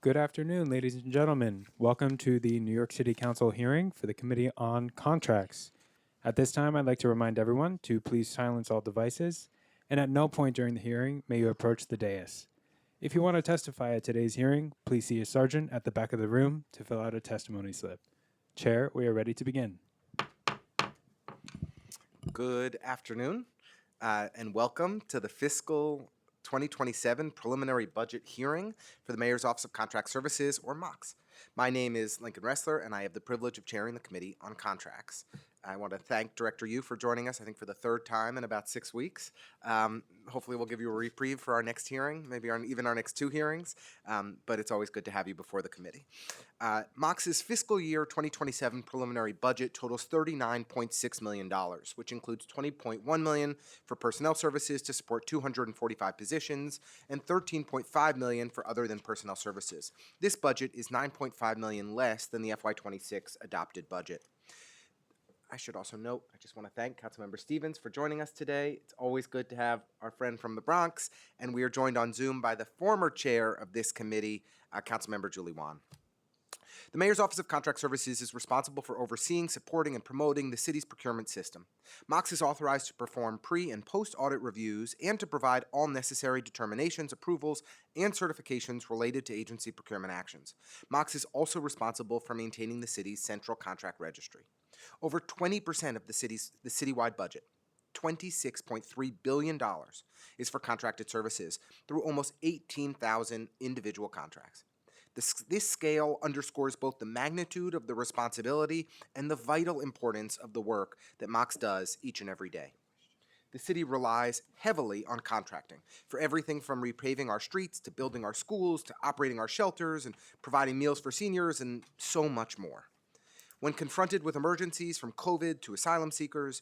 Good afternoon, ladies and gentlemen. Welcome to the New York City Council hearing for the Committee on Contracts. At this time, I'd like to remind everyone to please silence all devices, and at no point during the hearing may you approach the dais. If you want to testify at today's hearing, please see a sergeant at the back of the room to fill out a testimony slip. Chair, we are ready to begin. Good afternoon, and welcome to the fiscal 2027 preliminary budget hearing for the Mayor's Office of Contract Services, or MOCS. My name is Lincoln Ressler, and I have the privilege of chairing the Committee on Contracts. I want to thank Director Yu for joining us, I think for the third time in about 6 weeks. Hopefully we'll give you a reprieve for our next hearing, maybe even our next two hearings, but it's always good to have you before the committee. MOCS's fiscal year 2027 preliminary budget totals $39.6 million, which includes $20.1 million for personnel services to support 245 positions and $13.5 million for other than personnel services. This budget is $9.5 million less than the FY26 adopted budget. I should also note, I just want to thank Councilmember Stevens for joining us today. It's always good to have our friend from the Bronx, and we are joined on Zoom by the former chair of this committee, Councilmember Julie Wan. The Mayor's Office of Contract Services is responsible for overseeing, supporting, and promoting the city's procurement system. MOCS is authorized to perform pre- and post-audit reviews and to provide all necessary determinations, approvals, and certifications related to agency procurement actions. MOCS is also responsible for maintaining the city's central contract registry. Over 20% of the citywide budget, $26.3 billion, is for contracted services through almost 18,000 individual contracts. This scale underscores both the magnitude of the responsibility and the vital importance of the work that MOCS does each and every day. The city relies heavily on contracting for everything from repaving our streets to building our schools to operating our shelters and providing meals for seniors and so much more. When confronted with emergencies from COVID to asylum seekers,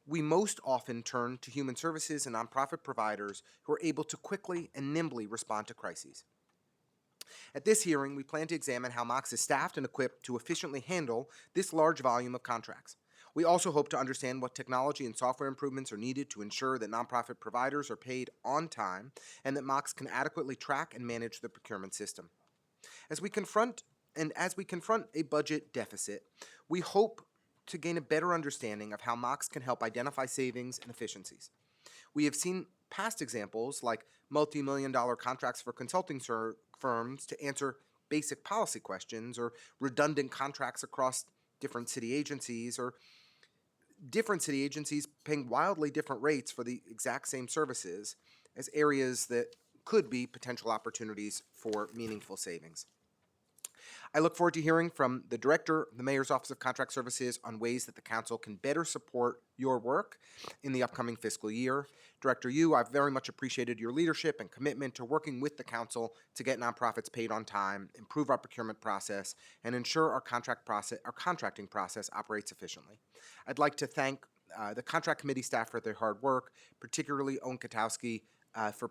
we most often turn to human services and nonprofit providers who are able to quickly and nimbly respond to crises. At this hearing, we plan to examine how MOCS is staffed and equipped to efficiently handle this large volume of contracts. We also hope to understand what technology and software improvements are needed to ensure that nonprofit providers are paid on time and that MOCS can adequately track and manage the procurement system. As we confront a budget deficit, we hope to gain a better understanding of how MOCS can help identify savings and efficiencies. We have seen past examples like multi-million-dollar contracts for consulting firms to answer basic policy questions, or redundant contracts across different city agencies, or different city agencies paying wildly different rates for the exact same services, as areas that could be potential opportunities for meaningful savings. I look forward to hearing from the Director of the Mayor's Office of Contract Services on ways that the Council can better support your work in the upcoming fiscal year. Director Yu, I've very much appreciated your leadership and commitment to working with the Council to get nonprofits paid on time, improve our procurement process, and ensure our contracting process operates efficiently. I'd like to thank the Contract Committee staff for their hard work, particularly Owen Katowski, for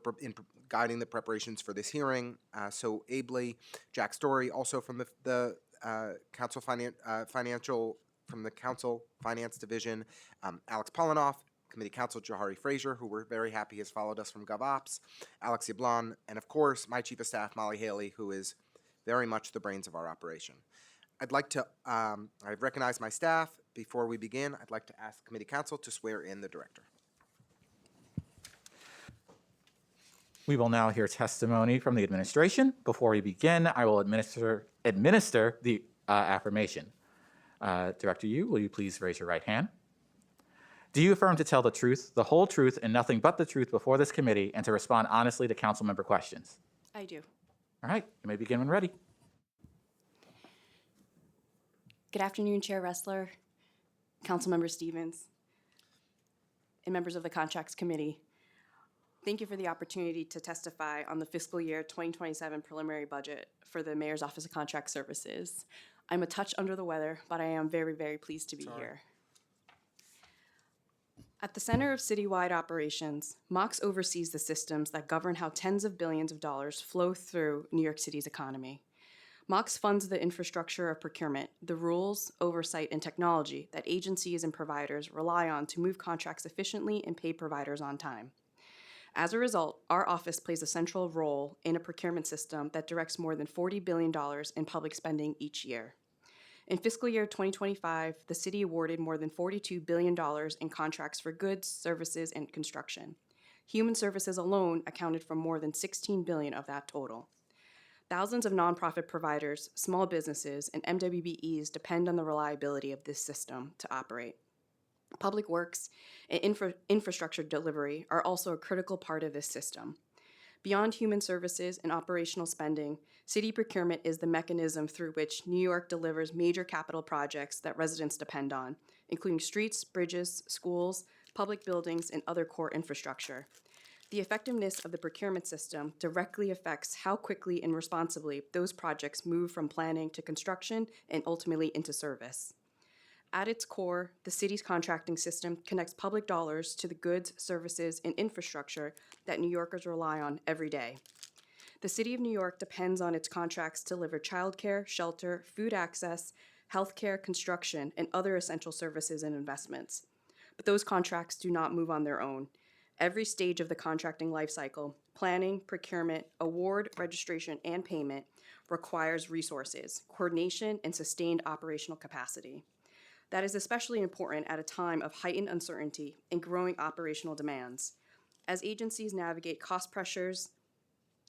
guiding the preparations for this hearing so ably. Jack Story, also from the Council Finance Division. Alex Polinoff, Committee Counsel Jahari Frazier, who we're very happy has followed us from GovOps. Alex Yablon, and of course my Chief of Staff Molly Haley, who is very much the brains of our operation. I'd like to, I've recognized my staff. Before we begin, I'd like to ask Committee Counsel to swear in the Director. We will now hear testimony from the administration. Before we begin, I will administer the affirmation. Director Yu, will you please raise your right hand? Do you affirm to tell the truth, the whole truth, and nothing but the truth before this committee, and to respond honestly to council member questions? I do. All right, you may begin when ready. Good afternoon, Chair Ressler, Councilmember Stevens, and members of the Contracts Committee. Thank you for the opportunity to testify on the fiscal year 2027 preliminary budget for the Mayor's Office of Contract Services. I'm a touch under the weather, but I am very, very pleased to be here. At the center of citywide operations, MOCS oversees the systems that govern how tens of billions of dollars flow through New York City's economy. MOCS funds the infrastructure of procurement, the rules, oversight, and technology that agencies and providers rely on to move contracts efficiently and pay providers on time. As a result, our office plays a central role in a procurement system that directs more than $40 billion in public spending each year. In fiscal year 2025, the city awarded more than $42 billion in contracts for goods, services, and construction. Human services alone accounted for more than $16 billion of that total. Thousands of nonprofit providers, small businesses, and MWBEs depend on the reliability of this system to operate. Public works and infrastructure delivery are also a critical part of this system. Beyond human services and operational spending, city procurement is the mechanism through which New York delivers major capital projects that residents depend on, including streets, bridges, schools, public buildings, and other core infrastructure. The effectiveness of the procurement system directly affects how quickly and responsibly those projects move from planning to construction and ultimately into service. At its core, the city's contracting system connects public dollars to the goods, services, and infrastructure that New Yorkers rely on every day. The City of New York depends on its contracts to deliver childcare, shelter, food access, healthcare, construction, and other essential services and investments. But those contracts do not move on their own. Every stage of the contracting lifecycle, planning, procurement, award, registration, and payment, requires resources, coordination, and sustained operational capacity. That is especially important at a time of heightened uncertainty and growing operational demands. As agencies navigate cost pressures,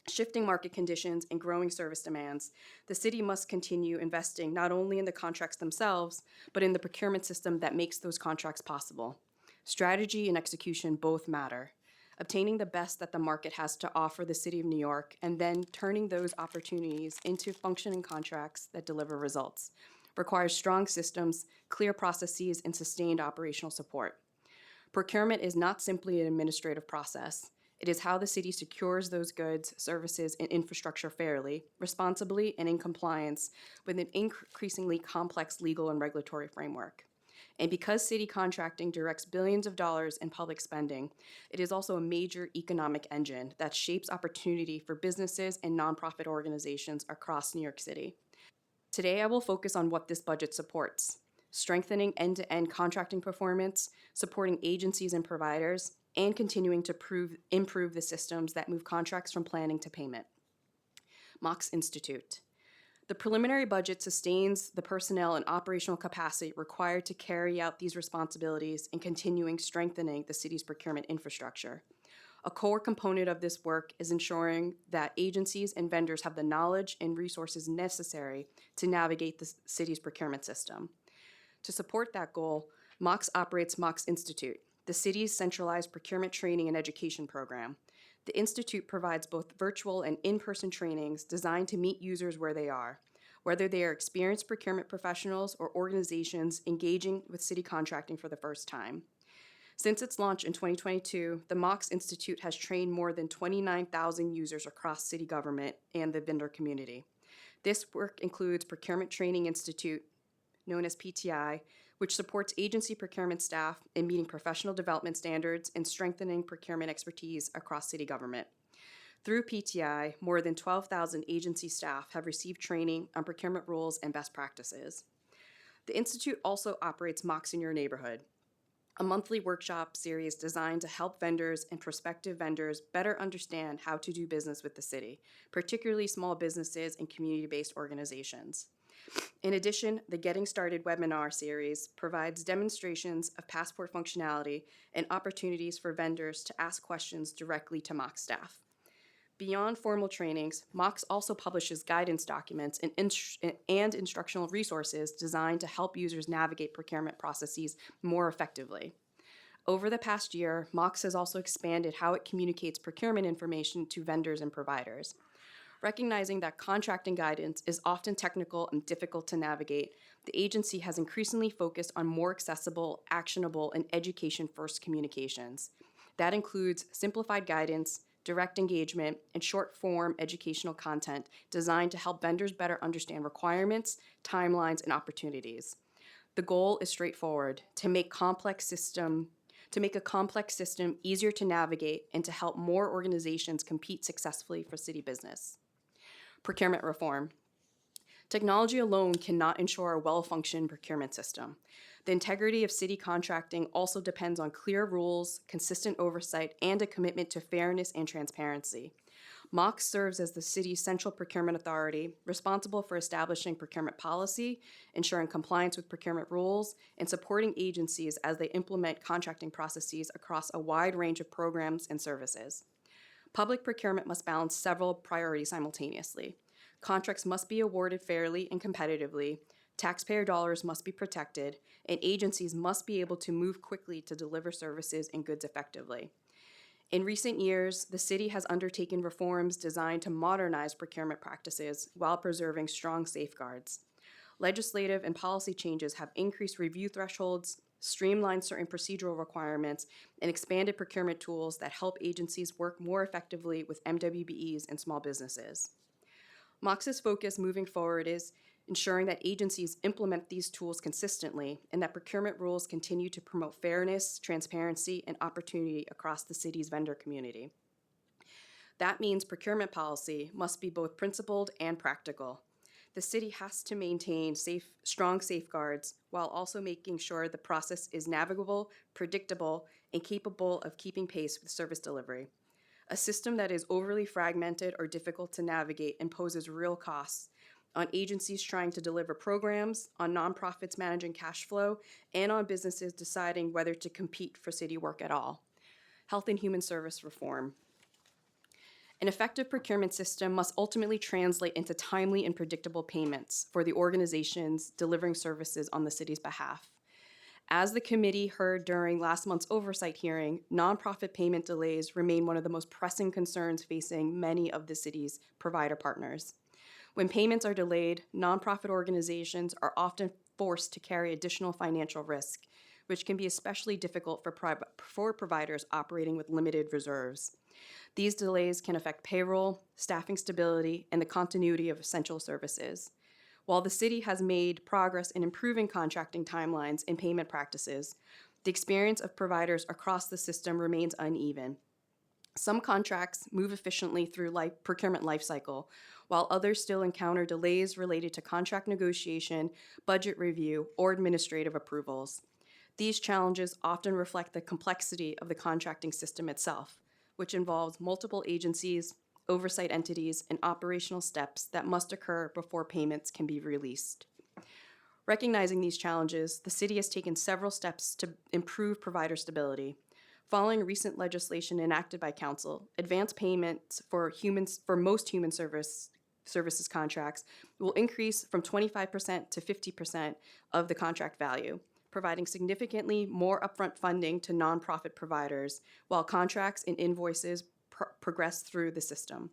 shifting market conditions, and growing service demands, the city must continue investing not only in the contracts themselves, but in the procurement system that makes those contracts possible. Strategy and execution both matter. Obtaining the best that the market has to offer the City of New York, and then turning those opportunities into functioning contracts that deliver results, requires strong systems, clear processes, and sustained operational support. Procurement is not simply an administrative process. It is how the city secures those goods, services, and infrastructure fairly, responsibly, and in compliance with an increasingly complex legal and regulatory framework. And because city contracting directs billions of dollars in public spending, it is also a major economic engine that shapes opportunity for businesses and nonprofit organizations across New York City. Today, I will focus on what this budget supports: strengthening end-to-end contracting performance, supporting agencies and providers, and continuing to improve the systems that move contracts from planning to payment. Nycc Institute. The preliminary budget sustains the personnel and operational capacity required to carry out these responsibilities and continuing strengthening the city's procurement infrastructure. A core component of this work is ensuring that agencies and vendors have the knowledge and resources necessary to navigate the city's procurement system. To support that goal, Nycc operates Nycc Institute, the city's centralized procurement training and education program. The Institute provides both virtual and in-person trainings designed to meet users where they are, whether they are experienced procurement professionals or organizations engaging with city contracting for the first time. Since its launch in 2022, the Nycc Institute has trained more than 29,000 users across city government and the vendor community. This work includes Procurement Training Institute, known as PTI, which supports agency procurement staff in meeting professional development standards and strengthening procurement expertise across city government. Through PTI, more than 12,000 agency staff have received training on procurement rules and best practices. The Institute also operates Nycc in Your Neighborhood, a monthly workshop series designed to help vendors and prospective vendors better understand how to do business with the city, particularly small businesses and community-based organizations. In addition, the Getting Started webinar series provides demonstrations of passport functionality and opportunities for vendors to ask questions directly to Nycc staff. Beyond formal trainings, Nycc also publishes guidance documents and instructional resources designed to help users navigate procurement processes more effectively. Over the past year, Nycc has also expanded how it communicates procurement information to vendors and providers. Recognizing that contracting guidance is often technical and difficult to navigate, the agency has increasingly focused on more accessible, actionable, and education-first communications. That includes simplified guidance, direct engagement, and short-form educational content designed to help vendors better understand requirements, timelines, and opportunities. The goal is straightforward: to make a complex system easier to navigate and to help more organizations compete successfully for city business. Procurement reform. Technology alone cannot ensure a well-functioning procurement system. The integrity of city contracting also depends on clear rules, consistent oversight, and a commitment to fairness and transparency. MOX serves as the city's central procurement authority, responsible for establishing procurement policy, ensuring compliance with procurement rules, and supporting agencies as they implement contracting processes across a wide range of programs and services. Public procurement must balance several priorities simultaneously. Contracts must be awarded fairly and competitively, taxpayer dollars must be protected, and agencies must be able to move quickly to deliver services and goods effectively. In recent years, the city has undertaken reforms designed to modernize procurement practices while preserving strong safeguards. Legislative and policy changes have increased review thresholds, streamlined certain procedural requirements, and expanded procurement tools that help agencies work more effectively with MWBEs and small businesses. MOX's focus moving forward is ensuring that agencies implement these tools consistently and that procurement rules continue to promote fairness, transparency, and opportunity across the city's vendor community. That means procurement policy must be both principled and practical. The city has to maintain strong safeguards while also making sure the process is navigable, predictable, and capable of keeping pace with service delivery. A system that is overly fragmented or difficult to navigate imposes real costs on agencies trying to deliver programs, on nonprofits managing cash flow, and on businesses deciding whether to compete for city work at all. Health and Human Service reform. An effective procurement system must ultimately translate into timely and predictable payments for the organizations delivering services on the city's behalf. As the committee heard during last month's oversight hearing, nonprofit payment delays remain one of the most pressing concerns facing many of the city's provider partners. When payments are delayed, nonprofit organizations are often forced to carry additional financial risk, which can be especially difficult for providers operating with limited reserves. These delays can affect payroll, staffing stability, and the continuity of essential services. While the city has made progress in improving contracting timelines and payment practices, the experience of providers across the system remains uneven. Some contracts move efficiently through procurement lifecycle, while others still encounter delays related to contract negotiation, budget review, or administrative approvals. These challenges often reflect the complexity of the contracting system itself, which involves multiple agencies, oversight entities, and operational steps that must occur before payments can be released. Recognizing these challenges, the city has taken several steps to improve provider stability. Following recent legislation enacted by council, advance payments for most human services contracts will increase from 25% to 50% of the contract value, providing significantly more upfront funding to nonprofit providers while contracts and invoices progress through the system.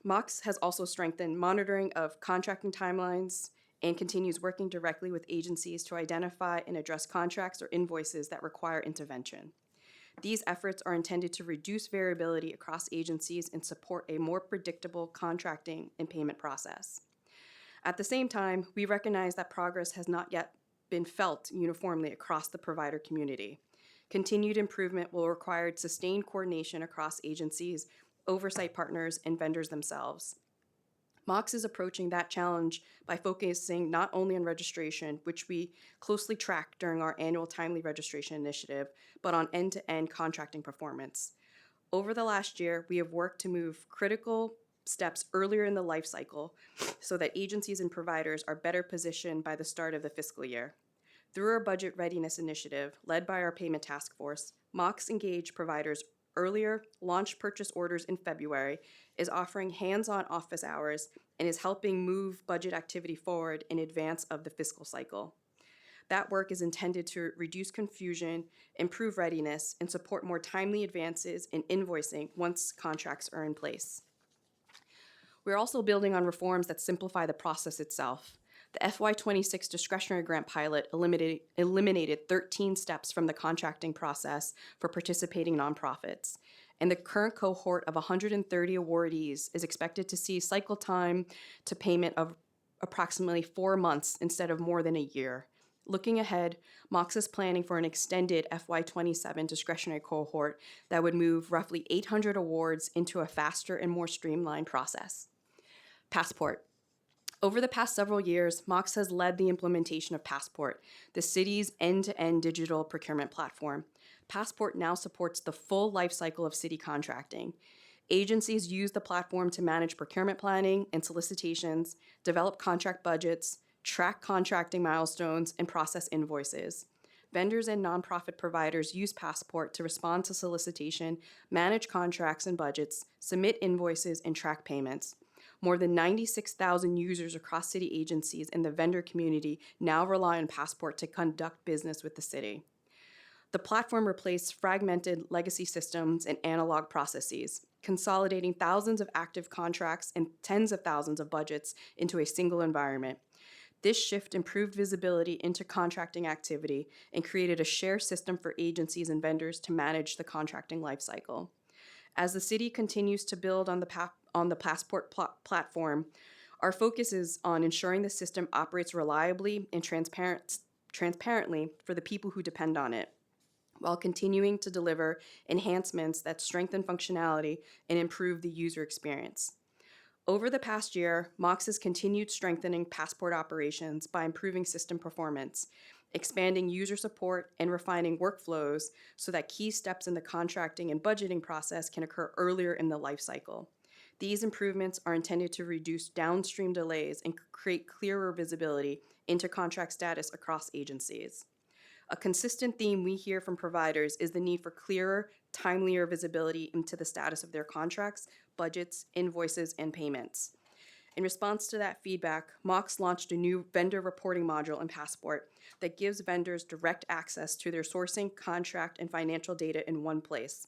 MOX has also strengthened monitoring of contracting timelines and continues working directly with agencies to identify and address contracts or invoices that require intervention. These efforts are intended to reduce variability across agencies and support a more predictable contracting and payment process. At the same time, we recognize that progress has not yet been felt uniformly across the provider community. Continued improvement will require sustained coordination across agencies, oversight partners, and vendors themselves. MOX is approaching that challenge by focusing not only on registration, which we closely track during our annual timely registration initiative, but on end-to-end contracting performance. Over the last year, we have worked to move critical steps earlier in the life cycle so that agencies and providers are better positioned by the start of the fiscal year. Through our budget readiness initiative, led by our payment task force, MOX engaged providers earlier, launched purchase orders in February, is offering hands-on office hours, and is helping move budget activity forward in advance of the fiscal cycle. That work is intended to reduce confusion, improve readiness, and support more timely advances in invoicing once contracts are in place. We're also building on reforms that simplify the process itself. The FY26 discretionary grant pilot eliminated 13 steps from the contracting process for participating nonprofits, and the current cohort of 130 awardees is expected to see cycle time to payment of approximately 4 months instead of more than a year. Looking ahead, MOX is planning for an extended FY27 discretionary cohort that would move roughly 800 awards into a faster and more streamlined process. Passport. Over the past several years, Mox has led the implementation of Passport, the city's end-to-end digital procurement platform. Passport now supports the full life cycle of city contracting. Agencies use the platform to manage procurement planning and solicitations, develop contract budgets, track contracting milestones, and process invoices. Vendors and nonprofit providers use Passport to respond to solicitation, manage contracts and budgets, submit invoices, and track payments. More than 96,000 users across city agencies and the vendor community now rely on Passport to conduct business with the city. The platform replaced fragmented legacy systems and analog processes, consolidating thousands of active contracts and tens of thousands of budgets into a single environment. This shift improved visibility into contracting activity and created a shared system for agencies and vendors to manage the contracting lifecycle. As the city continues to build on the Passport platform, our focus is on ensuring the system operates reliably and transparently for the people who depend on it, while continuing to deliver enhancements that strengthen functionality and improve the user experience. Over the past year, Mox has continued strengthening Passport operations by improving system performance, expanding user support, and refining workflows so that key steps in the contracting and budgeting process can occur earlier in the life cycle. These improvements are intended to reduce downstream delays and create clearer visibility into contract status across agencies. A consistent theme we hear from providers is the need for clearer, timelier visibility into the status of their contracts, budgets, invoices, and payments. In response to that feedback, Mox launched a new vendor reporting module in Passport that gives vendors direct access to their sourcing, contract, and financial data in one place.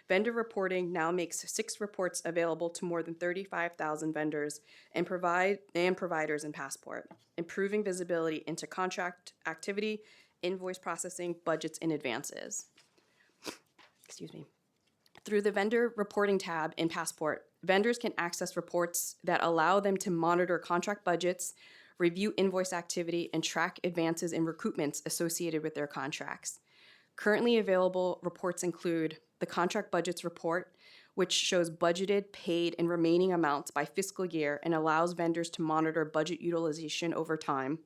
Vendor reporting now makes 6 reports available to more than 35,000 vendors and providers in Passport, improving visibility into contract activity, invoice processing, budgets, and advances. Through the vendor reporting tab in Passport, vendors can access reports that allow them to monitor contract budgets, review invoice activity, and track advances and recoupments associated with their contracts. Currently available reports include the Contract Budgets Report, which shows budgeted, paid, and remaining amounts by fiscal year and allows vendors to monitor budget utilization over time.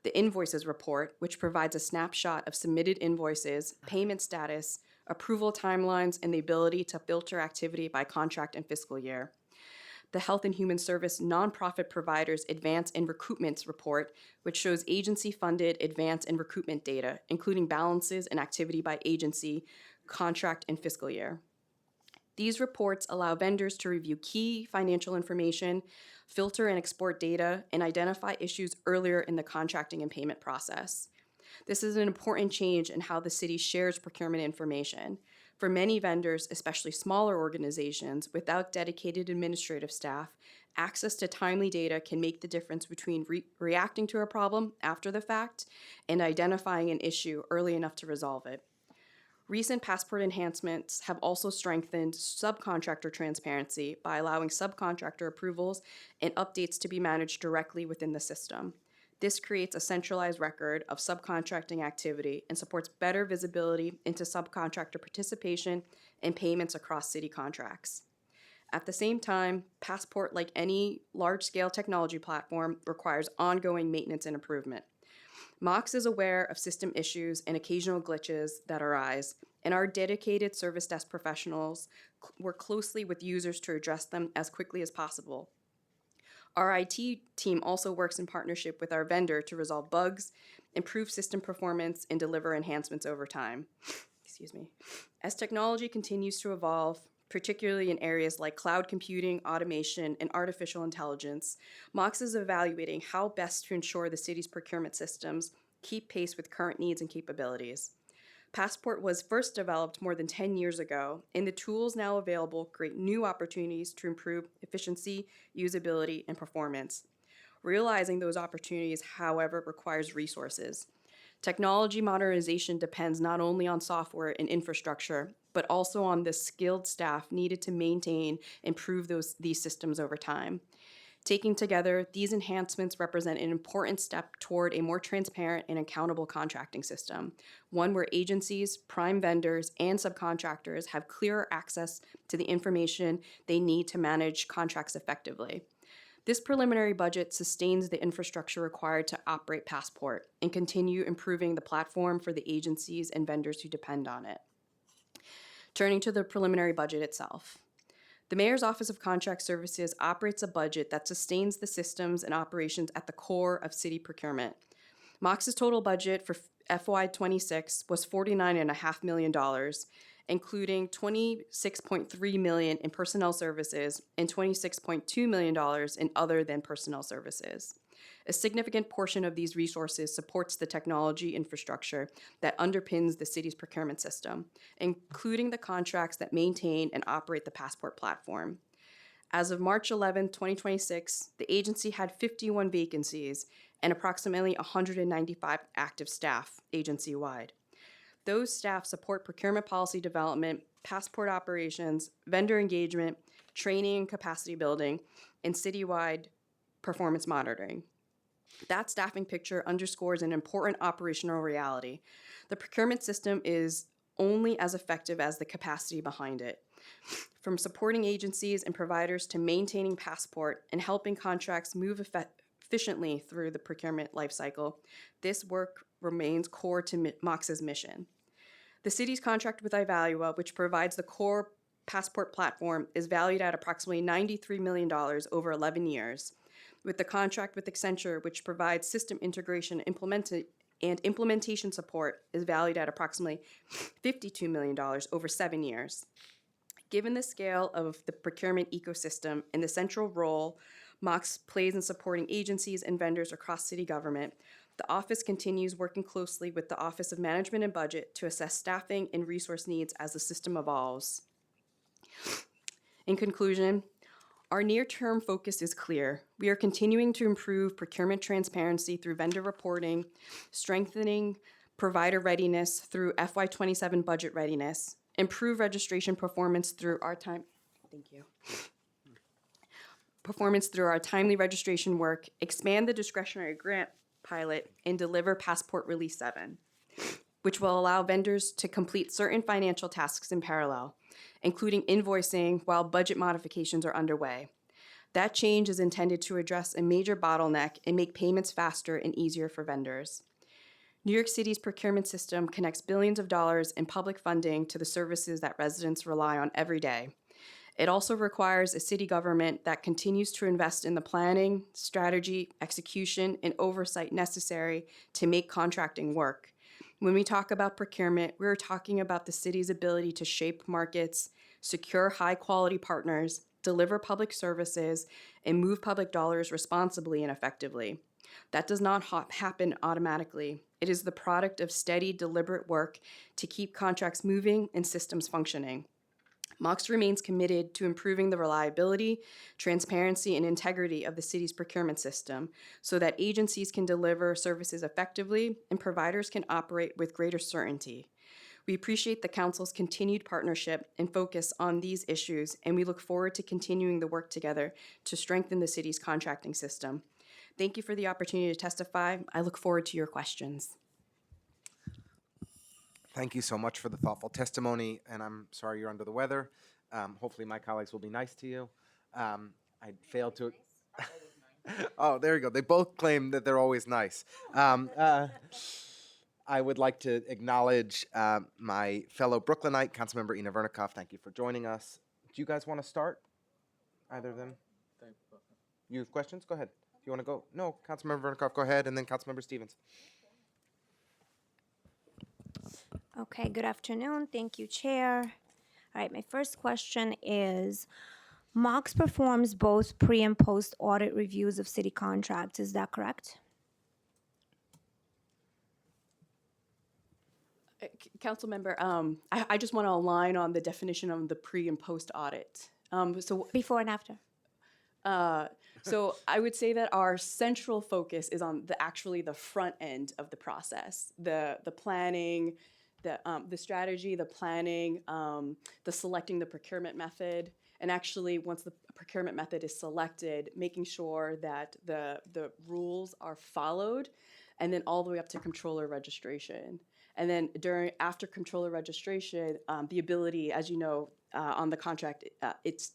The Invoices Report, which provides a snapshot of submitted invoices, payment status, approval timelines, and the ability to filter activity by contract and fiscal year. The Health and Human Service Nonprofit Providers Advance and Recoupments Report, which shows agency-funded advance and recoupment data, including balances and activity by agency, contract, and fiscal year. These reports allow vendors to review key financial information, filter and export data, and identify issues earlier in the contracting and payment process. This is an important change in how the city shares procurement information. For many vendors, especially smaller organizations without dedicated administrative staff, access to timely data can make the difference between reacting to a problem after the fact and identifying an issue early enough to resolve it. Recent Passport enhancements have also strengthened subcontractor transparency by allowing subcontractor approvals and updates to be managed directly within the system. This creates a centralized record of subcontracting activity and supports better visibility into subcontractor participation and payments across city contracts. At the same time, Passport, like any large-scale technology platform, requires ongoing maintenance and improvement. Mox is aware of system issues and occasional glitches that arise, and our dedicated service desk professionals work closely with users to address them as quickly as possible. Our IT team also works in partnership with our vendor to resolve bugs, improve system performance, and deliver enhancements over time. As technology continues to evolve, particularly in areas like cloud computing, automation, and artificial intelligence, Mox is evaluating how best to ensure the city's procurement systems keep pace with current needs and capabilities. Passport was first developed more than 10 years ago, and the tools now available create new opportunities to improve efficiency, usability, and performance. Realizing those opportunities, however, requires resources. Technology modernization depends not only on software and infrastructure, but also on the skilled staff needed to maintain and improve these systems over time. Taken together, these enhancements represent an important step toward a more transparent and accountable contracting system, one where agencies, prime vendors, and subcontractors have clearer access to the information they need to manage contracts effectively. This preliminary budget sustains the infrastructure required to operate Passport and continue improving the platform for the agencies and vendors who depend on it. Turning to the preliminary budget itself. The Mayor's Office of Contract Services operates a budget that sustains the systems and operations at the core of city procurement. MOX's total budget for FY26 was $49.5 million, including $26.3 million in personnel services and $26.2 million in other than personnel services. A significant portion of these resources supports the technology infrastructure that underpins the city's procurement system, including the contracts that maintain and operate the Passport platform. As of March 11, 2026, the agency had 51 vacancies and approximately 195 active staff agency-wide. Those staff support procurement policy development, Passport operations, vendor engagement, training and capacity building, and citywide performance monitoring. That staffing picture underscores an important operational reality. The procurement system is only as effective as the capacity behind it. From supporting agencies and providers to maintaining Passport and helping contracts move efficiently through the procurement lifecycle, this work remains core to MOX's mission. The city's contract with Ivalua, which provides the core Passport platform, is valued at approximately $93 million over 11 years, with the contract with Accenture, which provides system integration and implementation support, is valued at approximately $52 million over 7 years. Given the scale of the procurement ecosystem and the central role MOX plays in supporting agencies and vendors across city government, the office continues working closely with the Office of Management and Budget to assess staffing and resource needs as the system evolves. In conclusion, our near-term focus is clear. We are continuing to improve procurement transparency through vendor reporting, strengthening provider readiness through FY27 budget readiness, improve registration performance through our timely registration work, expand the discretionary grant pilot, and deliver Passport Release 7, which will allow vendors to complete certain financial tasks in parallel, including invoicing while budget modifications are underway. That change is intended to address a major bottleneck and make payments faster and easier for vendors. New York City's procurement system connects billions of dollars in public funding to the services that residents rely on every day. It also requires a city government that continues to invest in the planning, strategy, execution, and oversight necessary to make contracting work. When we talk about procurement, we're talking about the city's ability to shape markets, secure high-quality partners, deliver public services, and move public dollars responsibly and effectively. That does not happen automatically. It is the product of steady, deliberate work to keep contracts moving and systems functioning. MOX remains committed to improving the reliability, transparency, and integrity of the city's procurement system so that agencies can deliver services effectively and providers can operate with greater certainty. We appreciate the Council's continued partnership and focus on these issues, and we look forward to continuing the work together to strengthen the city's contracting system. Thank you for the opportunity to testify. I look forward to your questions. Thank you so much for the thoughtful testimony, and I'm sorry you're under the weather. Hopefully my colleagues will be nice to you. I failed to... Oh, there you go. They both claim that they're always nice. I would like to acknowledge my fellow Brooklynite, Councilmember Ina Vernikoff. Thank you for joining us. Do you guys want to start? Either of them? You have questions? Go ahead. If you want to go. No, Councilmember Vernikoff, go ahead, and then Councilmember Stevens. Okay, good afternoon. Thank you, Chair. All right, my first question is, MOX performs both pre and post audit reviews of city contracts. Is that correct? Councilmember, I just want to align on the definition of the pre and post audit. Before and after. So I would say that our central focus is on actually the front end of the process, the planning, the strategy, the planning, the selecting the procurement method, and actually once the procurement method is selected, making sure that the rules are followed, and then all the way up to controller registration. And then after controller registration, the ability, as you know, on the contract,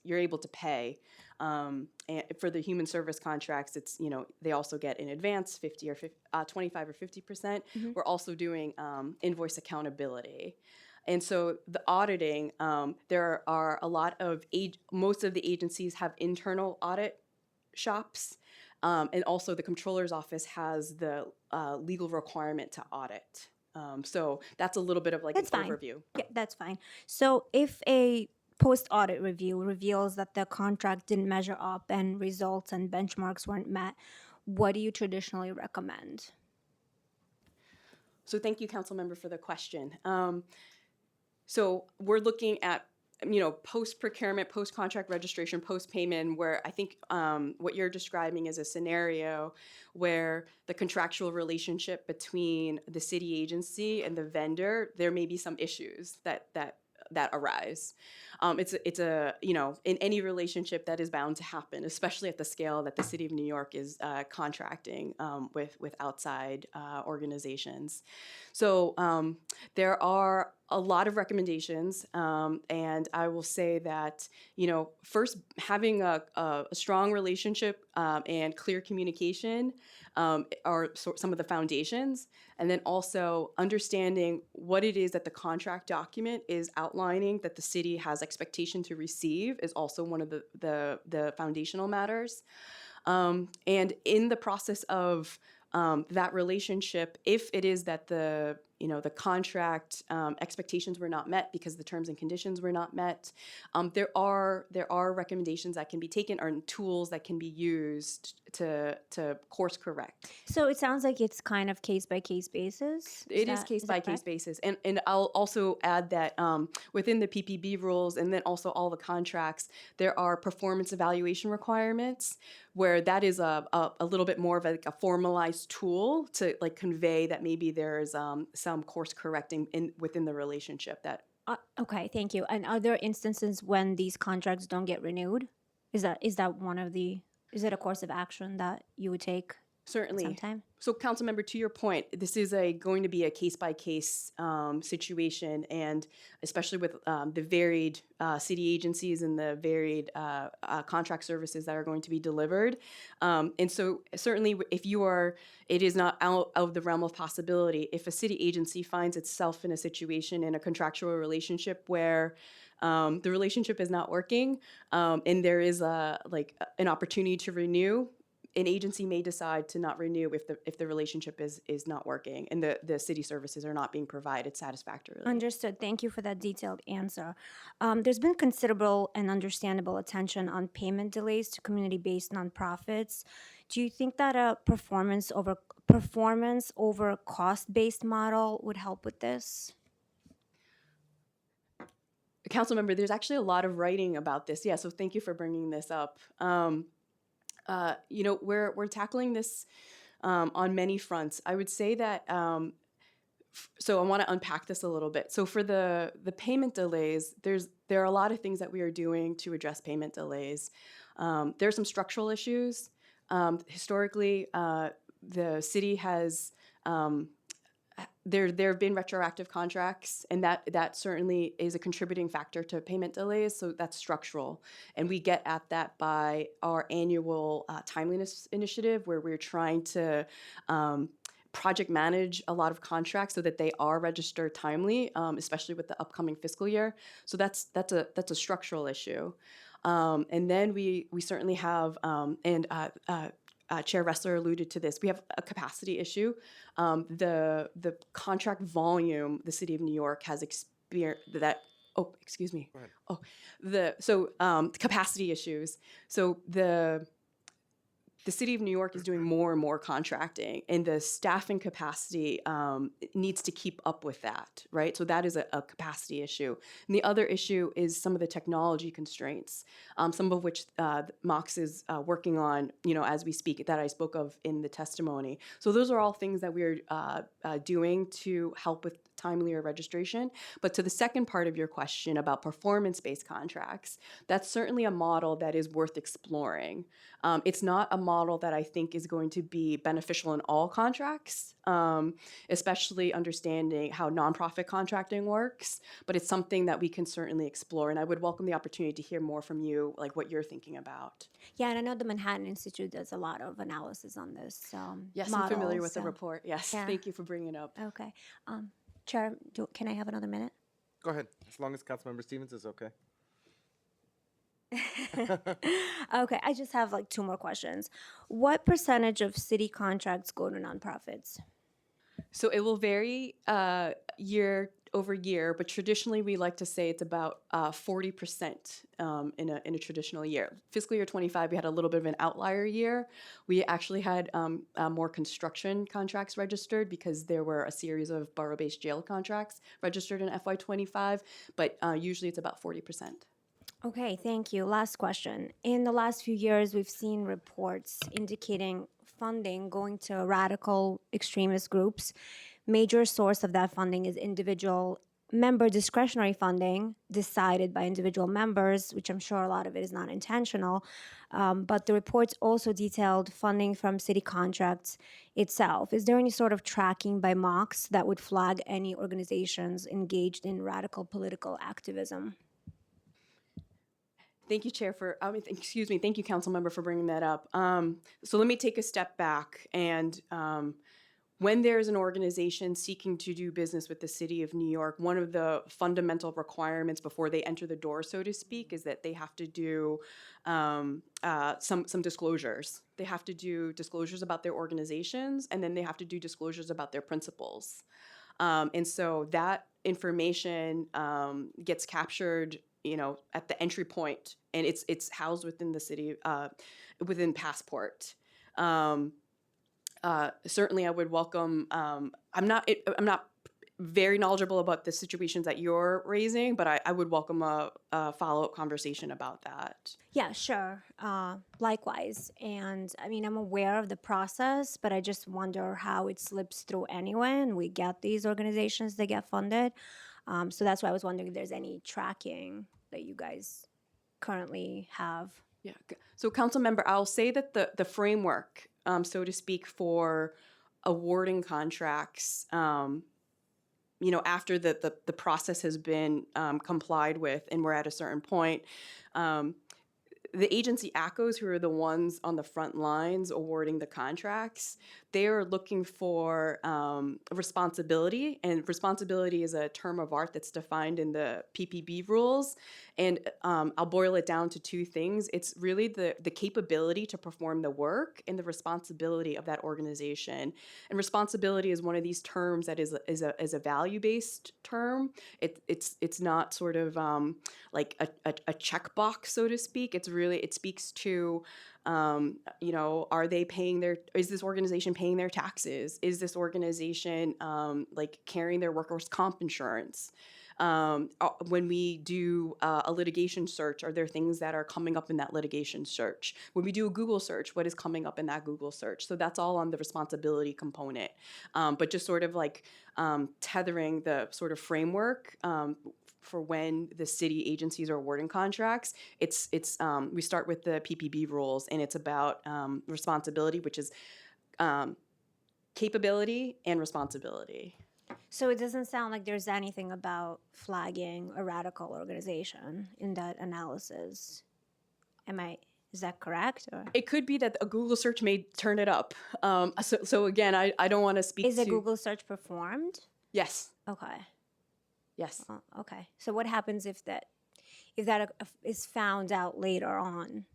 you're able to pay. And for the human service contracts, it's, they also get in advance 25 or 50%. We're also doing invoice accountability. And so the auditing, there are a lot of most of the agencies have internal audit shops, and also the controller's office has the legal requirement to audit. So that's a little bit of like That's an fine. overview. Yeah, that's fine. So if a post-audit review reveals that the contract didn't measure up and results and benchmarks weren't met, what do you traditionally recommend? So thank you, council member, for the question. So we're looking at, post-procurement, post-contract registration, post-payment, where I think what you're describing is a scenario where the contractual relationship between the city agency and the vendor, there may be some issues that arise. It's a in any relationship that is bound to happen, especially at the scale that the city of New York is contracting with outside organizations. So there are a lot of recommendations, and I will say that first having a strong relationship and clear communication are some of the foundations, and then also understanding what it is that the contract document is outlining that the city has expectation to receive is also one of the foundational matters. And in the process of that relationship, if it is that the contract expectations were not met because the terms and conditions were not met, there are recommendations that can be taken or tools that can be used to course correct. So it sounds like it's kind of case-by-case basis. It is case by case basis, and I'll also add that within the PPB rules and then also all the contracts, there are performance evaluation requirements where that is a little bit more of a formalized tool to like convey that maybe there's some course correcting within the relationship that. Okay, thank you. And are there instances when these contracts don't get renewed? Is that is it a course of action that you would take Certainly. sometime? So, Councilmember, to your point, this is going to be a case-by-case situation, and especially with the varied city agencies and the varied contract services that are going to be delivered. And so, certainly, if it is not out of the realm of possibility, if a city agency finds itself in a situation in a contractual relationship where the relationship is not working, and there is an opportunity to renew, an agency may decide to not renew if the relationship is not working and the city services are not being provided satisfactorily. Understood. Thank you for that detailed answer. There's been considerable and understandable attention on payment delays to community-based nonprofits. Do you think that a performance over cost-based model would help with this? Councilmember, there's actually a lot of writing about this. Yeah, so thank you for bringing this up. We're tackling this on many fronts. I would say that, so I want to unpack this a little bit. So for the payment delays, there are a lot of things that we are doing to address payment delays. There are some structural issues. Historically, the city has there have been retroactive contracts, and that certainly is a contributing factor to payment delays. So that's structural, and we get at that by our annual timeliness initiative, where we're trying to project manage a lot of contracts so that they are registered timely, especially with the upcoming fiscal year. So that's a structural issue, and then we certainly have Chair Ressler alluded to this. We have a capacity issue. The contract volume the City of New York has experienced that. Oh, excuse me. Capacity issues. So the City of New York is doing more and more contracting, and the staffing capacity needs to keep up with that, right? So that is a capacity issue. And the other issue is some of the technology constraints, some of which Mox is working on, as we speak, that I spoke of in the testimony. So those are all things that we're doing to help with timelier registration. But to the second part of your question about performance-based contracts, that's certainly a model that is worth exploring. It's not a model that I think is going to be beneficial in all contracts, especially understanding how nonprofit contracting works, but it's something that we can certainly explore. And I would welcome the opportunity to hear more from you, like what you're thinking about. Yeah, and I know the Manhattan Institute does a lot of analysis on this Yes, model. I'm familiar with the so- report. Yes, Yeah. thank you for bringing it up. Okay. Chair, can I have another minute? Go ahead, as long as Councilmember Stevens is okay. Okay, I just have like two more questions. What percentage of city contracts go to nonprofits? So it will vary year over year, but traditionally we like to say it's about 40% in a traditional year. Fiscal year 25, we had a little bit of an outlier year. We actually had more construction contracts registered because there were a series of borough-based jail contracts registered in FY 25, but usually it's about 40%. Okay, thank you. Last question. In the last few years, we've seen reports indicating funding going to radical extremist groups. Major source of that funding is individual member discretionary funding decided by individual members, which I'm sure a lot of it is not intentional. But the reports also detailed funding from city contracts itself. Is there any sort of tracking by MOX that would flag any organizations engaged in radical political activism? Thank you, Chair, excuse me, thank you, Council Member, for bringing that up. So let me take a step back. And when there's an organization seeking to do business with the City of New York, one of the fundamental requirements before they enter the door, so to speak, is that they have to do some disclosures. They have to do disclosures about their organizations, and then they have to do disclosures about their principles. And so that information gets captured, at the entry point, and it's housed within the city, within Passport. Certainly, I would welcome. I'm not very knowledgeable about the situations that you're raising, but I would welcome a follow-up conversation about that. Yeah, sure. Likewise. And I mean, I'm aware of the process, but I just wonder how it slips through anyway, and we get these organizations that get funded. So that's why I was wondering if there's any tracking that you guys currently have. Yeah. So, Council Member, I'll say that the framework, so to speak, for awarding contracts, after the process has been complied with and we're at a certain point, the agency ACOs, who are the ones on the front lines awarding the contracts, they are looking for responsibility, and responsibility is a term of art that's defined in the PPB rules. And I'll boil it down to two things. It's really the capability to perform the work and the responsibility of that organization. And responsibility is one of these terms that is a value-based term. It's not sort of like a checkbox, so to speak. It speaks to, are they is this organization paying their taxes? Is this organization like carrying their workers' comp insurance? When we do a litigation search, are there things that are coming up in that litigation search? When we do a Google search, what is coming up in that Google search? So that's all on the responsibility component. But just sort of like tethering the sort of framework for when the city agencies are awarding contracts, we start with the PPB rules, and it's about responsibility, which is capability and responsibility. So it doesn't sound like there's anything about flagging a radical organization in that analysis. Is that correct? Or? It could be that a Google search may turn it up. So again, I don't want to speak to... Is a Google search performed? Yes. Okay. Yes. Oh, okay. So what happens if that is found out later on?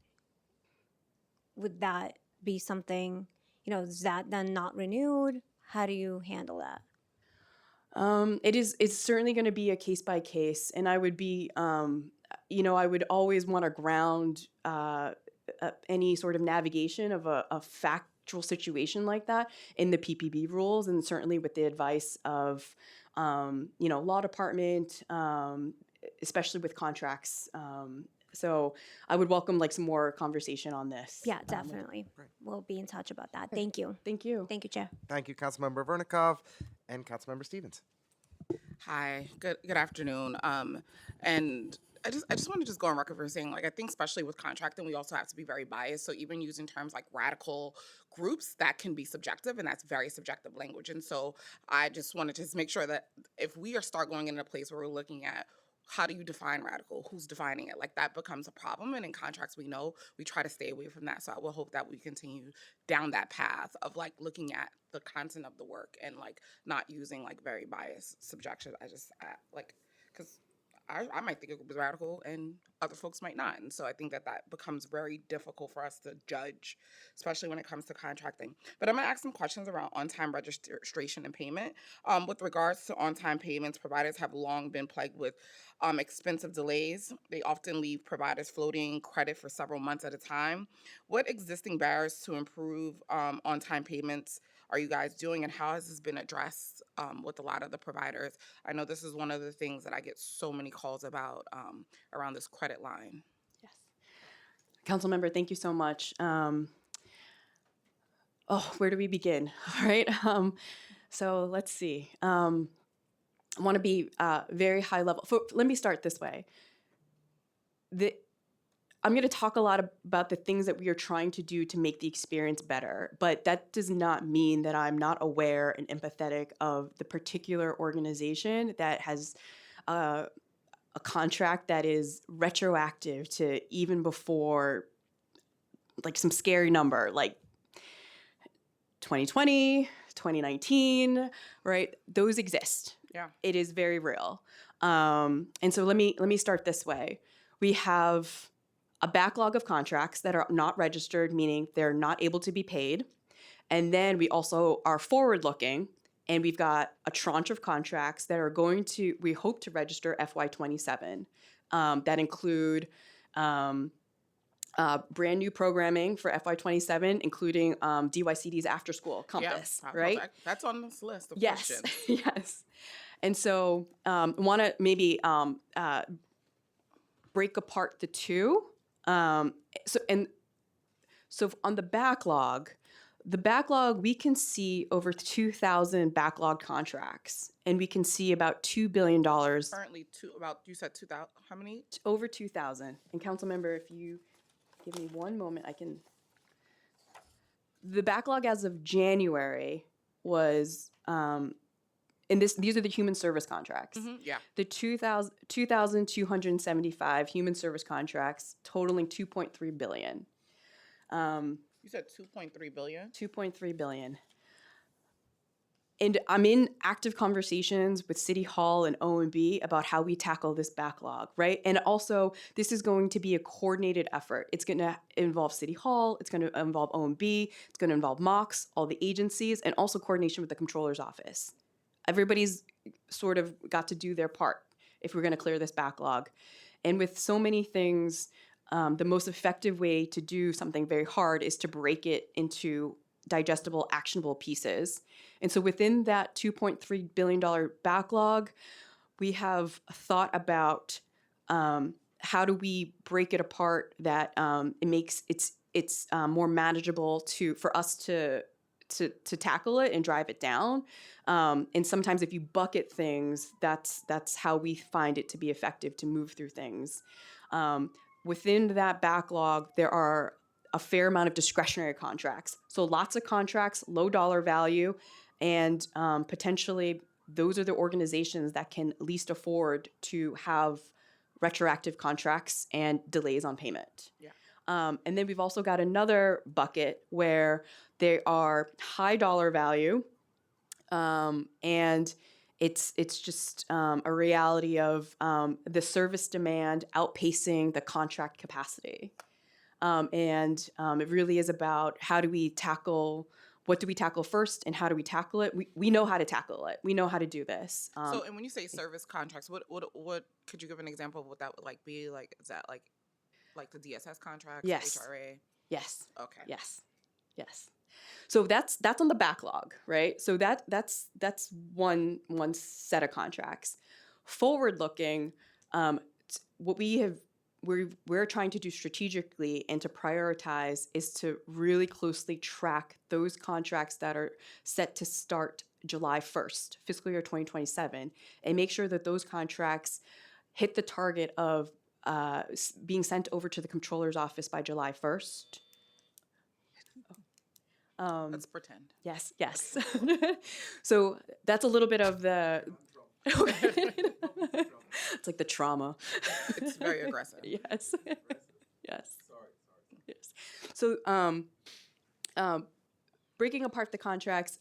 Would that be something, is that then not renewed? How do you handle that? It's certainly going to be a case by case, and I would be, I would always want to ground any sort of navigation of a factual situation like that in the PPB rules, and certainly with the advice of, law department, especially with contracts. So I would welcome some more conversation on this. Yeah, definitely. We'll be in touch about that. Thank you. Thank you. Thank you, Chair. Thank you, Councilmember Vernikov and Councilmember Stevens. Hi, good afternoon. And I just want to just go on record for saying, like, I think especially with contracting, we also have to be very biased. So even using terms like radical groups, that can be subjective, and that's very subjective language. And so I just wanted to just make sure that if we are start going in a place where we're looking at how do you define radical? Who's defining it? Like that becomes a problem. And in contracts, we know we try to stay away from that. So I will hope that we continue down that path of like looking at the content of the work and like not using like very biased subjection. Like, because I might think it was radical and other folks might not. And so I think that that becomes very difficult for us to judge, especially when it comes to contracting. But I'm going to ask some questions around on time registration and payment. With regards to on time payments, providers have long been plagued with expensive delays. They often leave providers floating credit for several months at a time. What existing barriers to improve on time payments are you guys doing, and how has this been addressed with a lot of the providers? I know this is one of the things that I get so many calls about around this credit line. Yes. Councilmember, thank you so much. Where do we begin? All right. So let's see. I want to be very high level. Let me start this way. I'm going to talk a lot about the things that we are trying to do to make the experience better, but that does not mean that I'm not aware and empathetic of the particular organization that has a contract that is retroactive to even before, like, some scary number, like 2020, 2019, right? Those exist. Yeah. It is very real. And so let me start this way. We have a backlog of contracts that are not registered, meaning they're not able to be paid. And then we also are forward looking, and we've got a tranche of contracts that are we hope to register FY27 that include brand new programming for FY27, including DYCD's after school Compass, Yeah, right? that's on this list of Yes, questions. yes. And so want to maybe break apart the two. So on the backlog, we can see over 2,000 backlog contracts, and we can see about $2 billion, Currently, you said 2,000. How many? over 2,000. And council member, if you give me one moment, the backlog as of January was, and these are the human service contracts. Yeah. The 2,275 human service contracts totaling 2.3 billion. You said 2.3 billion. 2.3 billion. And I'm in active conversations with City Hall and OMB about how we tackle this backlog, right? And also, this is going to be a coordinated effort. It's going to involve City Hall, it's going to involve OMB, it's going to involve MOX, all the agencies, and also coordination with the Comptroller's Office. Everybody's sort of got to do their part if we're going to clear this backlog. And with so many things, the most effective way to do something very hard is to break it into digestible, actionable pieces. And so within that $2.3 billion backlog, we have thought about how do we break it apart that it makes it's more manageable for us to tackle it and drive it down. And sometimes if you bucket things, that's how we find it to be effective to move through things. Within that backlog, there are a fair amount of discretionary contracts. So lots of contracts, low dollar value, and potentially those are the organizations that can least afford to have retroactive contracts and delays on payment. Yeah. And then we've also got another bucket where they are high dollar value, and it's just a reality of the service demand outpacing the contract capacity. And it really is about what do we tackle first and how do we tackle it? We know how to tackle it. We know how to do this. So, and when you say service contracts, what could you give an example of what that would like be? Like, is that like the DSS contracts? Yes. HRA? Yes. Okay. Yes. Yes. So that's on the backlog, right? So that's one set of contracts. Forward looking, what we're trying to do strategically and to prioritize is to really closely track those contracts that are set to start July 1st, fiscal year 2027, and make sure that those contracts hit the target of being sent over to the controller's office by July 1st. Let's pretend. Yes, yes. So that's a little bit of the. It's like the trauma. It's very aggressive. Yes. Yes. Yes. So, breaking apart the contracts,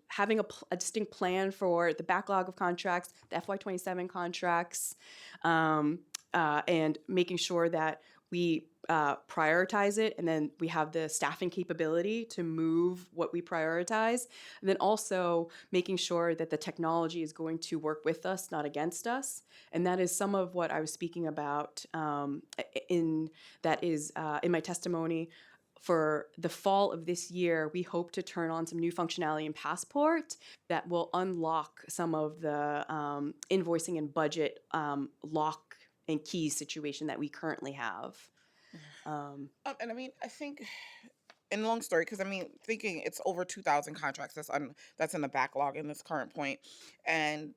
having a distinct plan for the backlog of contracts, the FY27 contracts, and making sure that we prioritize it, and then we have the staffing capability to move what we prioritize. And then also making sure that the technology is going to work with us, not against us. And that is some of what I was speaking about in my testimony. For the fall of this year, we hope to turn on some new functionality in Passport that will unlock some of the invoicing and budget lock and key situation that we currently have. And I mean, I think, in long story, because I mean, thinking it's over 2,000 contracts that's in the backlog in this current point, and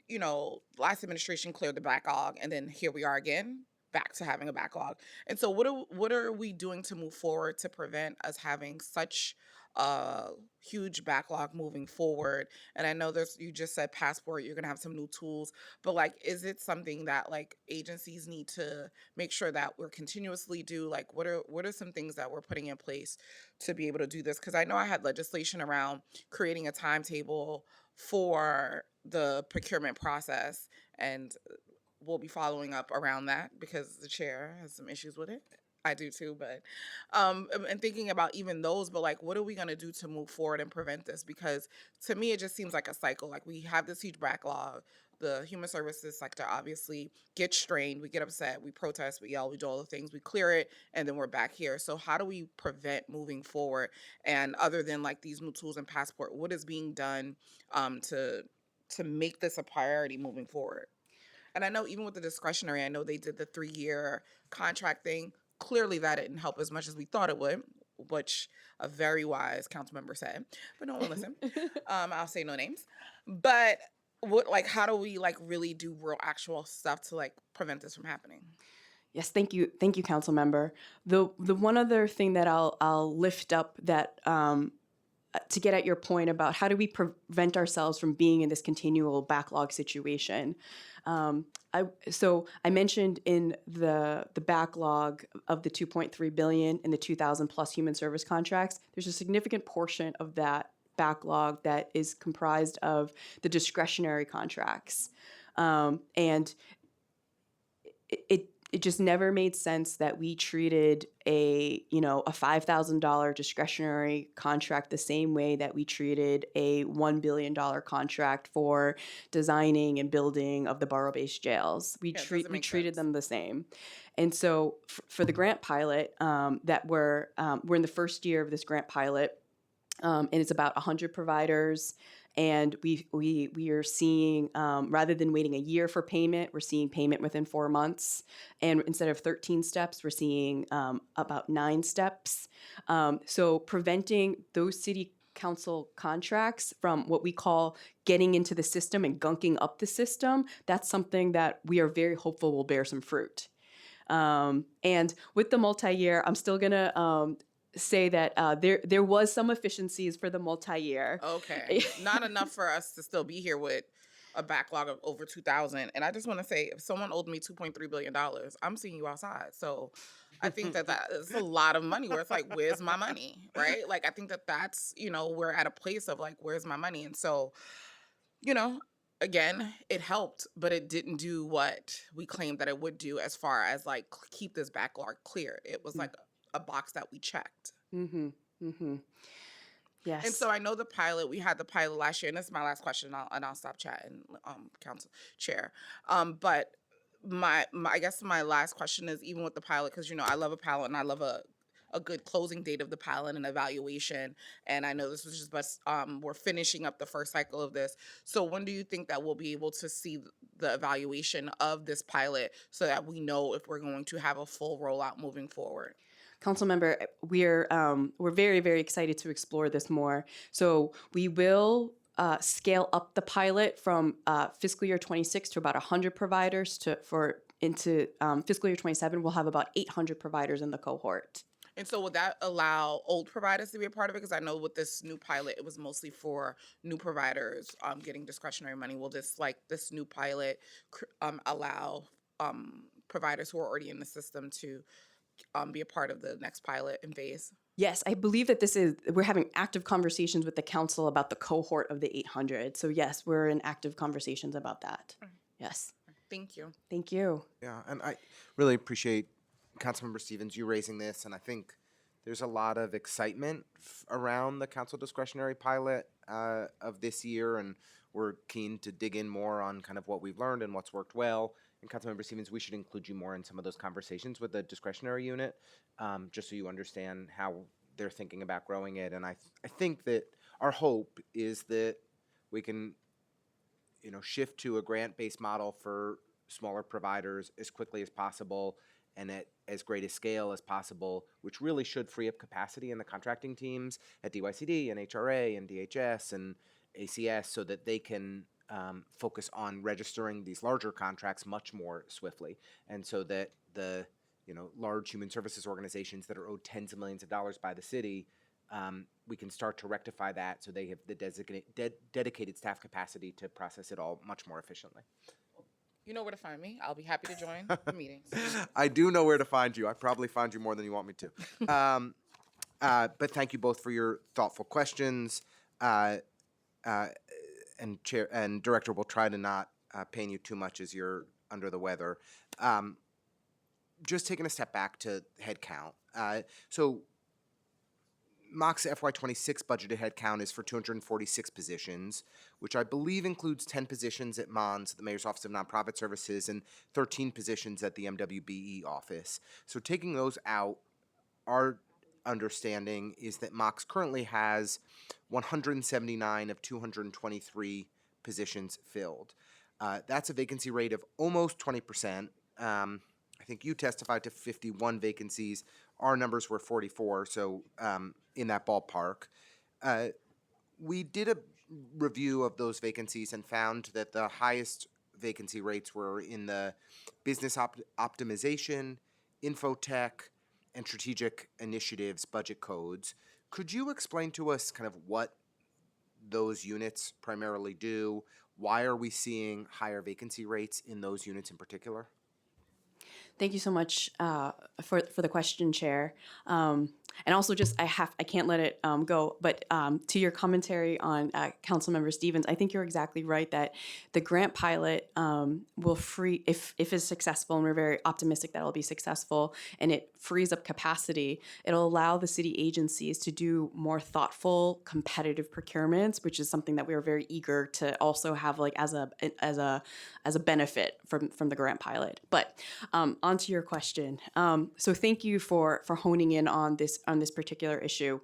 last administration cleared the backlog, and then here we are again, back to having a backlog. And so, what are we doing to move forward to prevent us having such a huge backlog moving forward? And I know you just said Passport, you're gonna have some new tools, but like, is it something that like agencies need to make sure that we're continuously do? Like, what are some things that we're putting in place to be able to do this? Because I know I had legislation around creating a timetable for the procurement process, and we'll be following up around that because the chair has some issues with it. I do too, but and thinking about even those, but like, what are we going to do to move forward and prevent this? Because to me, it just seems like a cycle. Like, we have this huge backlog. The human services sector obviously gets strained. We get upset. We protest. We yell. We do all the things. We clear it, and then we're back here. So how do we prevent moving forward? And other than like these new tools and Passport, what is being done to make this a priority moving forward? And I know even with the discretionary, I know they did the 3-year contract thing. Clearly, that didn't help as much as we thought it would, which a very wise council member said. But no one listened. I'll say no names. But how do we like really do real actual stuff to like prevent this from happening? Yes, thank you, council member. The one other thing that I'll lift up that to get at your point about how do we prevent ourselves from being in this continual backlog situation. I mentioned in the backlog of the 2.3 billion and the 2,000 plus human service contracts, there's a significant portion of that backlog that is comprised of the discretionary contracts, and it just never made sense that we treated a $5,000 discretionary contract the same way that we treated a $1 billion contract for designing and building of the borough-based jails. We treated them the same. And so for the grant pilot that we're in the first year of this grant pilot, and it's about 100 providers. And we are seeing, rather than waiting a year for payment, we're seeing payment within 4 months. And instead of 13 steps, we're seeing about 9 steps. So preventing those city council contracts from what we call getting into the system and gunking up the system, that's something that we are very hopeful will bear some fruit. And with the multi-year, I'm still going to say that there was some efficiencies for the multi-year. Okay. Not enough for us to still be here with a backlog of over 2,000. And I just want to say, if someone owed me $2.3 billion, I'm seeing you outside. So I think that is a lot of money where it's like, where's my money? Right? Like, I think that's, we're at a place of like, where's my money? And so, again, it helped, but it didn't do what we claimed that it would do as far as like keep this backlog clear. It was like a box that we checked. Mm-hmm. Mm-hmm. Yes. And so I know we had the pilot last year, and this is my last question, and I'll stop chatting, council chair. But I guess my last question is, even with the pilot, because I love a pilot and I love a good closing date of the pilot and evaluation. And I know this was just we're finishing up the first cycle of this. So when do you think that we'll be able to see the evaluation of this pilot so that we know if we're going to have a full rollout moving forward? Councilmember, we're very, very excited to explore this more. So we will scale up the pilot from fiscal year 26 to about 100 providers into fiscal year 27, we'll have about 800 providers in the cohort. And so would that allow old providers to be a part of it? Because I know with this new pilot, it was mostly for new providers getting discretionary money. Will this new pilot allow providers who are already in the system to be a part of the next pilot and phase? Yes, I believe that we're having active conversations with the council about the cohort of the 800. So yes, we're in active conversations about that. Yes. Thank you. Thank you. Yeah, and I really appreciate Councilmember Stevens, you raising this, and I think there's a lot of excitement around the council discretionary pilot of this year, and we're keen to dig in more on kind of what we've learned and what's worked well. And Councilmember Stevens, we should include you more in some of those conversations with the discretionary unit, just so you understand how they're thinking about growing it. And I think that our hope is that we can, shift to a grant-based model for smaller providers as quickly as possible and at as great a scale as possible, which really should free up capacity in the contracting teams at DYCD and HRA and DHS and ACS so that they can focus on registering these larger contracts much more swiftly, and so that the large human services organizations that are owed tens of millions of dollars by the city, we can start to rectify that so they have the dedicated staff capacity to process it all much more efficiently. You know where to find me. I'll be happy to join the meetings. I do know where to find you. I probably find you more than you want me to. But thank you both for your thoughtful questions. And Chair and Director, will try to not pain you too much as you're under the weather. Just taking a step back to headcount. So MOC's FY26 budgeted headcount is for 246 positions, which I believe includes 10 positions at MONS, the Mayor's Office of Nonprofit Services, and 13 positions at the MWBE office. So taking those out, our understanding is that MOC's currently has 179 of 223 positions filled. That's a vacancy rate of almost 20%. I think you testified to 51 vacancies. Our numbers were 44, so in that ballpark. We did a review of those vacancies and found that the highest vacancy rates were in the business optimization, infotech, and strategic initiatives budget codes. Could you explain to us kind of what those units primarily do? Why are we seeing higher vacancy rates in those units in particular? Thank you so much for the question, Chair. And also, I can't let it go. But to your commentary on Councilmember Stevens, I think you're exactly right that the grant pilot will free, if it's successful, and we're very optimistic that it'll be successful, and it frees up capacity. It'll allow the city agencies to do more thoughtful, competitive procurements, which is something that we are very eager to also have as a benefit from the grant pilot. But onto your question. So thank you for honing in on this particular issue.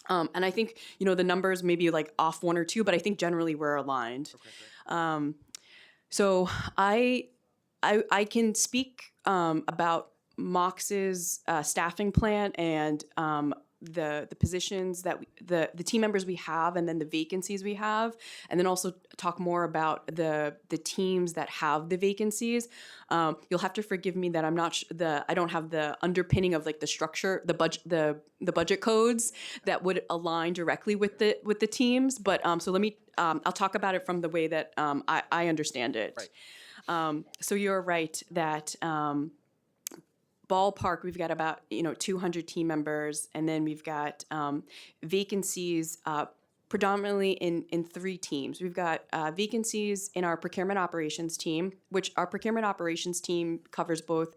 And I think, the numbers may be off one or two, but I think generally we're aligned. Okay, so I can speak about MOC's staffing plan and the positions that the team members we have, and then the vacancies we have, and then also talk more about the teams that have the vacancies. You'll have to forgive me that I'm not I don't have the underpinning of the structure, the budget codes that would align directly with the teams. But so let me I'll talk about it from the way that I understand it. Right. So you're right that ballpark, we've got about 200 team members, and then we've got vacancies predominantly in three teams. We've got vacancies in our procurement operations team, which our procurement operations team covers both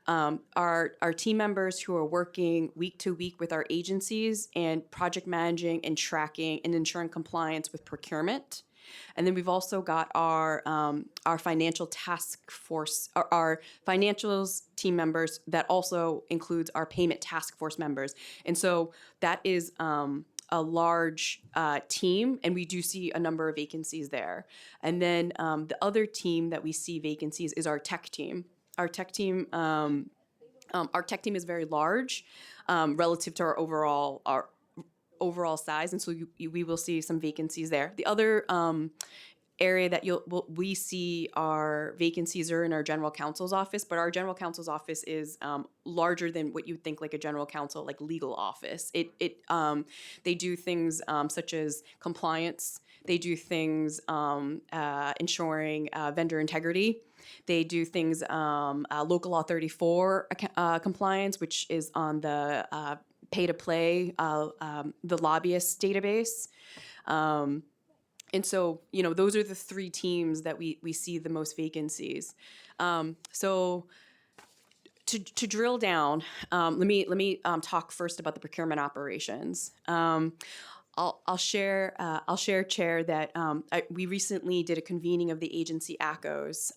our team members who are working week to week with our agencies and project managing and tracking and ensuring compliance with procurement. And then we've also got our financial task force, our financials team members that also includes our payment task force members. And so that is a large team, and we do see a number of vacancies there. And then the other team that we see vacancies is our tech team. Our tech team is very large relative to our overall size, and so we will see some vacancies there. The other area that we see our vacancies are in our general counsel's office, but our general counsel's office is larger than what you would think like a general counsel, like legal office. They do things such as compliance. They do things ensuring vendor integrity. They do things local law 34 compliance, which is on the pay to play, the lobbyist database. And so, those are the three teams that we see the most vacancies. So to drill down, let me talk first about the procurement operations. I'll share, Chair, that we recently did a convening of the agency ACOs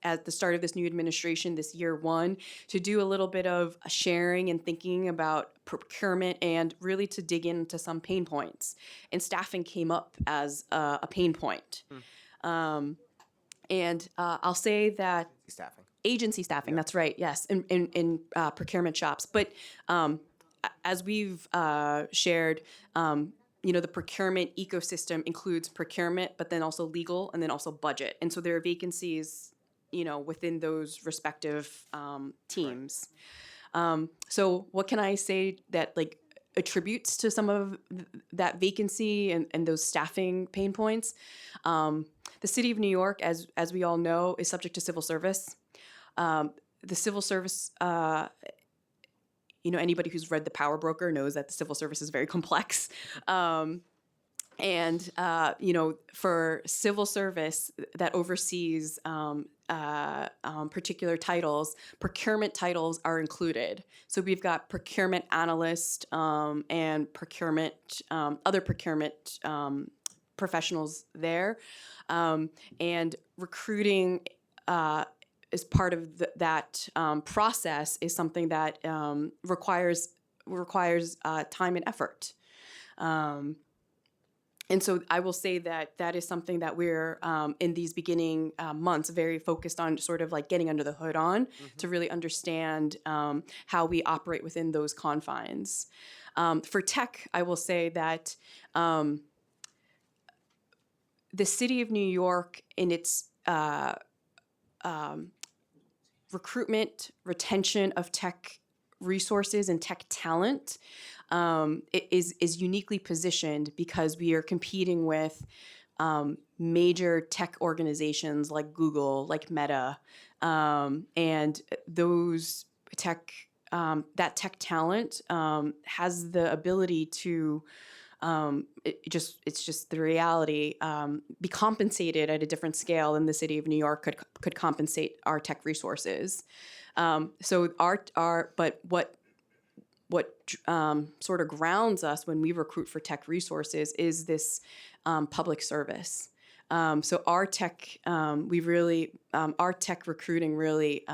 at the start of this new administration, this year one, to do a little bit of sharing and thinking about procurement and really to dig into some pain points. And staffing came up as a pain point. And I'll say that Staffing. agency staffing, that's right, yes, in procurement shops. But as we've shared, the procurement ecosystem includes procurement, but then also legal, and then also budget. And so there are vacancies, within those respective teams. So what can I say that attributes to some of that vacancy and those staffing pain points? The city of New York, as we all know, is subject to civil service. The civil service, anybody who's read The Power Broker knows that the civil service is very complex. For civil service that oversees particular titles, procurement titles are included. So we've got procurement analyst and other procurement professionals there. And recruiting as part of that process is something that requires time and effort. And so I will say that is something that we're in these beginning months very focused on, sort of like getting under the hood on to really understand how we operate within those confines. For tech, I will say that the city of New York, in its recruitment, retention of tech resources and tech talent, is uniquely positioned because we are competing with major tech organizations like Google, like Meta, and those that tech talent has the ability to it's just the reality, be compensated at a different scale than the city of New York could compensate our tech resources. So what sort of grounds us when we recruit for tech resources is this public service. So our tech, our tech recruiting really,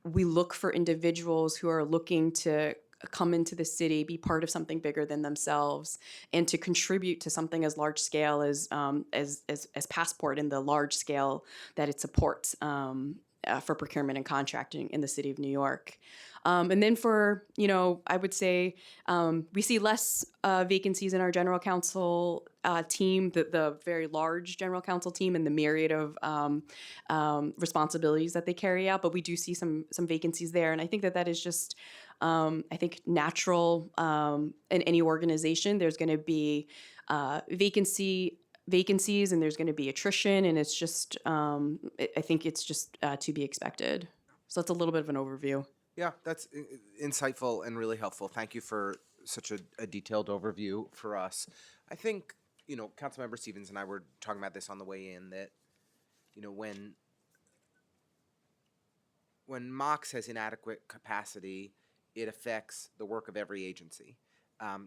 we look for individuals who are looking to come into the city, be part of something bigger than themselves, and to contribute to something as large scale as Passport and the large scale that it supports for procurement and contracting in the city of New York. And then for, I would say we see less vacancies in our general counsel team, the very large general counsel team and the myriad of responsibilities that they carry out, but we do see some vacancies there. And I think that is just, I think, natural in any organization. There's going to be vacancies and there's going to be attrition, and it's just, I think it's just to be expected. So that's a little bit of an overview. Yeah, that's insightful and really helpful. Thank you for such a detailed overview for us. I think, Councilmember Stevens and I were talking about this on the way in, that, when MOX has inadequate capacity, it affects the work of every agency.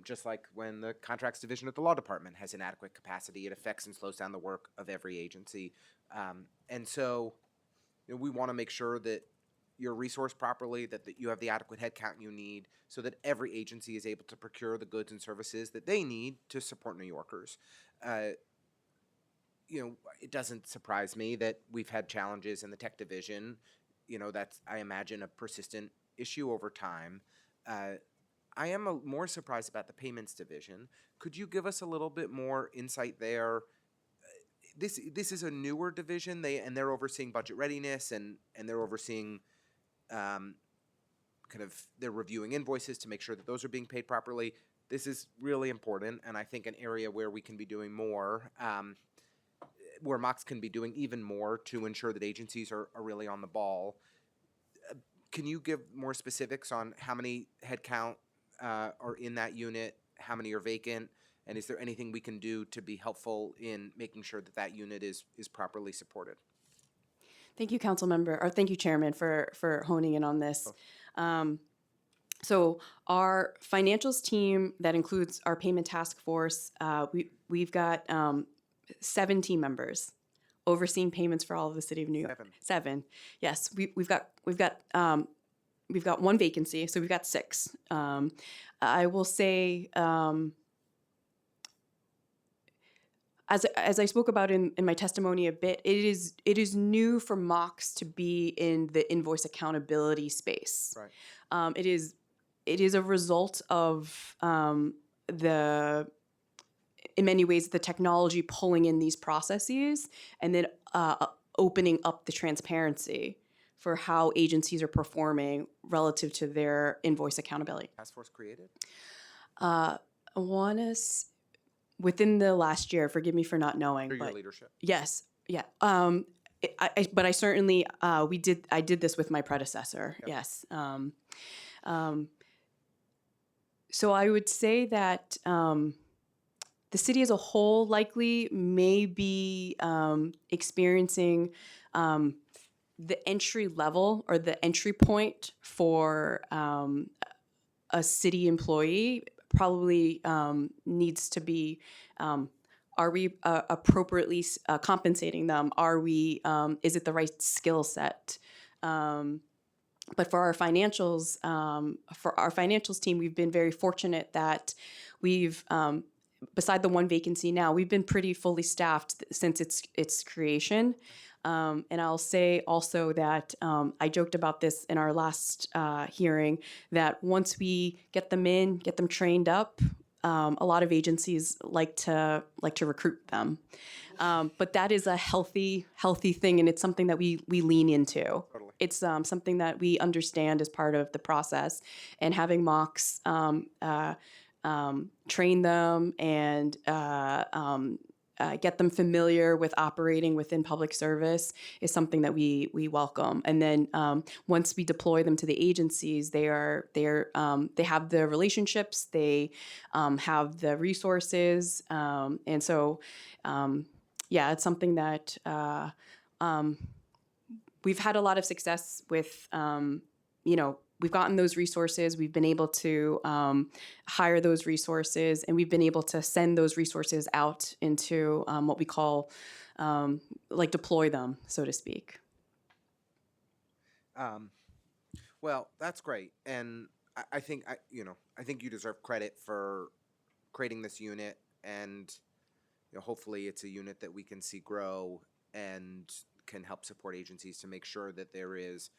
Just like when the contracts division at the law department has inadequate capacity, it affects and slows down the work of every agency. And so, we want to make sure that you're resourced properly, that you have the adequate headcount you need, so that every agency is able to procure the goods and services that they need to support New Yorkers. It doesn't surprise me that we've had challenges in the tech division. That's, I imagine, a persistent issue over time. I am more surprised about the payments division. Could you give us a little bit more insight there? This is a newer division. They're overseeing budget readiness and they're overseeing kind of they're reviewing invoices to make sure that those are being paid properly. This is really important, and I think an area where we can be doing more, where Mox can be doing even more to ensure that agencies are really on the ball. Can you give more specifics on how many headcount are in that unit, how many are vacant, and is there anything we can do to be helpful in making sure that that unit is properly supported? Thank you, council member, or thank you, chairman, for honing in on this. So our financials team that includes our payment task force, we've got 7 team members overseeing payments for all of the city of New York. 7. Yes, we've got 1 vacancy, so we've got 6. I will say, as I spoke about in my testimony a bit, it is new for Mox to be in the invoice accountability space. Right. It is a result of in many ways, the technology pulling in these processes and then opening up the transparency for how agencies are performing relative to their invoice accountability. Task force created? I want to, within the last year, forgive me for not knowing. Under your but leadership? Yes, yeah. But I certainly, I did this with my predecessor, Yep. yes. So I would say that the city as a whole likely may be experiencing the entry level or the entry point for a city employee probably needs to be, are we appropriately compensating them? Are we, is it the right skill set? But for our financials team, we've been very fortunate that we've, beside the 1 vacancy now, we've been pretty fully staffed since its creation. And I'll say also that I joked about this in our last hearing, that once we get them in, get them trained up, a lot of agencies like to recruit them. But that is a healthy thing, and it's something that we lean into. Totally. It's something that we understand as part of the process, and having Mox train them and get them familiar with operating within public service is something that we welcome. And then once we deploy them to the agencies, they have the relationships, they have the resources, and so yeah, it's something that we've had a lot of success with. We've gotten those resources, we've been able to hire those resources, and we've been able to send those resources out into what we call, deploy them, so to speak. Well, that's great, and I think I think you deserve credit for creating this unit, and hopefully it's a unit that we can see grow and can help support agencies to make sure that there is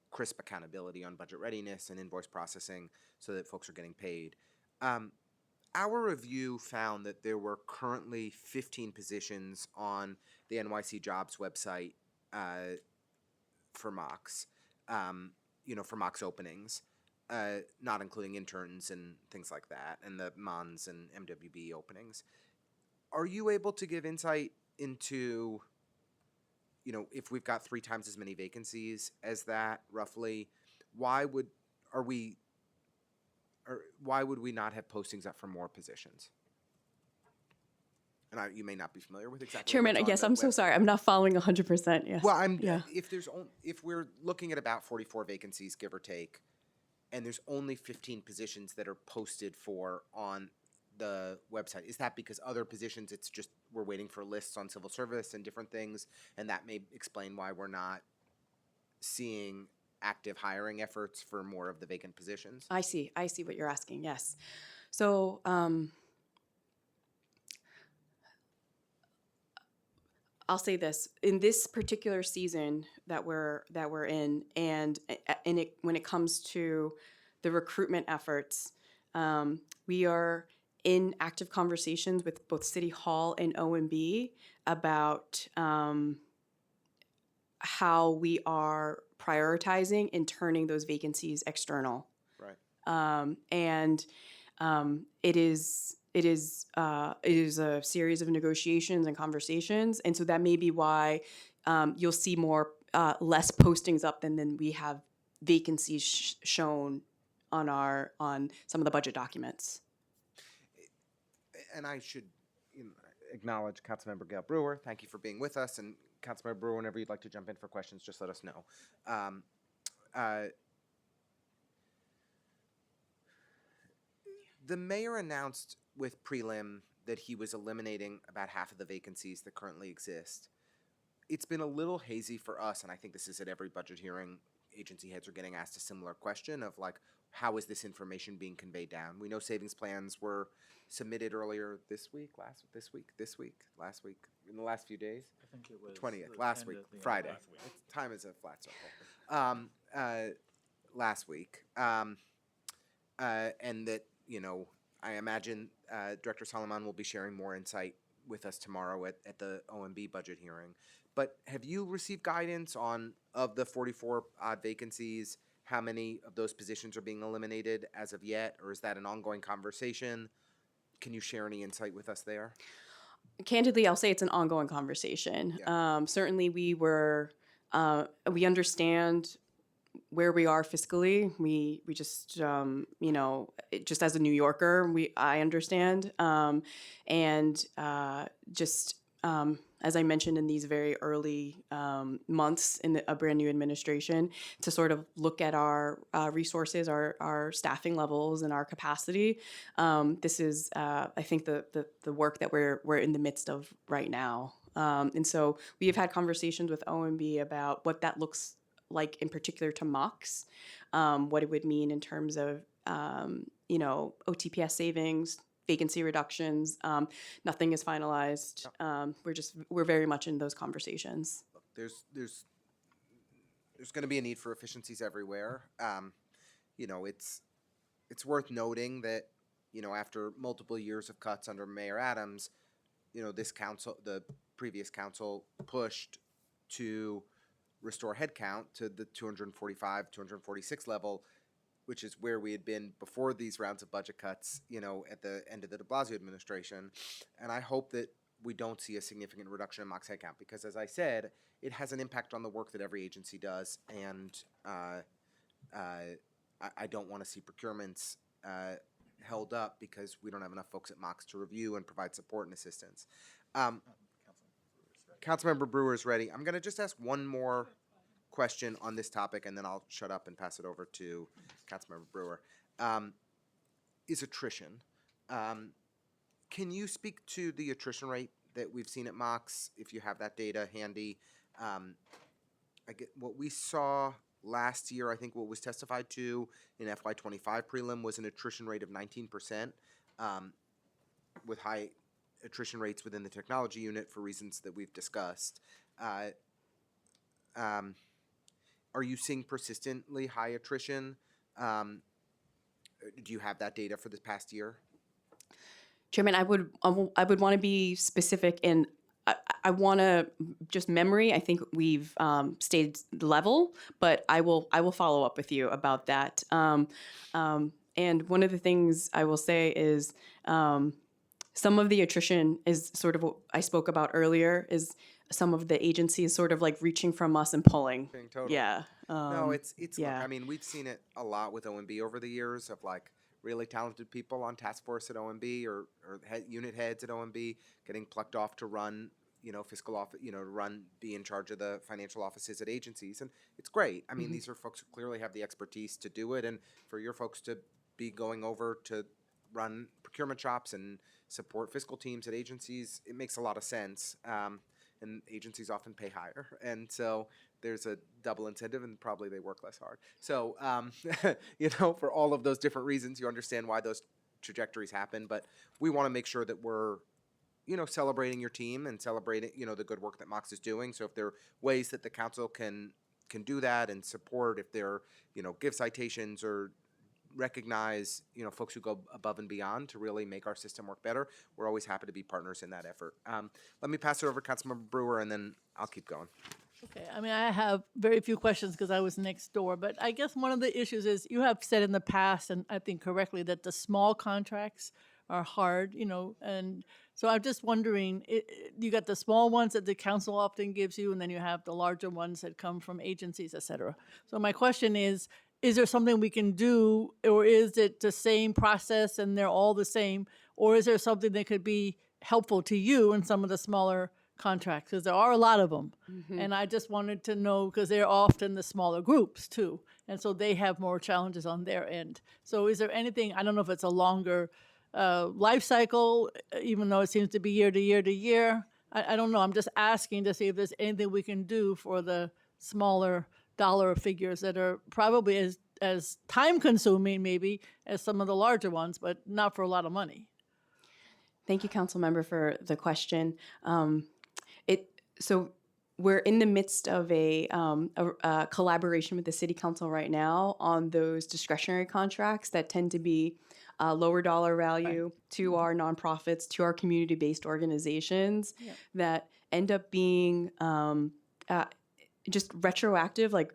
crisp accountability on budget readiness and invoice processing so that folks are getting paid. Our review found that there were currently 15 positions on the NYC Jobs website for Mox, for Mox openings, not including interns and things like that, and the MONS and MWB openings. Are you able to give insight into if we've got 3 times as many vacancies as that, roughly, why would we not have postings up for more positions? And you may not be familiar with exactly. Chairman, yes, I'm so sorry. I'm not following 100%. Yes. Well, yeah. If we're looking at about 44 vacancies, give or take, and there's only 15 positions that are posted for on the website, is that because other positions it's just we're waiting for lists on civil service and different things, and that may explain why we're not seeing active hiring efforts for more of the vacant positions? I see what you're asking. Yes. So I'll say this: in this particular season that we're in, and when it comes to the recruitment efforts, We are in active conversations with both City Hall and OMB about how we are prioritizing and turning those vacancies external. Right. And it is a series of negotiations and conversations, and so that may be why you'll see less postings up than we have vacancies shown on some of the budget documents. And I should acknowledge Councilmember Gail Brewer. Thank you for being with us. And Councilmember Brewer, whenever you'd like to jump in for questions, just let us know. The mayor announced with prelim that he was eliminating about half of the vacancies that currently exist. It's been a little hazy for us, and I think this is at every budget hearing. Agency heads are getting asked a similar question of like, how is this information being conveyed down? We know savings plans were submitted earlier this week, last week, in the last few days. I think it was 20th, last week, Friday. Time is a flat circle. Last week. And that, I imagine Director Solomon will be sharing more insight with us tomorrow at the OMB budget hearing. But have you received guidance on, of the 44 odd vacancies, how many of those positions are being eliminated as of yet, or is that an ongoing conversation? Can you share any insight with us there? Candidly, I'll say it's an ongoing conversation. Yeah. Certainly, we understand where we are fiscally. We just just as a New Yorker, I understand, and as I mentioned in these very early months in a brand new administration, to sort of look at our resources, our staffing levels, and our capacity. This is, I think, the work that we're in the midst of right now. And so we have had conversations with OMB about what that looks like, in particular to Mox, what it would mean in terms of OTPS savings, vacancy reductions. Nothing is finalized. We're very much in those conversations. Look, there's going to be a need for efficiencies everywhere. It's worth noting that after multiple years of cuts under Mayor Adams, the previous council pushed to restore headcount to the 245, 246 level, which is where we had been before these rounds of budget cuts, at the end of the de Blasio administration. And I hope that we don't see a significant reduction in Mox headcount because, as I said, it has an impact on the work that every agency does. And I don't want to see procurements held up because we don't have enough folks at Mox to review and provide support and assistance. Councilmember Brewer is ready. I'm going to just ask one more question on this topic, and then I'll shut up and pass it over to Councilmember Brewer. Is attrition. Can you speak to the attrition rate that we've seen at Mox, if you have that data handy? I get what we saw last year. I think what was testified to in FY25 prelim was an attrition rate of 19%, with high attrition rates within the technology unit for reasons that we've discussed. Are you seeing persistently high attrition? Do you have that data for this past year? Chairman, I would want to be specific, and I want to just memory. I think we've stayed level, but I will follow up with you about that. And one of the things I will say is some of the attrition is sort of what I spoke about earlier, is some of the agencies sort of like reaching from us and pulling. Totally. Yeah. No, it's yeah. Look, I mean, we've seen it a lot with OMB over the years of like really talented people on task force at OMB or unit heads at OMB getting plucked off to run, fiscal office, be in charge of the financial offices at agencies. And it's great. I mean, these are folks who clearly have the expertise to do it. And for your folks to be going over to run procurement shops and support fiscal teams at agencies, it makes a lot of sense. And agencies often pay higher. And so there's a double incentive, and probably they work less hard. So, for all of those different reasons, you understand why those trajectories happen. But we want to make sure that we're, celebrating your team and celebrating, the good work that Mox is doing. So if there are ways that the council can do that and support, if they're, give citations or recognize, folks who go above and beyond to really make our system work better. We're always happy to be partners in that effort. Let me pass it over to Councilmember Brewer, and then I'll keep going. Okay, I mean, I have very few questions because I was next door, but I guess one of the issues is you have said in the past, and I think correctly, that the small contracts are hard, and so I'm just wondering, you got the small ones that the council often gives you, and then you have the larger ones that come from agencies, et cetera. So my question is there something we can do, or is it the same process and they're all the same, or is there something that could be helpful to you in some of the smaller contracts, because there are a lot of them. And I just wanted to know, because they're often the smaller groups too, and so they have more challenges on their end. So is there anything, I don't know if it's a longer life cycle, even though it seems to be year to year to year. I don't know, I'm just asking to see if there's anything we can do for the smaller dollar figures that are probably as time consuming maybe as some of the larger ones, but not for a lot of money. Thank you, Council Member, for the question. So we're in the midst of a collaboration with the City Council right now on those discretionary contracts that tend to be lower dollar value to our nonprofits, to our community-based organizations that end up being just retroactive, like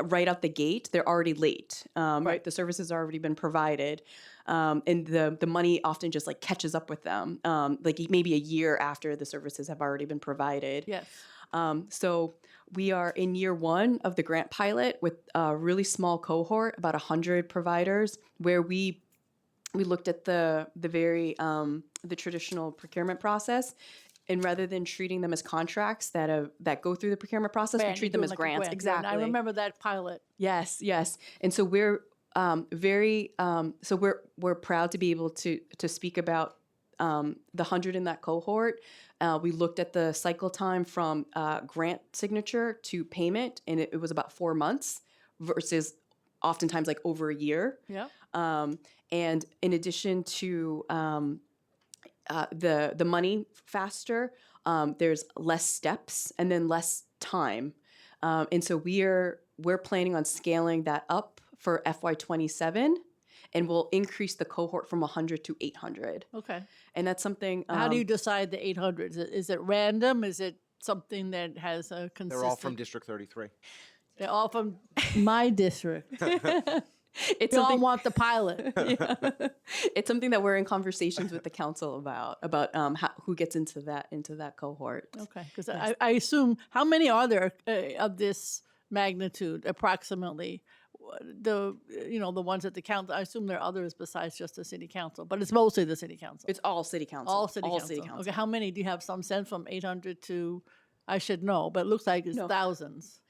right out the gate. They're already late, right? The service has already been provided, and the money often just like catches up with them, like maybe a year after the services have already been provided. Yes. So we are in year one of the grant pilot with a really small cohort, about 100 providers, where we looked at the traditional procurement process. And rather than treating them as contracts that go through the procurement process, we treat them as grants. Exactly. I remember that pilot. Yes, yes. And so we're we're proud to be able to speak about the 100 in that cohort. We looked at the cycle time from grant signature to payment, and it was about 4 months versus oftentimes like over a year. Yeah. And in addition to the money faster, there's less steps and then less time, and so we're planning on scaling that up for FY27, and we'll increase the cohort from 100 to 800. Okay. And that's something. How do you decide the 800? Is it random? Is it something that has a consistent? They're all from District 33. They're all from my district. It's We all something. want the pilot. It's something that we're in conversations with the council about who gets into that cohort. Okay, because I assume, how many are there of this magnitude approximately? The ones at the council. I assume there are others besides just the city council, but it's mostly the city council. It's all city council. all city council. Okay, how many do you have? Some sense from 800 to, I should know, but it looks like it's thousands.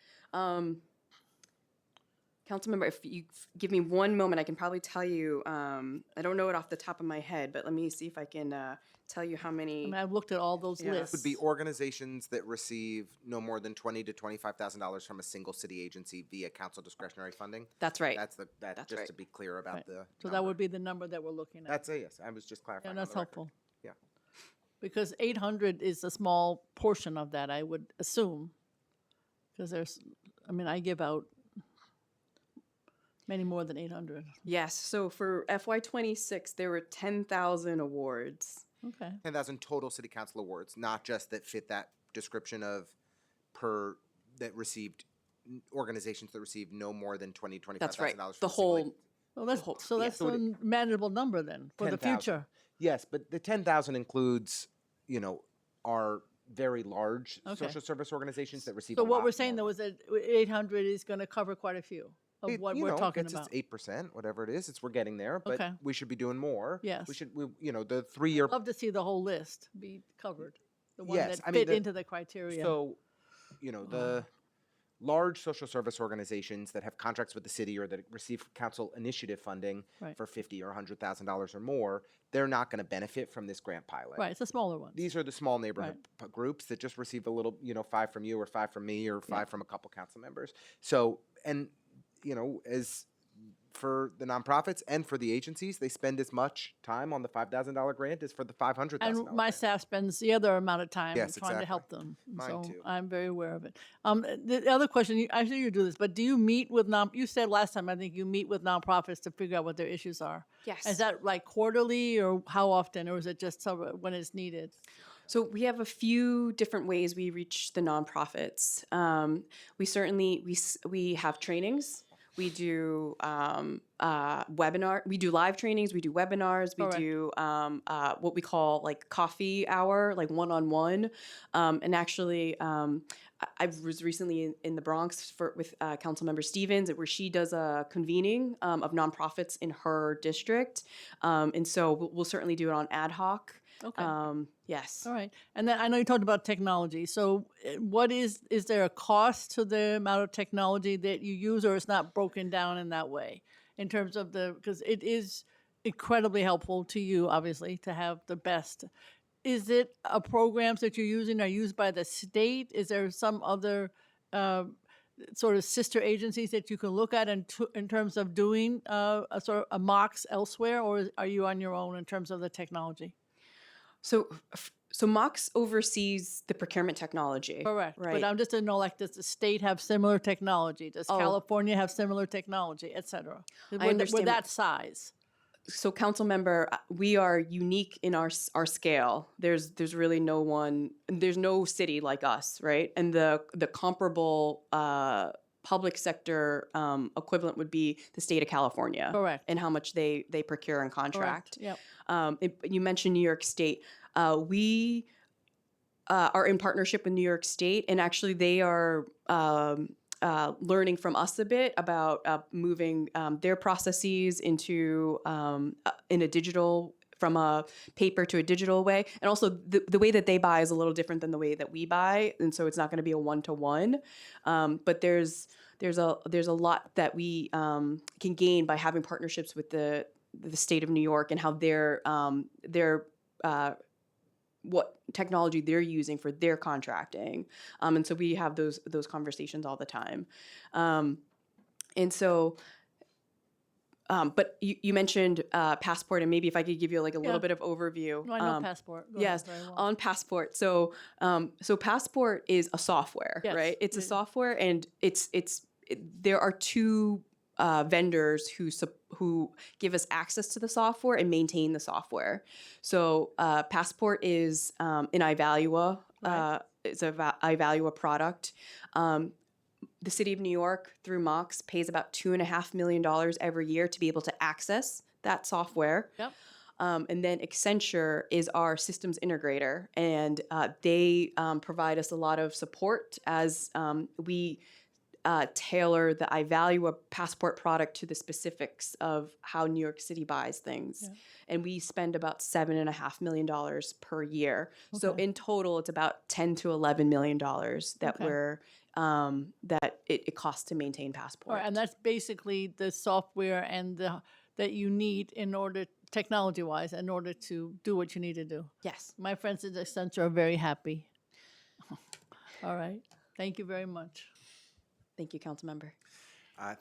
Councilmember, if you give me one moment, I can probably tell you. I don't know it off the top of my head, but let me see if I can tell you how many. I mean, I've looked at all those lists. Would be organizations that receive no more than $20,000 to $25,000 from a single city agency via council discretionary funding. That's right. That's just right. to be clear about Right. the. So that would be the number that we're looking at. That's a yes. I was just Yeah, clarifying. that's on the record. helpful. Yeah. Because 800 is a small portion of that, I would assume. Because I give out many more than 800. Yes. So for FY26, there were 10,000 awards. Okay. 10,000 total city council awards, not just that fit that description of organizations that received no more than $25,000. That's right. From The a single whole. agency. Well, that's yes. a manageable number then for the 10,000. future. Yes, but the 10,000 includes, our very large Okay. social service organizations that receive. So a what lot we're saying more. though is that 800 is going to cover quite a few of what we're talking it's about. 8%, whatever it is. We're getting there, but Okay. we should be doing more. Yes. The 3-year. Love to see the whole list be covered. The one Yes, that I mean, fit into the criteria. So, the large social service organizations that have contracts with the city or that receive council initiative funding Right. for $50,000 or $100,000 or more, they're not going to benefit from this grant pilot. Right, it's a smaller one. These are the small neighborhood groups that just receive a little, 5 from you or 5 from me or 5 from a couple council members. So, and, as for the nonprofits and for the agencies, they spend as much time on the $5,000 grant as for the $500,000 And my grant. staff spends the other amount of time Yes, trying to help exactly. them. Mine So too. I'm very aware of it. The other question, I know you do this, but do you meet with you said last time, I think you meet with nonprofits to figure out what their issues are. Yes. Is that like quarterly or how often, or is it just when it's needed? So we have a few different ways we reach the nonprofits. We certainly we have trainings. We do webinar. We do live trainings. We do webinars. We Correct. do what we call like coffee hour, like one-on-one. And actually, I was recently in the Bronx with Councilmember Stevens, where she does a convening of nonprofits in her district. And so we'll certainly do it on ad hoc. Okay. Yes. All right. And then I know you talked about technology. So is there a cost to the amount of technology that you use, or it's not broken down in that way in terms of because it is incredibly helpful to you, obviously, to have the best. Is it programs that you're using are used by the state? Is there some other sort of sister agencies that you can look at in terms of doing a sort of a MOX elsewhere, or are you on your own in terms of the technology? So Mox oversees the procurement technology. Correct. Right. But I'm just to know, like, does the state have similar technology? Does California have similar technology, et cetera? I understand. We're that size. So council member, we are unique in our scale. There's really no one. There's no city like us, right? And the comparable public sector equivalent would be the state of California. Correct. And how much they procure and contract. Yep. You mentioned New York State. We are in partnership with New York State, and actually they are learning from us a bit about moving their processes into in a digital, from a paper to a digital way. And also the way that they buy is a little different than the way that we buy, and so it's not going to be a one-to-one. But there's a lot that we can gain by having partnerships with the state of New York and how their what technology they're using for their contracting. And so we have those conversations all the time. And so, but you mentioned Passport, and maybe if I could give you like a little bit of overview. No, I know Passport. Go ahead, Yes, very well. on Passport. So, so Passport is a software, Yes. right? It's a software, and there are two vendors who give us access to the software and maintain the software. So Passport is an Ivalua. Right. It's a Ivalua product. The city of New York through Mox pays about $2.5 million every year to be able to access that software. Yep. And then Accenture is our systems integrator, and they provide us a lot of support as we tailor the Ivalua Passport product to the specifics of how New York City buys things. Yeah. And we spend about $7.5 million per year. Okay. So in total, it's about $10 to $11 million that we're that it costs to maintain Passport. Right, and that's basically the software and that you need in order, technology-wise, in order to do what you need to do. Yes. My friends at Accenture are very happy. All right. Thank you very much. Thank you, Councilmember.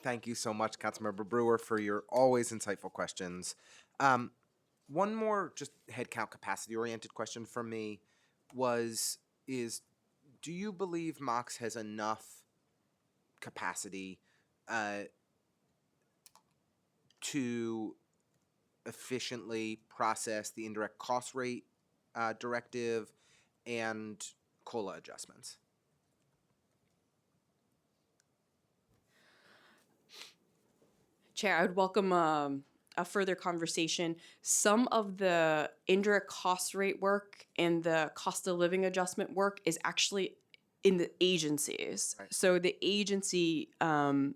Thank you so much, Councilmember Brewer, for your always insightful questions. One more just headcount capacity-oriented question from me is do you believe Mox has enough capacity to efficiently process the indirect cost rate directive and COLA adjustments? Chair, I would welcome a further conversation. Some of the indirect cost rate work and the cost of living adjustment work is actually in the agencies. Right. So the agency, and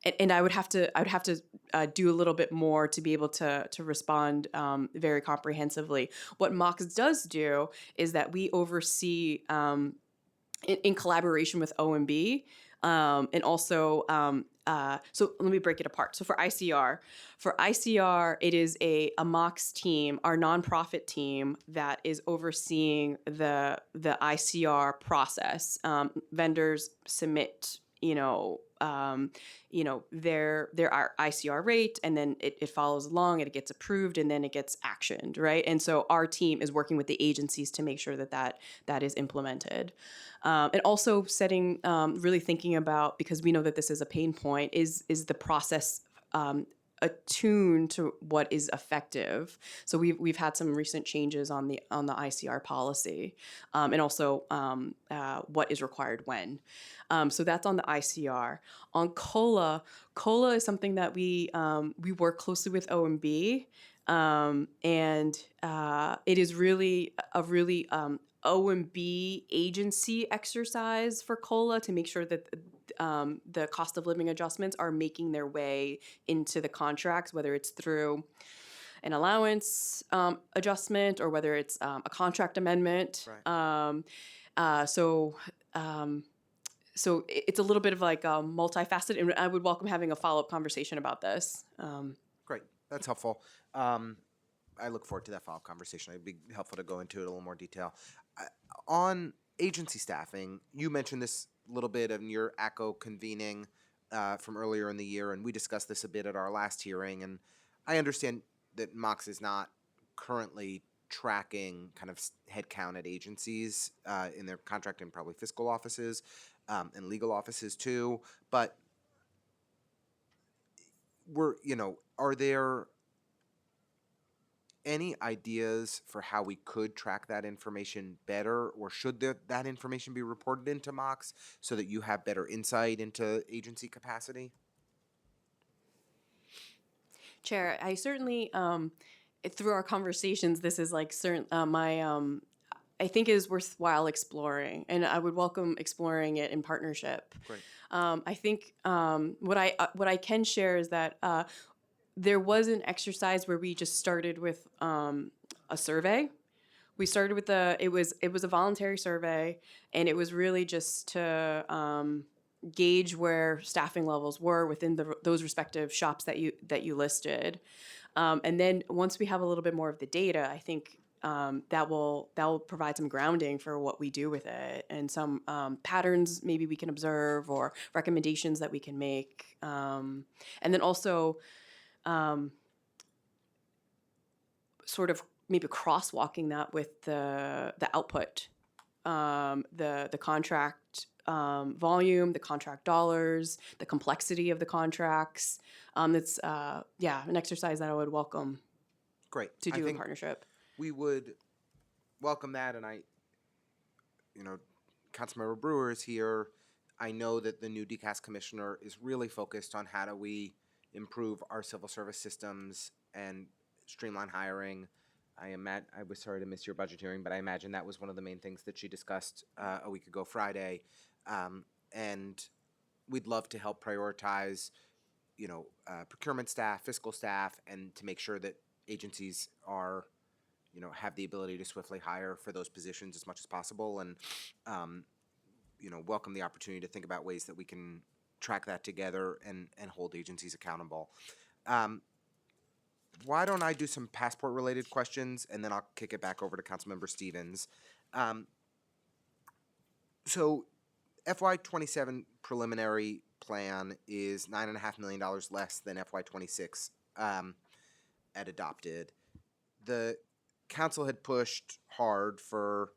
I would have to do a little bit more to be able to respond very comprehensively. What Mox does do is that we oversee in collaboration with OMB. And also, so let me break it apart. So for ICR, it is a Mox team, our nonprofit team, that is overseeing the ICR process. Vendors submit their ICR rate, and then it follows along and it gets approved and then it gets actioned, right? And so our team is working with the agencies to make sure that is implemented. And also setting, really thinking about, because we know that this is a pain point, is the process attuned to what is effective. So we've had some recent changes on the ICR policy, and also what is required when. So that's on the ICR. On COLA is something that we work closely with OMB, and it is really a really OMB agency exercise for COLA to make sure that the cost of living adjustments are making their way into the contracts, whether it's through an allowance adjustment or whether it's a contract amendment. Right. So it's a little bit of like a multifaceted, and I would welcome having a follow-up conversation about this. Great. That's helpful. I look forward to that follow-up conversation. It'd be helpful to go into it in a little more detail. On agency staffing, you mentioned this a little bit in your ACO convening from earlier in the year, and we discussed this a bit at our last hearing. And I understand that Mox is not currently tracking kind of headcount at agencies in their contract and probably fiscal offices and legal offices too. But are there any ideas for how we could track that information better, or should that information be reported into Mox so that you have better insight into agency capacity? Chair, I certainly, through our conversations, this is like I think it is worthwhile exploring, and I would welcome exploring it in partnership. Great. I think what I can share is that there was an exercise where we just started with a survey. We started with it was a voluntary survey, and it was really just to gauge where staffing levels were within those respective shops that you listed. And then once we have a little bit more of the data, I think that will provide some grounding for what we do with it, and some patterns maybe we can observe or recommendations that we can make. And then also sort of maybe crosswalking that with the output, the contract volume, the contract dollars, the complexity of the contracts. That's an exercise that I would welcome Great. to I do in think partnership. we would welcome that, and Councilmember Brewer is here. I know that the new DCAS commissioner is really focused on how do we improve our civil service systems and streamline hiring. I was sorry to miss your budget hearing, but I imagine that was one of the main things that she discussed a week ago Friday. And we'd love to help prioritize, procurement staff, fiscal staff, and to make sure that agencies are, have the ability to swiftly hire for those positions as much as possible. And, welcome the opportunity to think about ways that we can track that together and hold agencies accountable. Why don't I do some passport-related questions, and then I'll kick it back over to Councilmember Stevens. So FY27 preliminary plan is $9.5 million less than FY26 at adopted. The council had pushed hard for,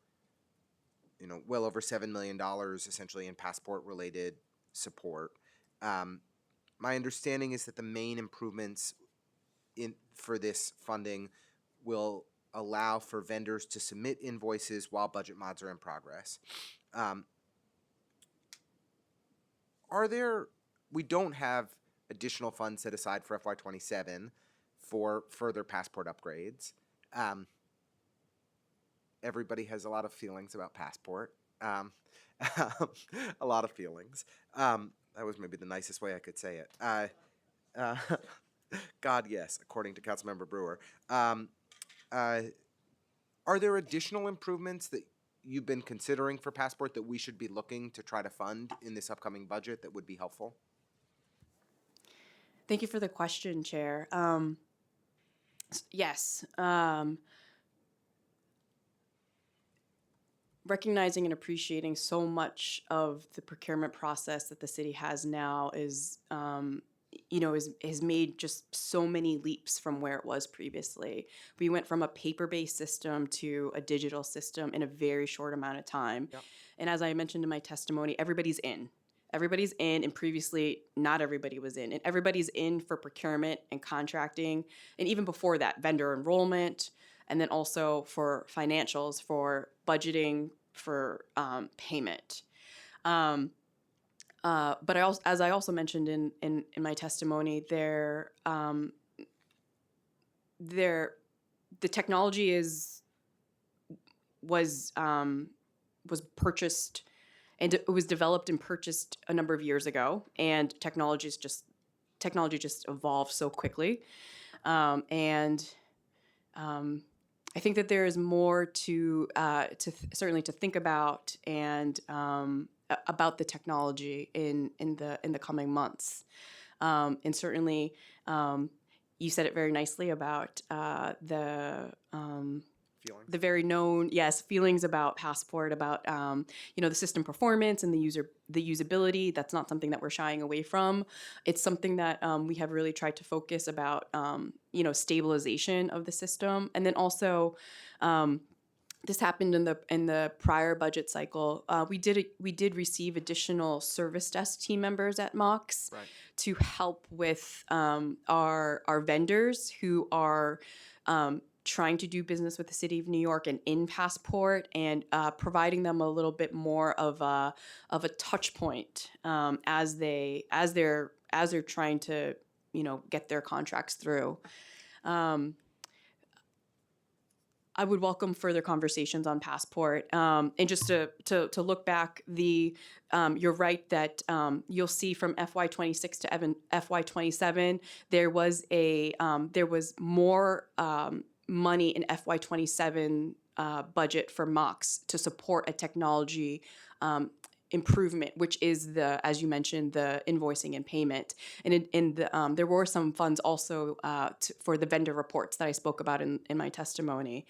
well over $7 million essentially in passport-related support. My understanding is that the main improvements for this funding will allow for vendors to submit invoices while budget mods are in progress. We don't have additional funds set aside for FY27 for further passport upgrades. Everybody has a lot of feelings about passport. A lot of feelings. That was maybe the nicest way I could say it. God, yes, according to Councilmember Brewer. Are there additional improvements that you've been considering for passport that we should be looking to try to fund in this upcoming budget that would be helpful? Thank you for the question, Chair. Yes. recognizing and appreciating so much of the procurement process that the city has now is, has made just so many leaps from where it was previously. We went from a paper-based system to a digital system in a very short amount of time. Yep. And as I mentioned in my testimony, everybody's in. Everybody's in, and previously not everybody was in. And everybody's in for procurement and contracting, and even before that, vendor enrollment, and then also for financials, for budgeting, for payment. But as I also mentioned in my testimony, the technology was purchased, and it was developed and purchased a number of years ago, and technology just evolved so quickly, and I think that there is more to certainly to think about, and about the technology in the coming months, and certainly you said it very nicely about Feelings? the very known, yes, feelings about Passport, about the system performance and the usability. That's not something that we're shying away from. It's something that we have really tried to focus about, stabilization of the system, and then also. This happened in the prior budget cycle. We did receive additional service desk team members at Mox Right. to help with our vendors who are trying to do business with the city of New York and in Passport, and providing them a little bit more of a touch point as they're trying to get their contracts through. I would welcome further conversations on Passport. And just to look back, you're right that you'll see from FY26 to FY27, there was more money in FY27 budget for Mox to support a technology improvement, which is as you mentioned, the invoicing and payment. And there were some funds also for the vendor reports that I spoke about in my testimony.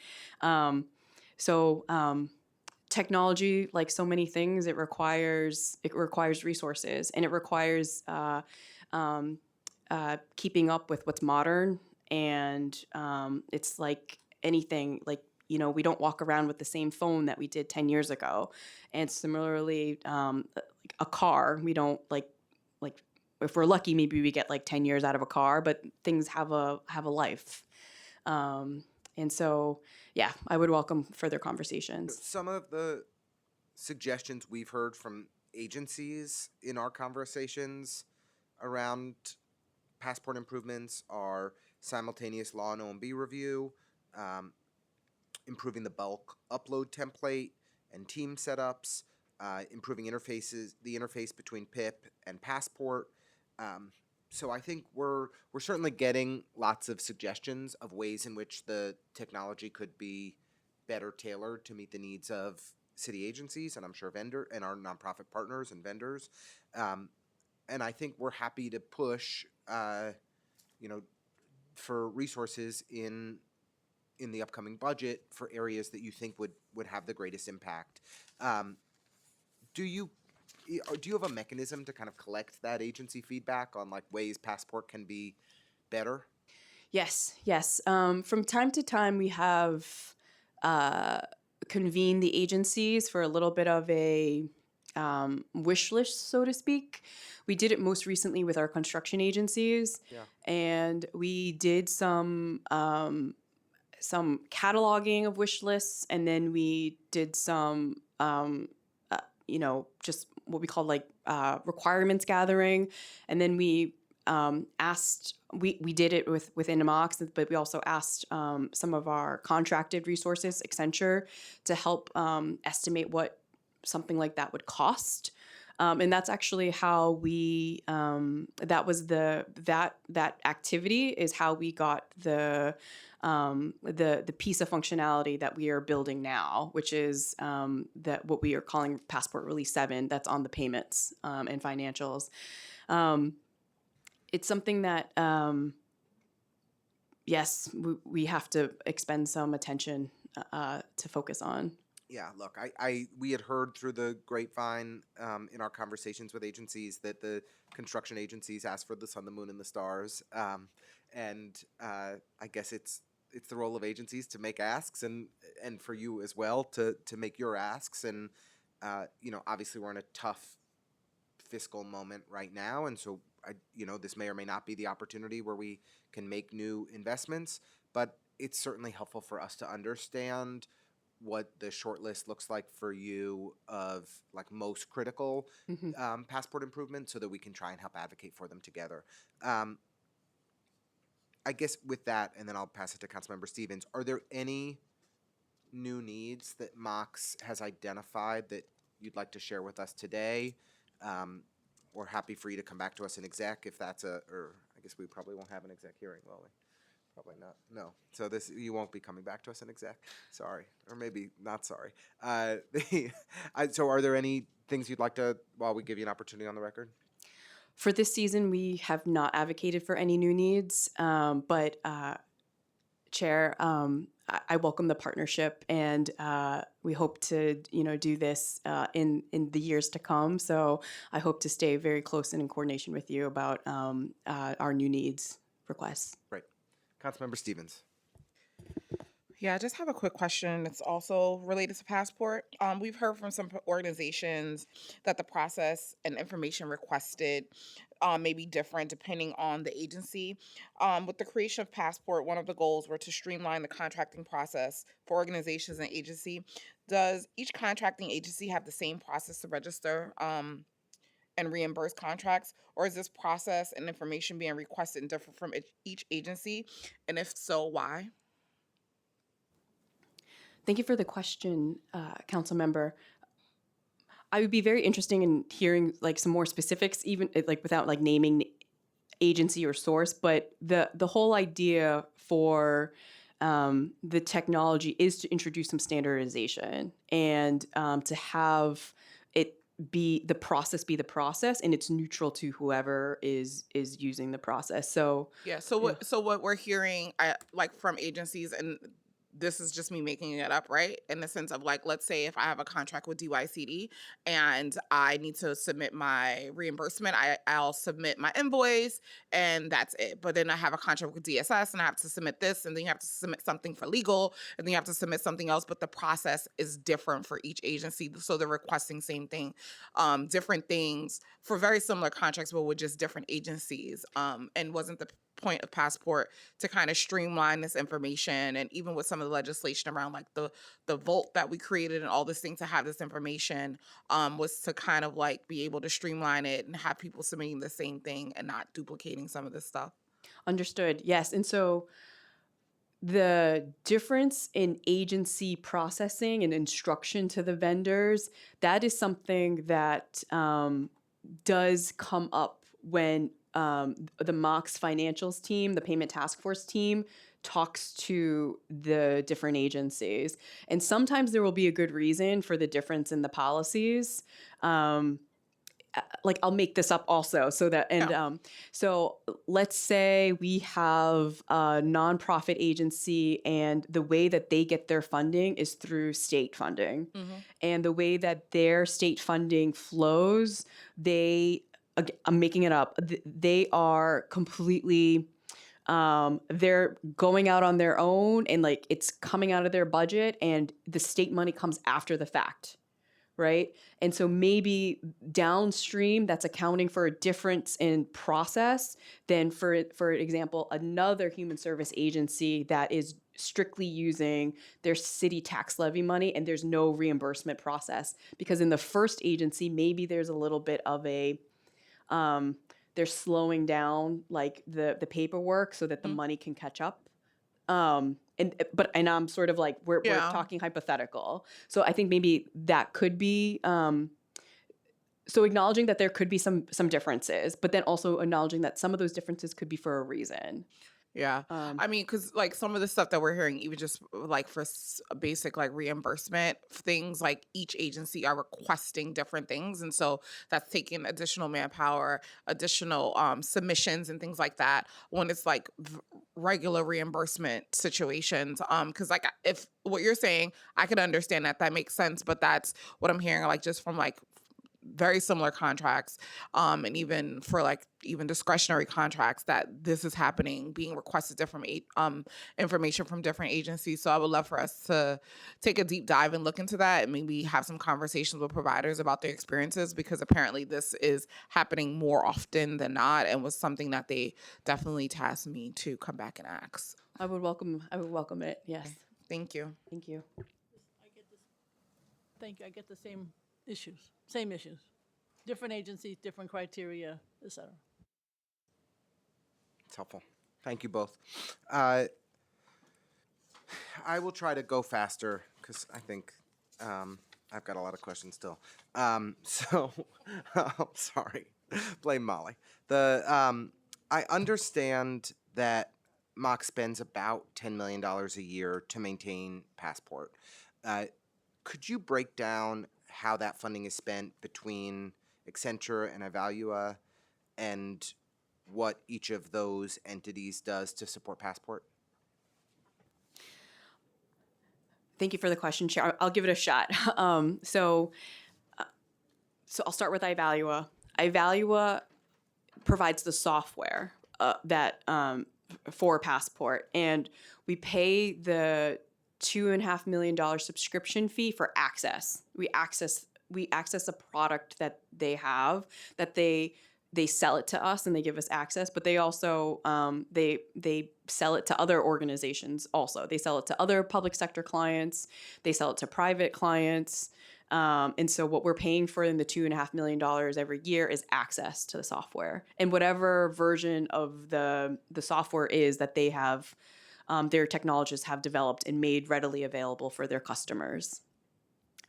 Technology, like so many things, it requires resources, and it requires keeping up with what's modern. And it's like anything, like, we don't walk around with the same phone that we did 10 years ago. And similarly, like a car, we don't like if we're lucky, maybe we get like 10 years out of a car, but things have a life. And so, yeah, I would welcome further conversations. Some of the suggestions we've heard from agencies in our conversations around Passport improvements are simultaneous law and OMB review, improving the bulk upload template and team setups, improving the interface between PIP and Passport. So I think we're certainly getting lots of suggestions of ways in which the technology could be better tailored to meet the needs of city agencies, and I'm sure vendor and our nonprofit partners and vendors. And I think we're happy to push, for resources in the upcoming budget for areas that you think would have the greatest impact. Do you have a mechanism to kind of collect that agency feedback on like ways Passport can be better? Yes. From time to time, we have convened the agencies for a little bit of a wish list, so to speak. We did it most recently with our construction agencies, and we did some cataloging of wish lists, and then we did some just what we call like requirements gathering, and then we we did it within Mox, but we also asked some of our contracted resources, Accenture, to help estimate what something like that would cost. And that's actually how we that activity is how we got the piece of functionality that we are building now, which is that what we are calling Passport Release 7, that's on the payments and financials. It's something that, yes, we have to expend some attention to focus on. Yeah, look, we had heard through the grapevine in our conversations with agencies that the construction agencies asked for the sun, the moon, and the stars, and I guess it's the role of agencies to make asks, and for you as well to make your asks, and obviously we're in a tough fiscal moment right now, and so this may or may not be the opportunity where we can make new investments, but it's certainly helpful for us to understand what the short list looks like for you of like most critical passport improvements so that we can try and help advocate for them together. I guess with that, and then I'll pass it to Councilmember Stevens, are there any new needs that Mox has identified that you'd like to share with us today? We're happy for you to come back to us in exec if that's or I guess we probably won't have an exec hearing, will we? Probably not. No. So you won't be coming back to us in exec. Sorry, or maybe not. Sorry. So are there any things you'd like to, while we give you an opportunity on the record? For this season, we have not advocated for any new needs, but Chair, I welcome the partnership, and we hope to, do this in the years to come. So I hope to stay very close and in coordination with you about our new needs requests. Right. Councilmember Stevens. Yeah, I just have a quick question. It's also related to Passport. We've heard from some organizations that the process and information requested may be different depending on the agency. With the creation of Passport, one of the goals were to streamline the contracting process for organizations and agency. Does each contracting agency have the same process to register and reimburse contracts, or is this process and information being requested and different from each agency? And if so, why? Thank you for the question, Council Member. I would be very interested in hearing like some more specifics, even like without like naming agency or source. But the whole idea for the technology is to introduce some standardization and to have it be the process, and it's neutral to whoever is using the process. So Yeah. So what we're hearing, like from agencies, and this is just me making it up, right? In the sense of like, let's say if I have a contract with DYCD and I need to submit my reimbursement, I'll submit my invoice and that's it. But then I have a contract with DSS and I have to submit this, and then you have to submit something for legal, and then you have to submit something else. But the process is different for each agency, so they're requesting same thing, different things for very similar contracts, but with just different agencies. And wasn't the point of Passport to kind of streamline this information, and even with some of the legislation around like the vault that we created and all this thing to have this information, was to kind of like be able to streamline it and have people submitting the same thing and not duplicating some of this stuff. understood. Yes, and so the difference in agency processing and instruction to the vendors, that is something that does come up when the Mox financials team, the payment task force team, talks to the different agencies. And sometimes there will be a good reason for the difference in the policies. Like I'll make this up also so that, and Yeah. so let's say we have a nonprofit agency, and the way that they get their funding is through state funding. And the way that their state funding flows, I'm making it up, they are completely, they're going out on their own, and like it's coming out of their budget, and the state money comes after the fact. Right. And so maybe downstream that's accounting for a difference in process than, for example, another human service agency that is strictly using their city tax levy money and there's no reimbursement process. Because in the first agency, maybe there's a little bit of a, they're slowing down like the paperwork so that the money can catch up. And I'm sort of like, we're talking hypothetical. So I think maybe that could be, so acknowledging that there could be some differences, but then also acknowledging that some of those differences could be for a reason. Yeah. I mean, because like some of the stuff that we're hearing, even just like for basic like reimbursement things, like each agency are requesting different things. And so that's taking additional manpower, additional submissions and things like that. When it's like regular reimbursement situations. Because like if what you're saying, I could understand that makes sense, but that's what I'm hearing, like just from like very similar contracts, and even for like even discretionary contracts, that this is happening, being requested different information from different agencies. So I would love for us to take a deep dive and look into that, and maybe have some conversations with providers about their experiences, because apparently this is happening more often than not, and was something that they definitely tasked me to come back and ask. I would welcome it. Yes. Thank you. Thank you. Thank you. I get the same issues. Different agencies, different criteria, et cetera. It's helpful. Thank you both. I will try to go faster because I think I've got a lot of questions still. So, sorry. Blame Molly. I understand that Mock spends about $10 million a year to maintain Passport. Could you break down how that funding is spent between Accenture and Evalua, and what each of those entities does to support Passport? Thank you for the question, Chair. I'll give it a shot. So I'll start with Evalua. Evalua provides the software that for Passport, and we pay the $2.5 million subscription fee for access. We access a product that they have, that they sell it to us and they give us access, but they also they sell it to other organizations also. They sell it to other public sector clients. They sell it to private clients. And so what we're paying for in the $2.5 million every year is access to the software, and whatever version of the software is that they have, their technologists have developed and made readily available for their customers.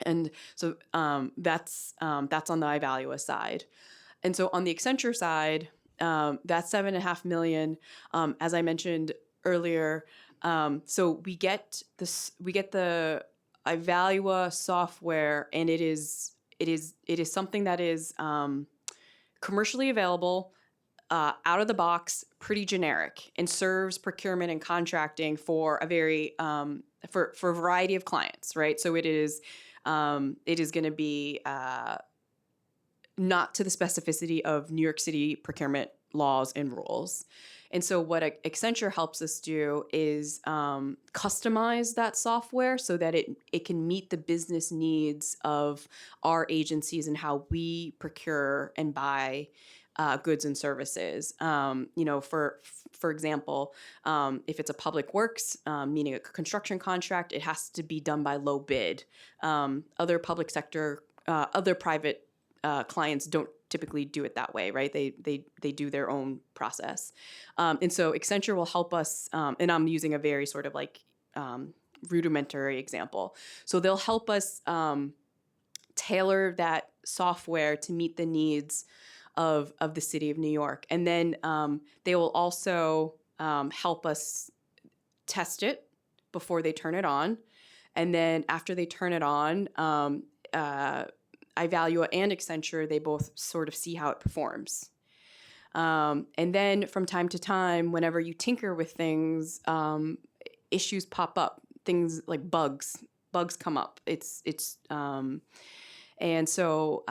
And so that's on the Evalua side. And so on the Accenture side, that $7.5 million, as I mentioned earlier, so we get the Evalua software, and it is something that is commercially available, out of the box, pretty generic, and serves procurement and contracting for a very for a variety of clients, right? So it is going to be not to the specificity of New York City procurement laws and rules. And so what Accenture helps us do is customize that software so that it can meet the business needs of our agencies and how we procure and buy goods and services. For example, if it's a public works, meaning a construction contract, it has to be done by low bid. Other public sector, other private clients don't typically do it that way, right? They do their own process. And so Accenture will help us, and I'm using a very sort of like rudimentary example. So they'll help us tailor that software to meet the needs of the city of New York. And then they will also help us test it before they turn it on. And then after they turn it on, Evalua and Accenture, they both sort of see how it performs. And then from time to time, whenever you tinker with things, issues pop up. Things like bugs come up. And so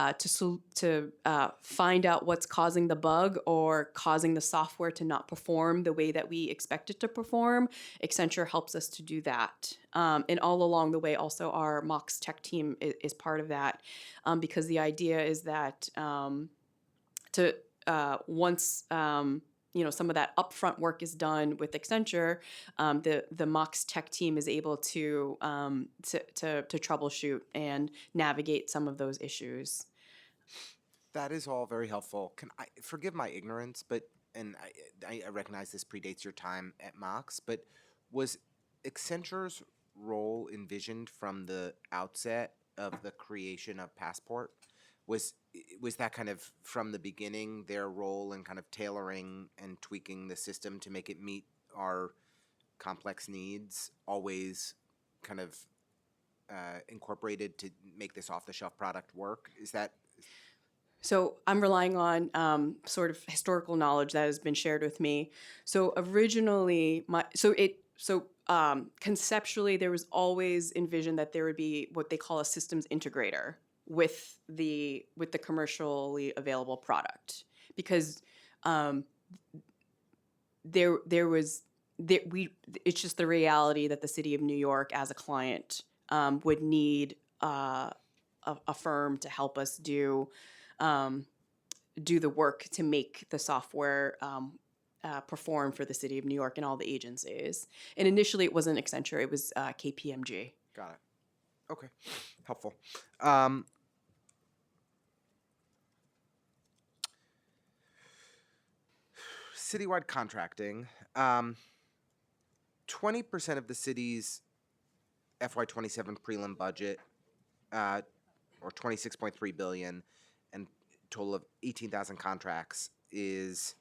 to find out what's causing the bug or causing the software to not perform the way that we expect it to perform, Accenture helps us to do that. And all along the way, also our Mox tech team is part of that, because the idea is that once some of that upfront work is done with Accenture, the Mox tech team is able to troubleshoot and navigate some of those issues. That is all very helpful. Can I forgive my ignorance, and I recognize this predates your time at Mox, but was Accenture's role envisioned from the outset of the creation of Passport? Was that kind of from the beginning their role in kind of tailoring and tweaking the system to make it meet our complex needs, always kind of incorporated to make this off-the-shelf product work? Is that... So I'm relying on sort of historical knowledge that has been shared with me. So originally, conceptually, there was always envisioned that there would be what they call a systems integrator with the commercially available product, because um, there was there we it's just the reality that the city of New York as a client would need a firm to help us um, do the work to make the software perform for the city of New York and all the agencies. And initially, it wasn't Accenture; it was KPMG. Got it. Okay, helpful. Um, Citywide contracting. 20% of the city's FY27 prelim budget, uh, or 26.3 billion, and total of 18,000 contracts is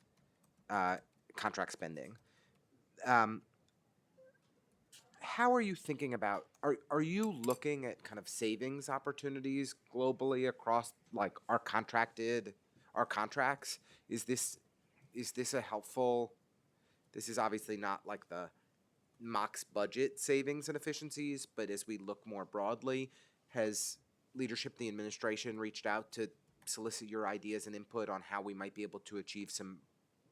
uh, contract spending. Um, how are you thinking about? Are you looking at kind of savings opportunities globally across like our contracts? Is this a helpful? This is obviously not like the Mox budget savings and efficiencies, but as we look more broadly, has leadership of the administration reached out to solicit your ideas and input on how we might be able to achieve some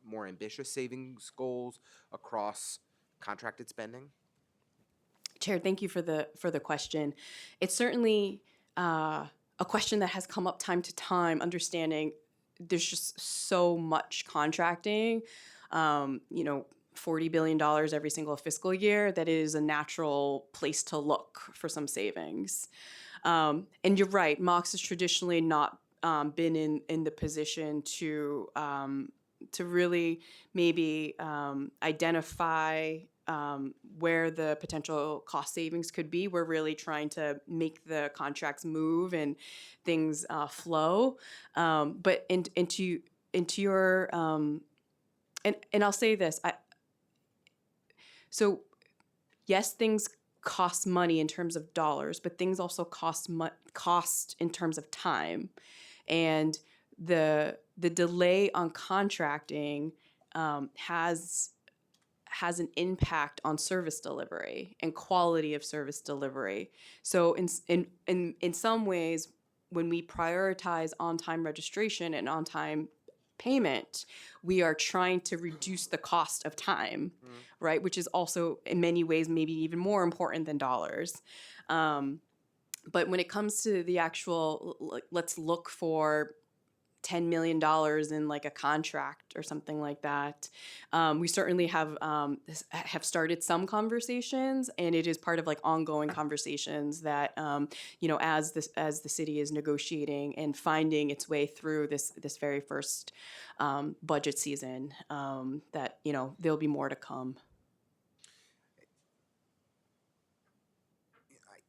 more ambitious savings goals across contracted spending? Chair, thank you for the question. It's certainly a question that has come up time to time. Understanding there's just so much contracting, $40 billion every single fiscal year, that it is a natural place to look for some savings. And you're right, Mox has traditionally not been in the position to really maybe identify where the potential cost savings could be. We're really trying to make the contracts move and things flow. But into your and I'll say this. So yes, things cost money in terms of dollars, but things also cost in terms of time, and the delay on contracting has an impact on service delivery and quality of service delivery. So in some ways, when we prioritize on-time registration and on-time payment, we are trying to reduce the cost of time, right? Which is also in many ways maybe even more important than dollars. But when it comes to the actual, let's look for $10 million in like a contract or something like that. We certainly have started some conversations, and it is part of like ongoing conversations that as the city is negotiating and finding its way through this very first budget season, that there'll be more to come.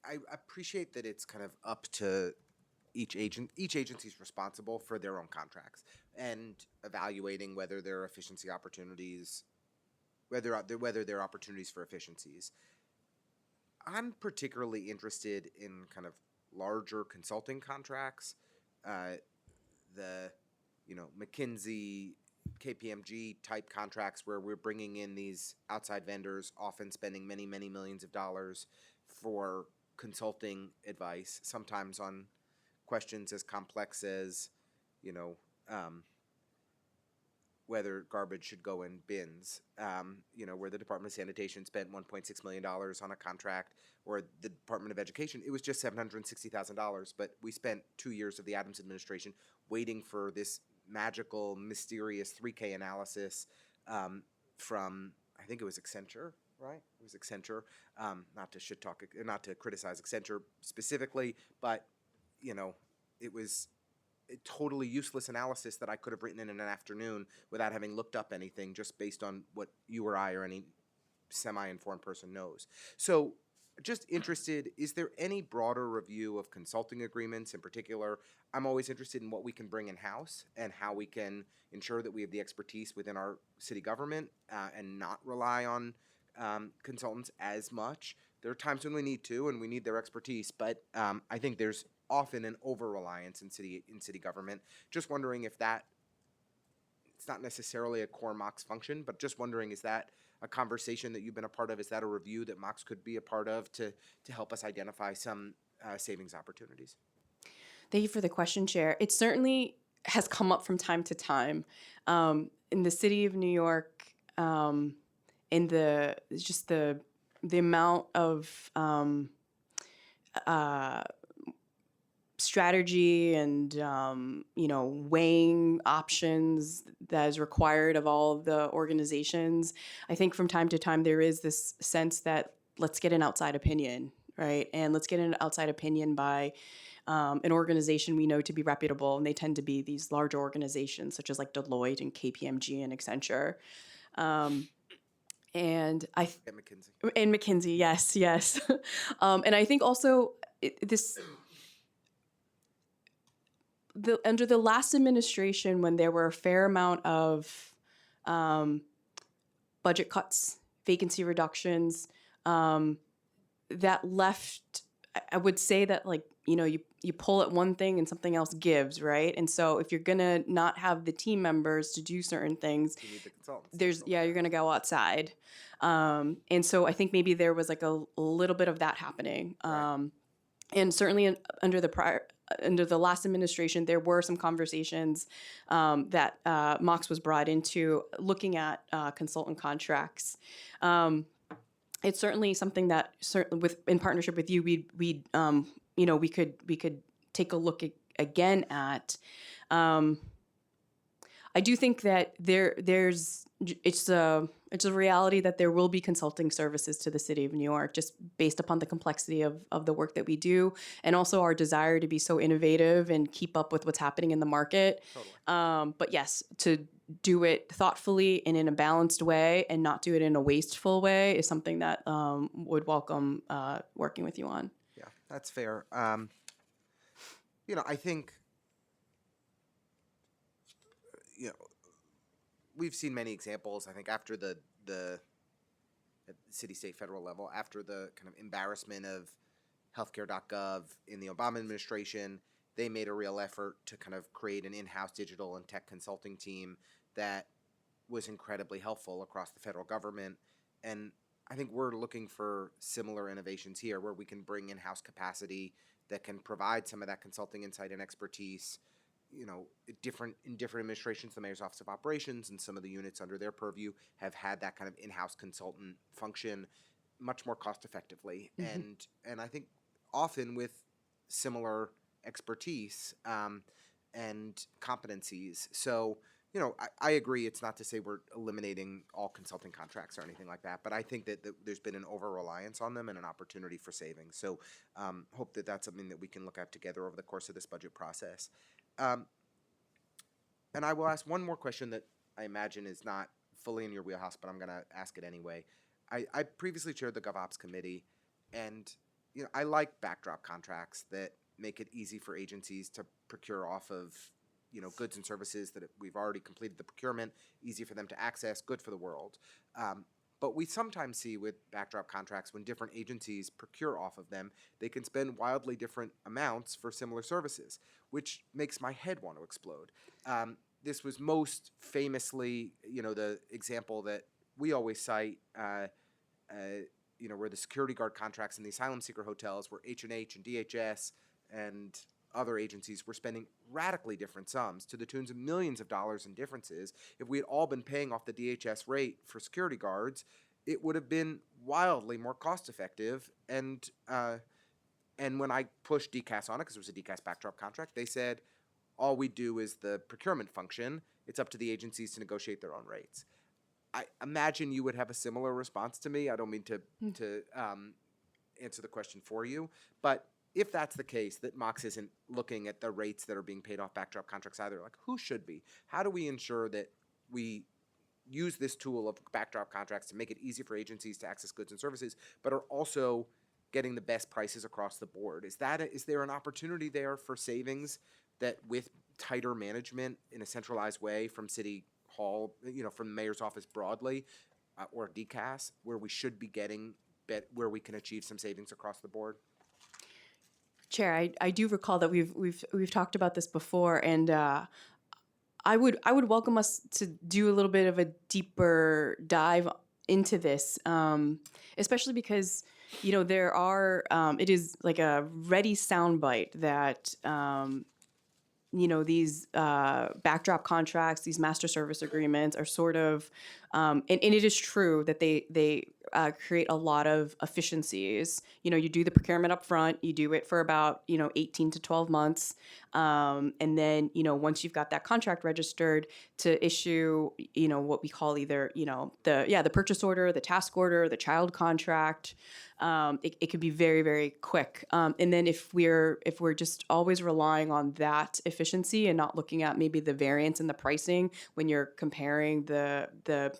I appreciate that it's kind of up to each agency is responsible for their own contracts and evaluating whether there are efficiency opportunities, whether there are opportunities for efficiencies. I'm particularly interested in kind of larger consulting contracts, the McKinsey, KPMG type contracts where we're bringing in these outside vendors, often spending many millions of dollars for consulting advice, sometimes on questions as complex as, whether garbage should go in bins, where the Department of Sanitation spent $1.6 million on a contract, or the Department of Education, it was just $760,000, but we spent 2 years of the Adams administration waiting for this magical, mysterious 3K analysis from, I think it was Accenture, right? It was Accenture, not to criticize Accenture specifically, but it was a totally useless analysis that I could have written in an afternoon without having looked up anything, just based on what you or I or any semi-informed person knows. So just interested, is there any broader review of consulting agreements in particular? I'm always interested in what we can bring in-house and how we can ensure that we have the expertise within our city government and not rely on consultants as much. There are times when we need to, and we need their expertise, but I think there's often an over-reliance in city government. Just wondering if that, it's not necessarily a core Mox function, but just wondering, is that a conversation that you've been a part of? Is that a review that Mox could be a part of to help us identify some savings opportunities? Thank you for the question, Chair. It certainly has come up from time to time. In the city of New York, in the amount of strategy and weighing options that is required of all of the organizations, I think from time to time there is this sense that let's get an outside opinion, right? And let's get an outside opinion by an organization we know to be reputable, and they tend to be these larger organizations such as like Deloitte and KPMG and Accenture. And At McKinsey. and McKinsey, yes, yes. And I think also under the last administration, when there were a fair amount of budget cuts, vacancy reductions, that left, I would say that you pull at one thing and something else gives, right? And so if you're gonna not have the team members to do certain things, You need the consultants. you're gonna go outside. And so I think maybe there was like a little bit of that happening. Right. And certainly under the last administration, there were some conversations that Mox was brought into looking at consultant contracts. It's certainly something that in partnership with you, we could take a look again at. I do think that it's a reality that there will be consulting services to the city of New York, just based upon the complexity of the work that we do, and also our desire to be so innovative and keep up with what's happening in the market. Totally. But yes, to do it thoughtfully and in a balanced way, and not do it in a wasteful way, is something that would welcome working with you on. Yeah, that's fair. I think, we've seen many examples. I think after the at city, state, federal level, after the kind of embarrassment of healthcare.gov in the Obama administration, they made a real effort to kind of create an in-house digital and tech consulting team that was incredibly helpful across the federal government. And I think we're looking for similar innovations here, where we can bring in-house capacity that can provide some of that consulting insight and expertise. In different administrations, the Mayor's Office of Operations and some of the units under their purview have had that kind of in-house consultant function much more cost effectively. Mm-hmm. And I think often with similar expertise and competencies. So, I agree. It's not to say we're eliminating all consulting contracts or anything like that, but I think that there's been an over-reliance on them and an opportunity for savings. So hope that that's something that we can look at together over the course of this budget process. And I will ask one more question that I imagine is not fully in your wheelhouse, but I'm going to ask it anyway. I previously chaired the GovOps committee, and I like backdrop contracts that make it easy for agencies to procure off of goods and services that we've already completed the procurement, easy for them to access, good for the world. But we sometimes see with backdrop contracts, when different agencies procure off of them, they can spend wildly different amounts for similar services, which makes my head want to explode. This was most famously, the example that we always cite, where the security guard contracts in the asylum seeker hotels, where H&H and DHS and other agencies were spending radically different sums to the tunes of millions of dollars in differences. If we had all been paying off the DHS rate for security guards, it would have been wildly more cost effective. And when I pushed DCAS on it, because it was a DCAS backdrop contract, they said, all we do is the procurement function. It's up to the agencies to negotiate their own rates. I imagine you would have a similar response to me. I don't mean to answer the question for you, but if that's the case, that Mox isn't looking at the rates that are being paid off backdrop contracts either, like who should be? How do we ensure that we use this tool of backdrop contracts to make it easy for agencies to access goods and services, but are also getting the best prices across the board? Is there an opportunity there for savings that with tighter management in a centralized way from City Hall, from the mayor's office broadly, or DCAS, where we should be getting where we can achieve some savings across the board? Chair, I do recall that we've talked about this before, and I would welcome us to do a little bit of a deeper dive into this, especially because there are it is like a ready soundbite that these backdrop contracts, these master service agreements are sort of, and it is true that they create a lot of efficiencies. You do the procurement up front, you do it for about 18 to 12 months, and then once you've got that contract registered, to issue what we call either the purchase order, the task order, the child contract. It could be very, very quick. And then if we're just always relying on that efficiency and not looking at maybe the variance in the pricing when you're comparing the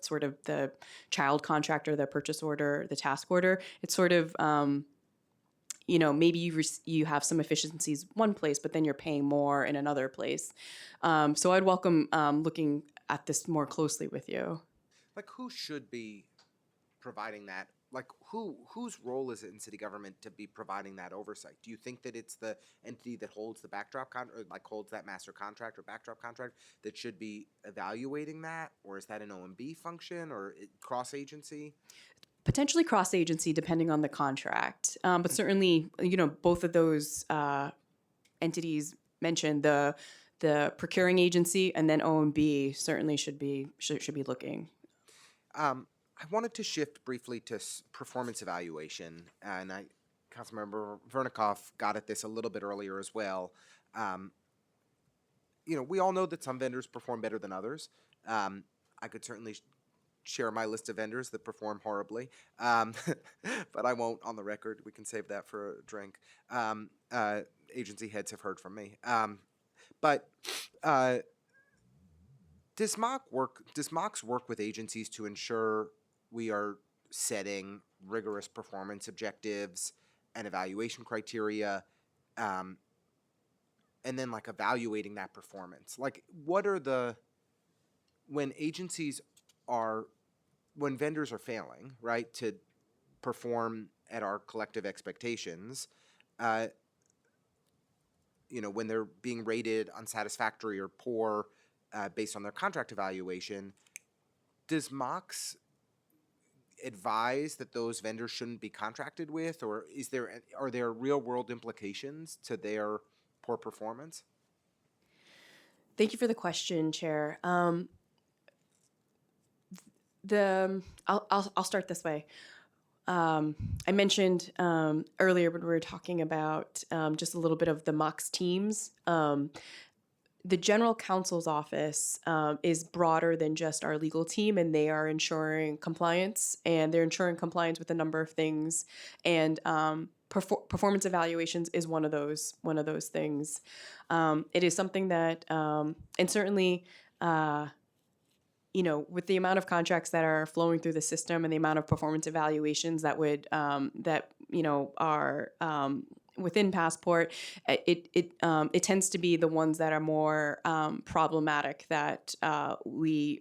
sort of the child contract or the purchase order, the task order, it's sort of maybe you have some efficiencies one place, but then you're paying more in another place. So I'd welcome looking at this more closely with you. Like, who should be providing that? Like, whose role is it in city government to be providing that oversight? Do you think that it's the entity that holds the backdrop or like holds that master contract or backdrop contract that should be evaluating that, or is that an OMB function or cross agency? Potentially cross-agency depending on the contract, but certainly both of those entities mentioned, the procuring agency and then OMB certainly should be looking. I wanted to shift briefly to performance evaluation, and Councilmember Vernikoff got at this a little bit earlier as well. We all know that some vendors perform better than others. I could certainly share my list of vendors that perform horribly, but I won't on the record. We can save that for a drink. Agency heads have heard from me. But does MOCS work with agencies to ensure we are setting rigorous performance objectives and evaluation criteria, and then like evaluating that performance? Like, what are when vendors are failing, right, to perform at our collective expectations, when they're being rated unsatisfactory or poor based on their contract evaluation, does MOCS advise that those vendors shouldn't be contracted with, or are there real world implications to their poor performance? Thank you for the question, Chair. I'll start this way. I mentioned earlier when we were talking about just a little bit of the MOCS teams. The General Counsel's office is broader than just our legal team, and they are ensuring compliance, and they're ensuring compliance with a number of things. And performance evaluations is one of those things. It is something that, and certainly, with the amount of contracts that are flowing through the system and the amount of performance evaluations that would are within Passport, it tends to be the ones that are more problematic that we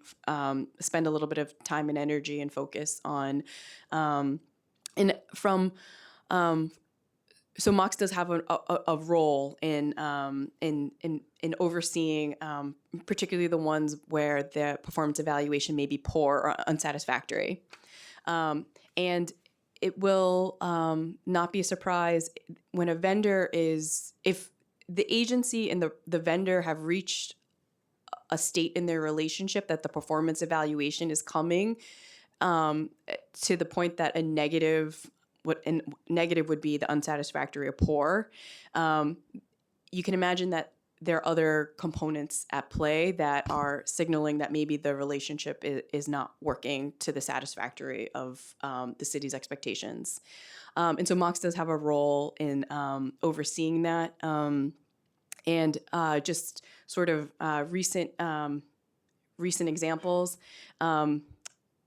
spend a little bit of time and energy and focus on. So MOCS does have a role in overseeing, particularly the ones where the performance evaluation may be poor or unsatisfactory, and it will not be a surprise when a vendor if the agency and the vendor have reached a state in their relationship that the performance evaluation is coming to the point that a negative would be the unsatisfactory or poor. You can imagine that there are other components at play that are signaling that maybe the relationship is not working to the satisfactory of the city's expectations. And so MOCS does have a role in overseeing that. And just sort of recent examples,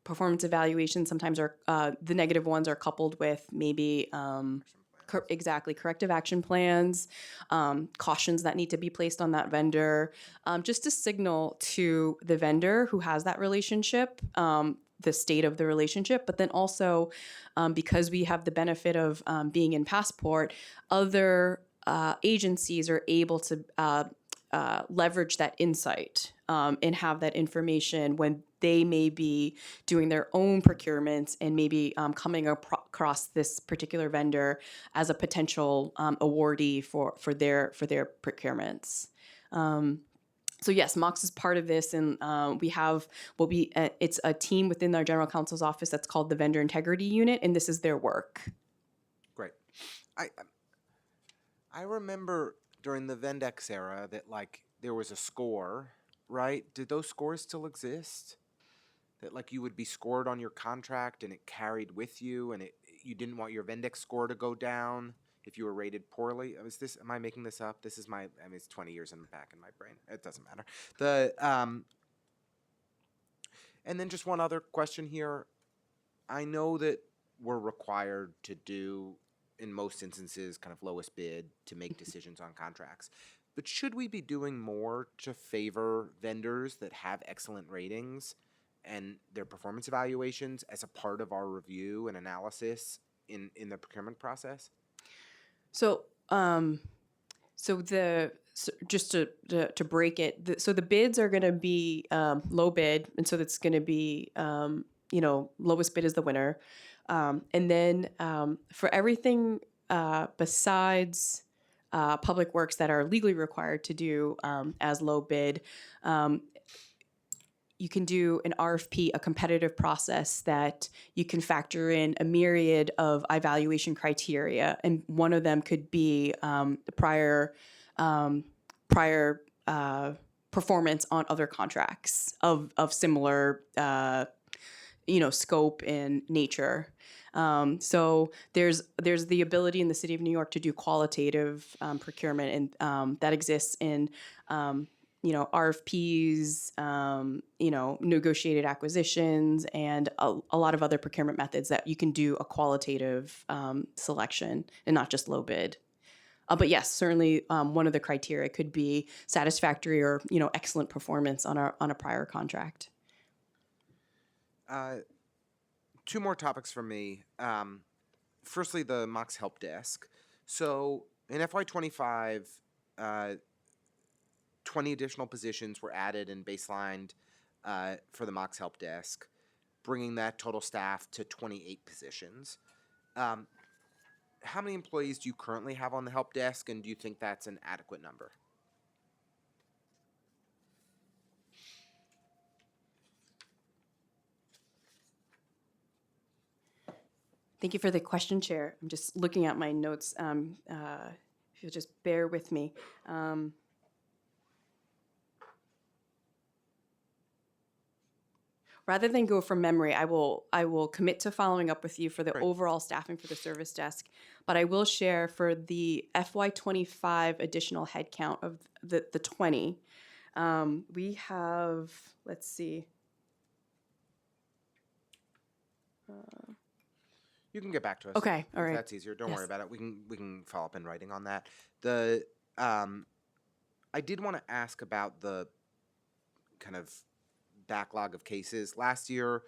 performance evaluations sometimes are the negative ones are coupled with maybe corrective action plans, cautions that need to be placed on that vendor, just to signal to the vendor who has that relationship the state of the relationship, but then also because we have the benefit of being in Passport, other agencies are able to leverage that insight and have that information when they may be doing their own procurements and maybe coming across this particular vendor as a potential awardee for their procurements. So yes, Mox is part of this, and it's a team within our general counsel's office that's called the Vendor Integrity Unit, and this is their work. Great. I remember during the Vendex era that like there was a score, right? Did those scores still exist? That like you would be scored on your contract and it carried with you, and you didn't want your Vendex score to go down if you were rated poorly. Am I making this up? This is it's 20 years in the back in my brain. It doesn't matter. And then just one other question here. I know that we're required to do, in most instances, kind of lowest bid to make decisions on contracts. But should we be doing more to favor vendors that have excellent ratings and their performance evaluations as a part of our review and analysis in the procurement process? So, just to break it, so the bids are going to be low bid, and so that's going to be lowest bid is the winner, and then for everything besides public works that are legally required to do as low bid. You can do an RFP, a competitive process that you can factor in a myriad of evaluation criteria, and one of them could be the prior performance on other contracts of similar scope and nature. So there's the ability in the city of New York to do qualitative procurement, and that exists in RFPs, negotiated acquisitions, and a lot of other procurement methods that you can do a qualitative selection and not just low bid. But yes, certainly one of the criteria could be satisfactory or excellent performance on a prior contract. Two more topics from me. Firstly, the Mox Help Desk. So in FY25, 20 additional positions were added and baselined for the Mox Help Desk, bringing that total staff to 28 positions. How many employees do you currently have on the help desk, and do you think that's an adequate number? Thank you for the question, Chair. I'm just looking at my notes. If you'll just bear with me. Rather than go from memory, I will commit to following up with you for the Great. overall staffing for the service desk. But I will share for the FY25 additional headcount of the 20. We have, let's see. You can get back to us. Okay, all if right. That's easier. Don't Yes. worry about it. We can follow up in writing on that. I did want to ask about the kind of backlog of cases. Last year,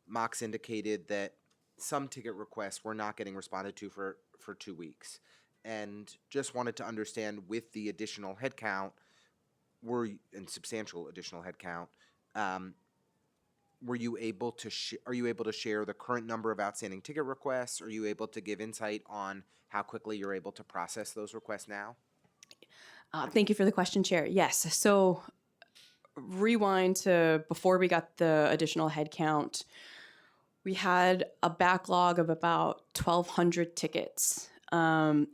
Mox indicated that some ticket requests were not getting responded to for 2 weeks, and just wanted to understand, with the additional headcount, and substantial additional headcount, are you able to share the current number of outstanding ticket requests? Are you able to give insight on how quickly you're able to process those requests now? Thank you for the question, Chair. Yes. So rewind to before we got the additional headcount, we had a backlog of about 1,200 tickets. And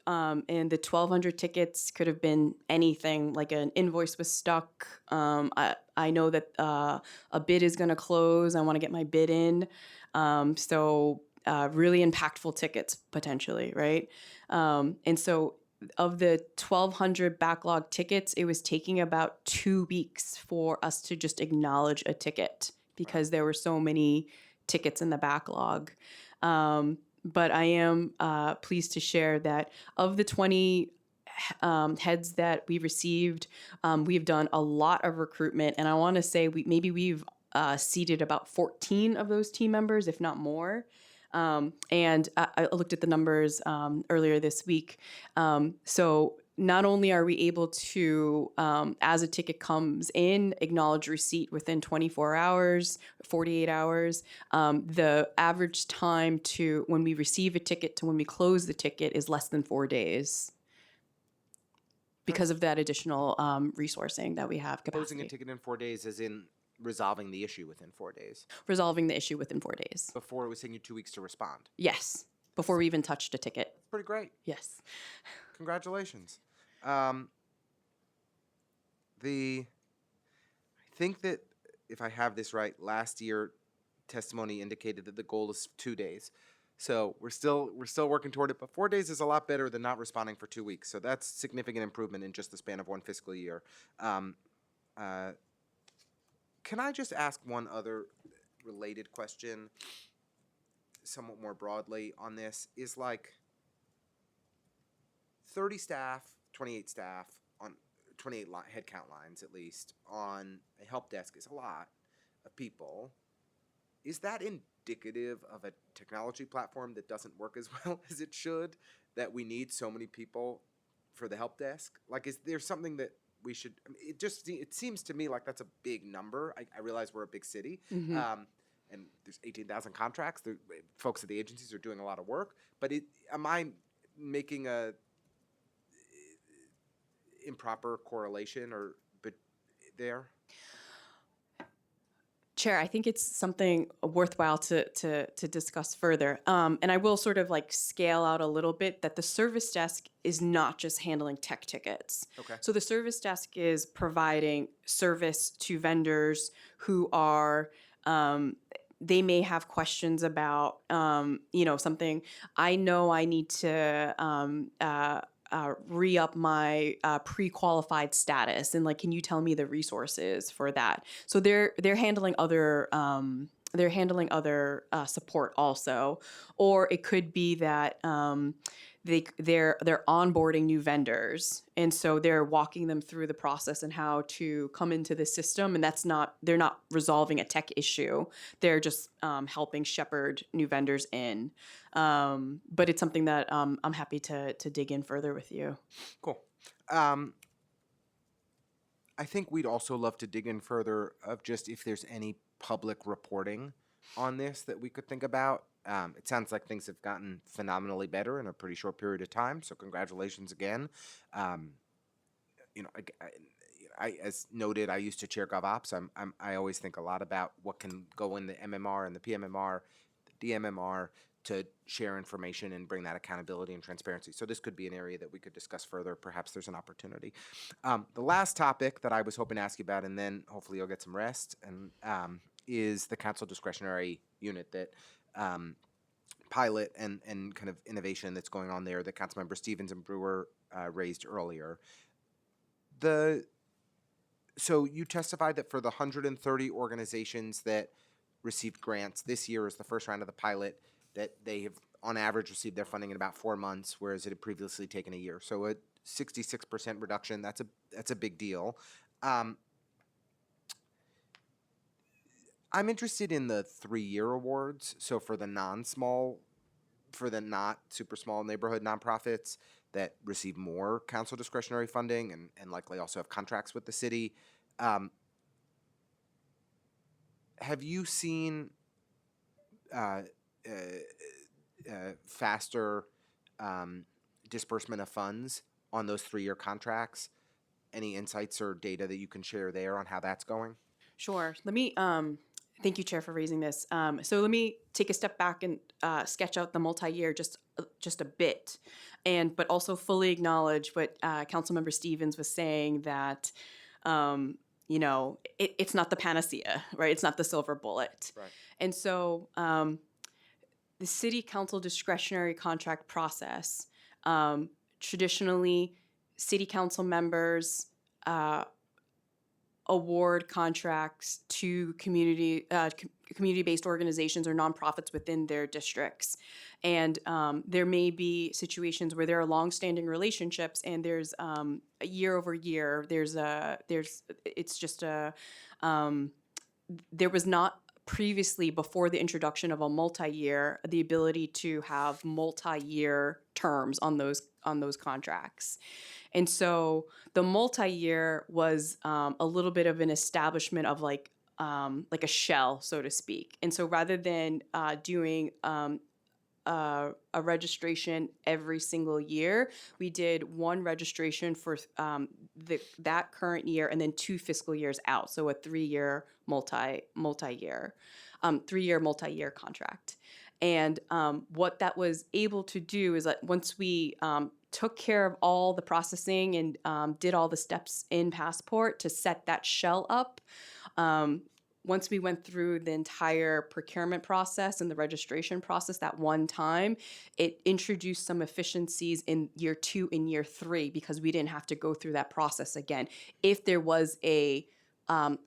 the 1,200 tickets could have been anything, like an invoice was stuck. I know that a bid is going to close. I want to get my bid in. So really impactful tickets potentially, right? And so of the 1,200 backlog tickets, it was taking about 2 weeks for us to just acknowledge a ticket because there were so many tickets in the backlog. But I am pleased to share that of the 20 heads that we received, we've done a lot of recruitment. And I want to say we've seated about 14 of those team members, if not more. And I looked at the numbers earlier this week. So not only are we able to, as a ticket comes in, acknowledge receipt within 24 hours, 48 hours, the average time to when we receive a ticket to when we close the ticket is less than 4 days because of that additional resourcing that we have Closing a capacity. ticket in 4 days is in resolving the issue within 4 days. Resolving the issue within 4 days. Before it was taking you 2 weeks to respond. Yes, before we even touched a ticket. That's pretty great. Yes. Congratulations. I think that if I have this right, last year testimony indicated that the goal is 2 days. So we're still working toward it, but 4 days is a lot better than not responding for 2 weeks. So that's significant improvement in just the span of one fiscal year. Can I just ask one other related question, somewhat more broadly on this? Is like 30 staff, 28 staff on 28 headcount lines at least on a help desk is a lot of people. Is that indicative of a technology platform that doesn't work as well as it should, that we need so many people for the help desk? Like, is there something that we should, I mean, it seems to me like that's a big number. I realize we're a big city, and there's 18,000 contracts. The folks at the agencies are doing a lot of work, but am I making a improper correlation or but there? Chair, I think it's something worthwhile to discuss further. And I will sort of like scale out a little bit that the service desk is not just handling tech tickets. Okay. So the service desk is providing service to vendors who are, they may have questions about, something. I know I need to re-up my pre-qualified status, and like, can you tell me the resources for that? So they're handling other support also, or it could be that they're onboarding new vendors, and so they're walking them through the process and how to come into the system, and they're not resolving a tech issue. They're just helping shepherd new vendors in. But it's something that I'm happy to dig in further with you. Cool. I think we'd also love to dig in further of just if there's any public reporting on this that we could think about. It sounds like things have gotten phenomenally better in a pretty short period of time, so congratulations again. I as noted, I used to chair GovOps. I always think a lot about what can go in the MMR and the PMMR, the DMMR, to share information and bring that accountability and transparency. So this could be an area that we could discuss further. Perhaps there's an opportunity. The last topic that I was hoping to ask you about, and then hopefully you'll get some rest, and is the council discretionary unit that pilot and kind of innovation that's going on there that Councilmember Stevens and Brewer raised earlier. So you testified that for the 130 organizations that received grants this year as the first round of the pilot, that they have on average received their funding in about 4 months, whereas it had previously taken a year. So a 66% reduction, that's a big deal. I'm interested in the 3-year awards. So for the not super small neighborhood nonprofits that receive more council discretionary funding and likely also have contracts with the city. Have you seen faster disbursement of funds on those 3-year contracts? Any insights or data that you can share there on how that's going? Sure. Let me thank you, Chair, for raising this. So let me take a step back and sketch out the multi-year just a bit, but also fully acknowledge what Councilmember Stevens was saying, that it's not the panacea, right? It's not the silver bullet. Right. And so the city council discretionary contract process, traditionally, city council members award contracts to community-based organizations or nonprofits within their districts. And there may be situations where there are longstanding relationships, and there's year over year, there was not previously, before the introduction of a multi-year, the ability to have multi-year terms on those contracts. And so the multi-year was a little bit of an establishment of like a shell, so to speak. And so rather than doing a registration every single year, we did one registration for that current year and then 2 fiscal years out. So a 3-year multi-year, 3-year multi-year contract. And what that was able to do is that once we took care of all the processing and did all the steps in Passport to set that shell up, once we went through the entire procurement process and the registration process that one time, it introduced some efficiencies in year 2 and year 3 because we didn't have to go through that process again if there was a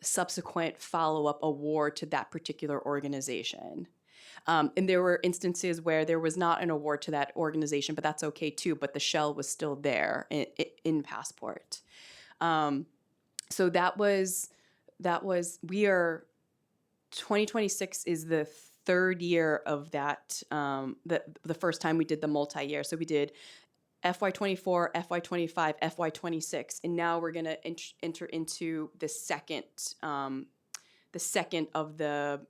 subsequent follow-up award to that particular organization. And there were instances where there was not an award to that organization, but that's okay too, but the shell was still there in Passport. So that was, we are, 2026 is the 3rd year of that, the first time we did the multi-year. So we did FY24, FY25, FY26, and now we're gonna enter into the second of the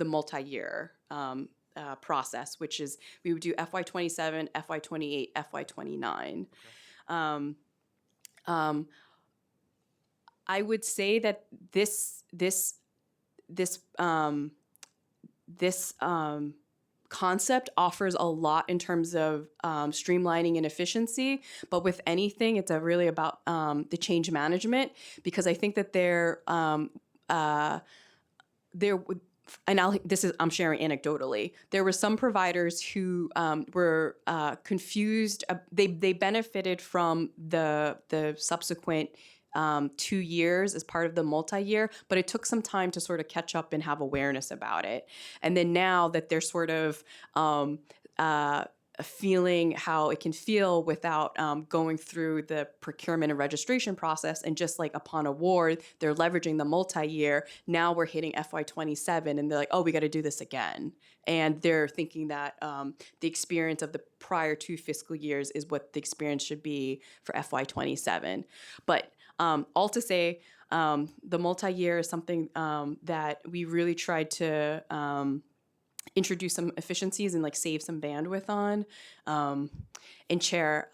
multi-year process, which is we would do FY27, FY28, FY29. I would say that this concept offers a lot in terms of streamlining and efficiency, but with anything, it's really about the change management, because I think that I'm sharing anecdotally. There were some providers who were confused. They benefited from the subsequent 2 years as part of the multi-year, but it took some time to sort of catch up and have awareness about it. And then now that they're sort of feeling how it can feel without going through the procurement and registration process, and just like upon award, they're leveraging the multi-year. Now we're hitting FY27 and they're like, oh, we got to do this again. And they're thinking that the experience of the prior 2 fiscal years is what the experience should be for FY27. But all to say, the multi-year is something that we really tried to introduce some efficiencies and like save some bandwidth on. And Chair,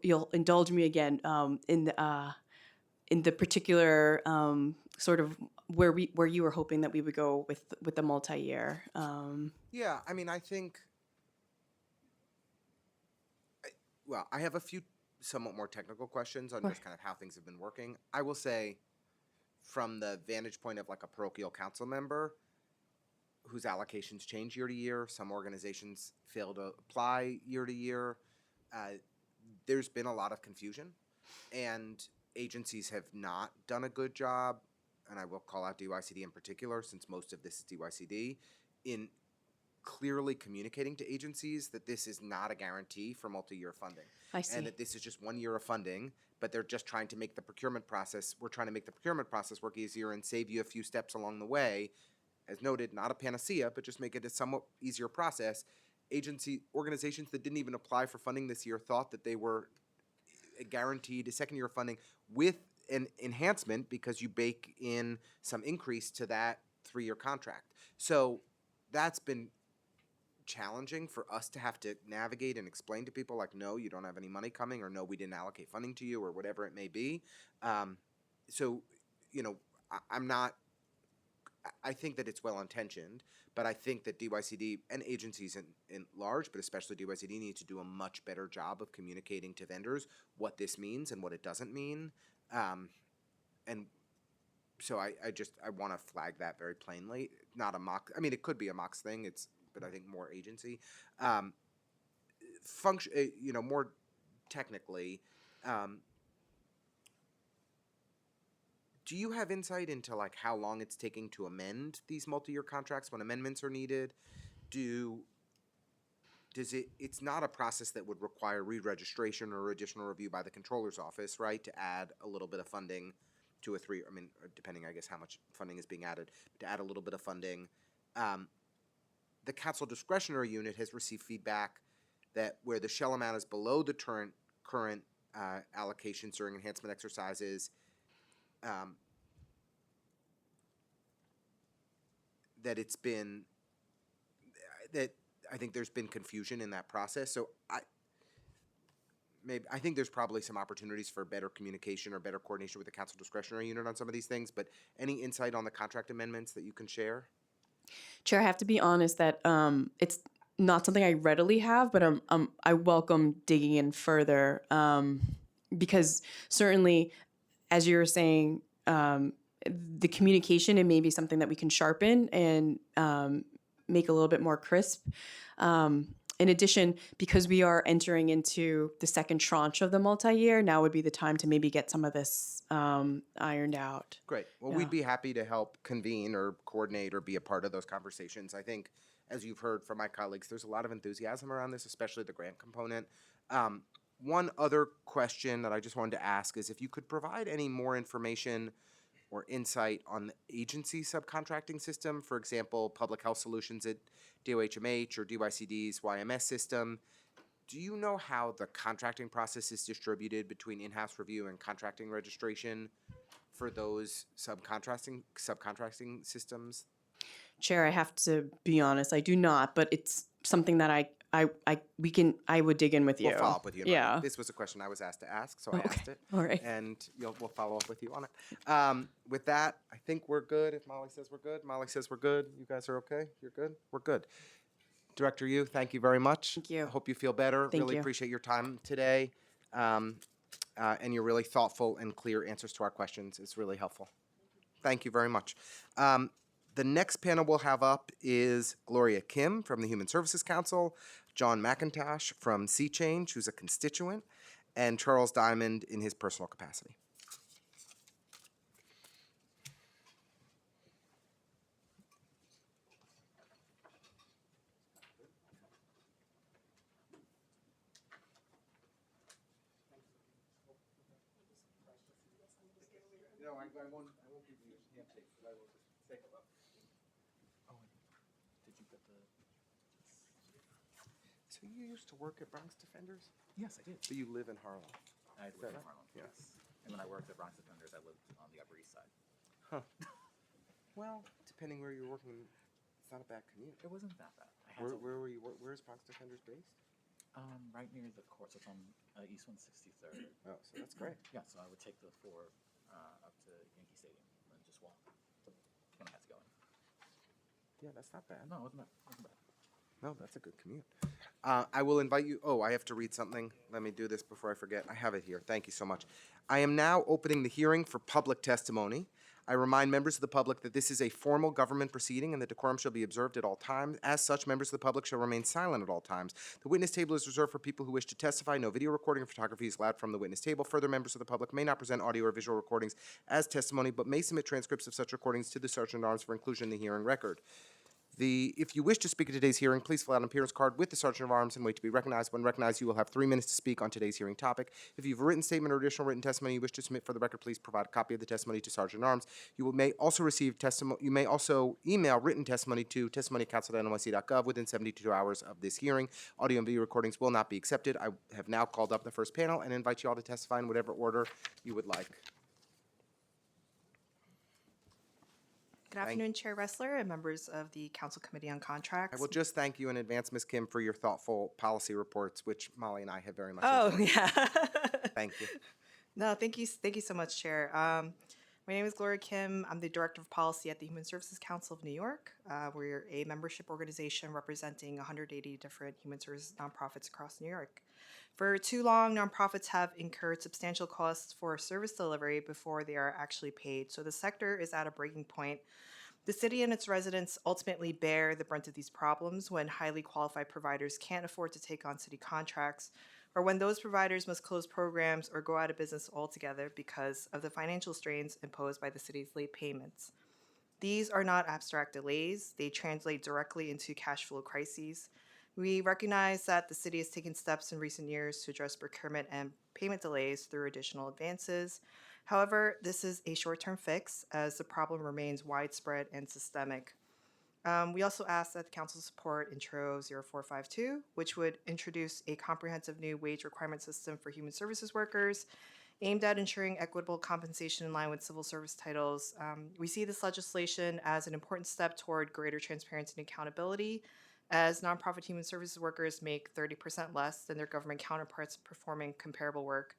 you'll indulge me again in the particular sort of where you were hoping that we would go with the multi-year. Yeah, I mean, I think. Well, I have a few somewhat more technical questions on just kind of how things have been working. I will say, from the vantage point of like a parochial council member whose allocations change year to year, some organizations fail to apply year to year, there's been a lot of confusion, and agencies have not done a good job, and I will call out DYCD in particular, since most of this is DYCD, in clearly communicating to agencies that this is not a guarantee for multi-year funding. I see. And that this is just 1 year of funding, but they're just trying to make the procurement process, we're trying to make the procurement process work easier and save you a few steps along the way. As noted, not a panacea, but just make it a somewhat easier process. Organizations that didn't even apply for funding this year thought that they were guaranteed a second year of funding with an enhancement because you bake in some increase to that 3-year contract. So that's been challenging for us to have to navigate and explain to people, like, no, you don't have any money coming, or no, we didn't allocate funding to you, or whatever it may be. So, I think that it's well intentioned, but I think that DYCD and agencies in large, but especially DYCD, need to do a much better job of communicating to vendors what this means and what it doesn't mean. And so I want to flag that very plainly. Not a mock. I mean, it could be a Mox thing. But I think more agency. More technically, do you have insight into like how long it's taking to amend these multi-year contracts when amendments are needed? It's not a process that would require re-registration or additional review by the controller's office, right, to add a little bit of funding 2 or 3, I mean, depending, I guess, how much funding is being added, to add a little bit of funding. The council discretionary unit has received feedback that where the shell amount is below the current allocations during enhancement exercises, that it's been that I think there's been confusion in that process. So I think there's probably some opportunities for better communication or better coordination with the council discretionary unit on some of these things. But any insight on the contract amendments that you can share? Chair, I have to be honest that it's not something I readily have, but I welcome digging in further because certainly, as you were saying, the communication, it may be something that we can sharpen and make a little bit more crisp. In addition, because we are entering into the second tranche of the multi-year, now would be the time to maybe get some of this ironed out. Great. Well, Yeah. we'd be happy to help convene or coordinate or be a part of those conversations. I think, as you've heard from my colleagues, there's a lot of enthusiasm around this, especially the grant component. One other question that I just wanted to ask is if you could provide any more information or insight on the agency subcontracting system, for example, Public Health Solutions at DOHMH or DYCD's YMS system. Do you know how the contracting process is distributed between in-house review and contracting registration for those subcontracting systems? Chair, I have to be honest, I do not, but it's something that I would dig in with you. We'll follow up with you. Yeah. This was a question I was asked to ask, so I Okay. asked it. All right. And we'll follow up with you on it. With that, I think we're good. If Molly says we're good, Molly says we're good. You guys are okay? You're good? We're good. Director Yu, thank you very much. Thank you. I hope you feel better. Thank Really you. appreciate your time today. And your really thoughtful and clear answers to our questions. It's really helpful. Thank you very much. The next panel we'll have up is Gloria Kim from the Human Services Council, John McIntosh from Nycc, who's a constituent, and Charles Diamond in his personal capacity. No, I won't give you a handshake, but I will just say hello. Did you get the? So you used to work at Bronx Defenders? Yes, I did. But you live in Harlem. I that lived in right? Harlem. Yeah. Yes. And when I worked at Bronx Defenders, I lived on the Upper East Side. Huh. Well, depending where you're working, it's not a bad commute. It wasn't that bad. I had Where were you? Where is Bronx Defenders based? right near the course. It's on East 163rd. Oh, so that's great. Yeah, so I would take the 4 up to Yankee Stadium and just walk when I had to go in. Yeah, that's not bad. No, it wasn't bad. It wasn't bad. No, that's a good commute. I will invite you. Oh, I have to read something. Let me do this before I forget. I have it here. Thank you so much. I am now opening the hearing for public testimony. I remind members of the public that this is a formal government proceeding and that decorum shall be observed at all times. As such, members of the public shall remain silent at all times. The witness table is reserved for people who wish to testify. No video recording or photography is allowed from the witness table. Further, members of the public may not present audio or visual recordings as testimony, but may submit transcripts of such recordings to the Sergeant at Arms for inclusion in the hearing record. If you wish to speak at today's hearing, please fill out an appearance card with the Sergeant of Arms and wait to be recognized. When recognized, you will have 3 minutes to speak on today's hearing topic. If you have a written statement or additional written testimony you wish to submit for the record, please provide a copy of the testimony to Sergeant at Arms. You may also receive testimony. You may also email written testimony to testimony@council.nyc.gov within 72 hours of this hearing. Audio and video recordings will not be accepted. I have now called up the first panel and invite you all to testify in whatever order you would like. Good afternoon, Chair Ressler and members of the Council Committee on Contracts. I will just thank you in advance, Ms. Kim, for your thoughtful policy reports, which Molly and I have very much enjoyed. yeah. Thank you. No, thank you so much, Chair. My name is Gloria Kim. I'm the Director of Policy at the Human Services Council of New York. We're a membership organization representing 180 different human services nonprofits across New York. For too long, nonprofits have incurred substantial costs for service delivery before they are actually paid. So the sector is at a breaking point. The city and its residents ultimately bear the brunt of these problems when highly qualified providers can't afford to take on city contracts, or when those providers must close programs or go out of business altogether because of the financial strains imposed by the city's late payments. These are not abstract delays. They translate directly into cash flow crises. We recognize that the city has taken steps in recent years to address procurement and payment delays through additional advances. However, this is a short-term fix as the problem remains widespread and systemic. We also ask that the council support Intro 0452, which would introduce a comprehensive new wage requirement system for human services workers aimed at ensuring equitable compensation in line with civil service titles. We see this legislation as an important step toward greater transparency and accountability, as nonprofit human services workers make 30% less than their government counterparts performing comparable work.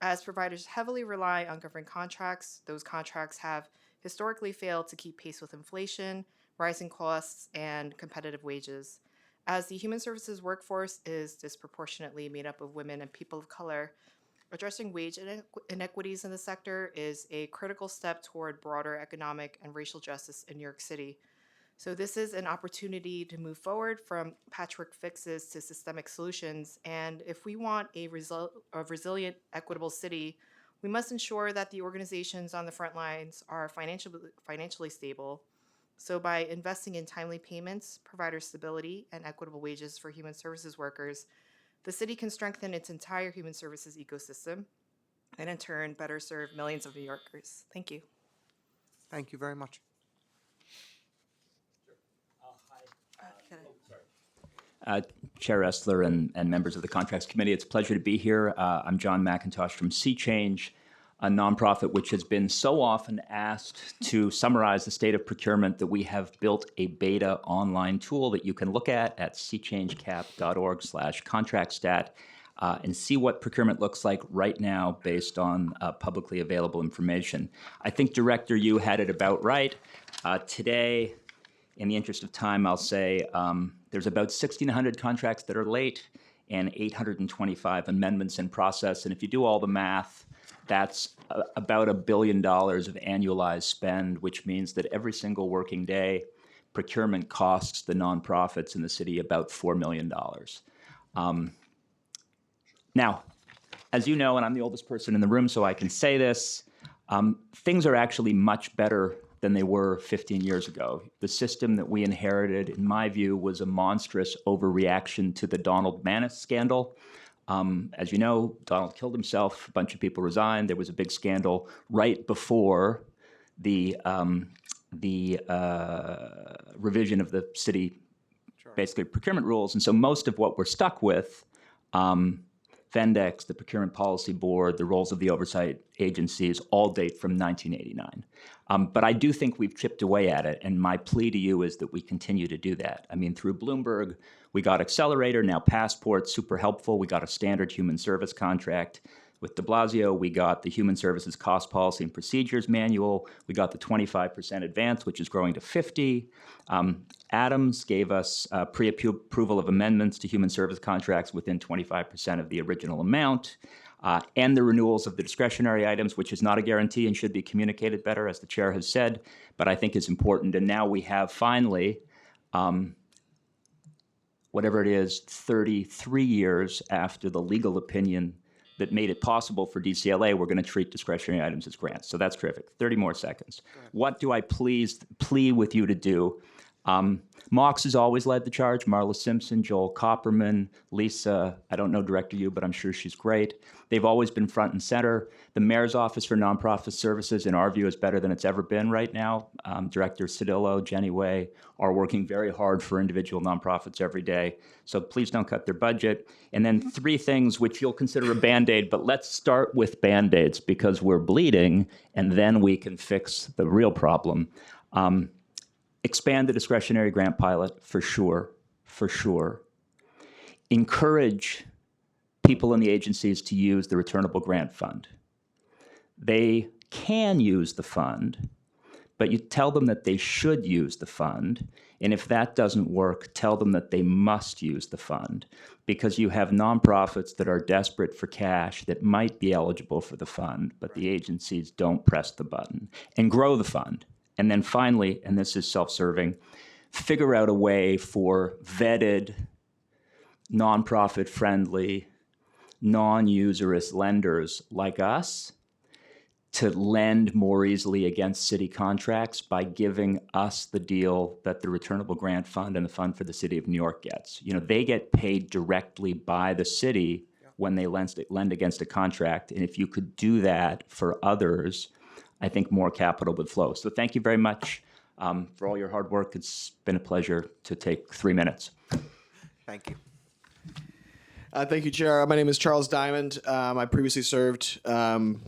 As providers heavily rely on government contracts, those contracts have historically failed to keep pace with inflation, rising costs, and competitive wages. As the human services workforce is disproportionately made up of women and people of color, addressing wage inequities in the sector is a critical step toward broader economic and racial justice in New York City. So this is an opportunity to move forward from patchwork fixes to systemic solutions. And if we want a resilient, equitable city, we must ensure that the organizations on the front lines are financially stable. So by investing in timely payments, provider stability, and equitable wages for human services workers, the city can strengthen its entire human services ecosystem and in turn better serve millions of New Yorkers. Thank you. Thank you very much. Chair Ressler and members of the Contracts Committee, it's a pleasure to be here. I'm John McIntosh from Nycc, a nonprofit which has been so often asked to summarize the state of procurement that we have built a beta online tool that you can look at seachangecap.org/contractstat and see what procurement looks like right now based on publicly available information. I think, Director, you had it about right. Today, in the interest of time, I'll say there's about 1,600 contracts that are late and 825 amendments in process. And if you do all the math, that's about $1 billion of annualized spend, which means that every single working day, procurement costs the nonprofits in the city about $4 million. Now, as you know, and I'm the oldest person in the room, so I can say this, things are actually much better than they were 15 years ago. The system that we inherited, in my view, was a monstrous overreaction to the Donald Manis scandal. As you know, Donald killed himself, a bunch of people resigned, there was a big scandal right before the revision of the city, basically procurement rules. And so most of what we're stuck with, Vendex, the Procurement Policy Board, the roles of the oversight agencies, all date from 1989. But I do think we've chipped away at it, and my plea to you is that we continue to do that. I mean, through Bloomberg, we got Accelerator, now Passport, super helpful. We got a standard human service contract. With de Blasio, we got the Human Services Cost Policy and Procedures Manual. We got the 25% advance, which is growing to 50. Adams gave us pre-approval of amendments to human service contracts within 25% of the original amount, and the renewals of the discretionary items, which is not a guarantee and should be communicated better, as the chair has said, but I think is important. And now we have finally, whatever it is, 33 years after the legal opinion that made it possible for DCLA, we're going to treat discretionary items as grants. So that's terrific. 30 more seconds. What do I plea with you to do? Mox has always led the charge. Marla Simpson, Joel Copperman, Lisa, I don't know Director Yu, but I'm sure she's great. They've always been front and center. The Mayor's Office for Nonprofit Services, in our view, is better than it's ever been right now. Director Cedillo, Jenny Way are working very hard for individual nonprofits every day. So please don't cut their budget. And then 3 things which you'll consider a Band-Aid, but let's start with Band-Aids because we're bleeding, and then we can fix the real problem. Expand the discretionary grant pilot, for sure, for sure. Encourage people in the agencies to use the returnable grant fund. They can use the fund, but you tell them that they should use the fund, and if that doesn't work, tell them that they must use the fund, because you have nonprofits that are desperate for cash that might be eligible for the fund, but the agencies don't press the button. And grow the fund. And then finally, and this is self-serving, figure out a way for vetted, nonprofit-friendly, non-usurious lenders like us to lend more easily against city contracts by giving us the deal that the returnable grant fund and the fund for the city of New York gets. You know, they get paid directly by the city when they lend against a contract. And if you could do that for others, I think more capital would flow. So thank you very much for all your hard work. It's been a pleasure to take 3 minutes. Thank you. Thank you, Chair. My name is Charles Diamond. I previously served for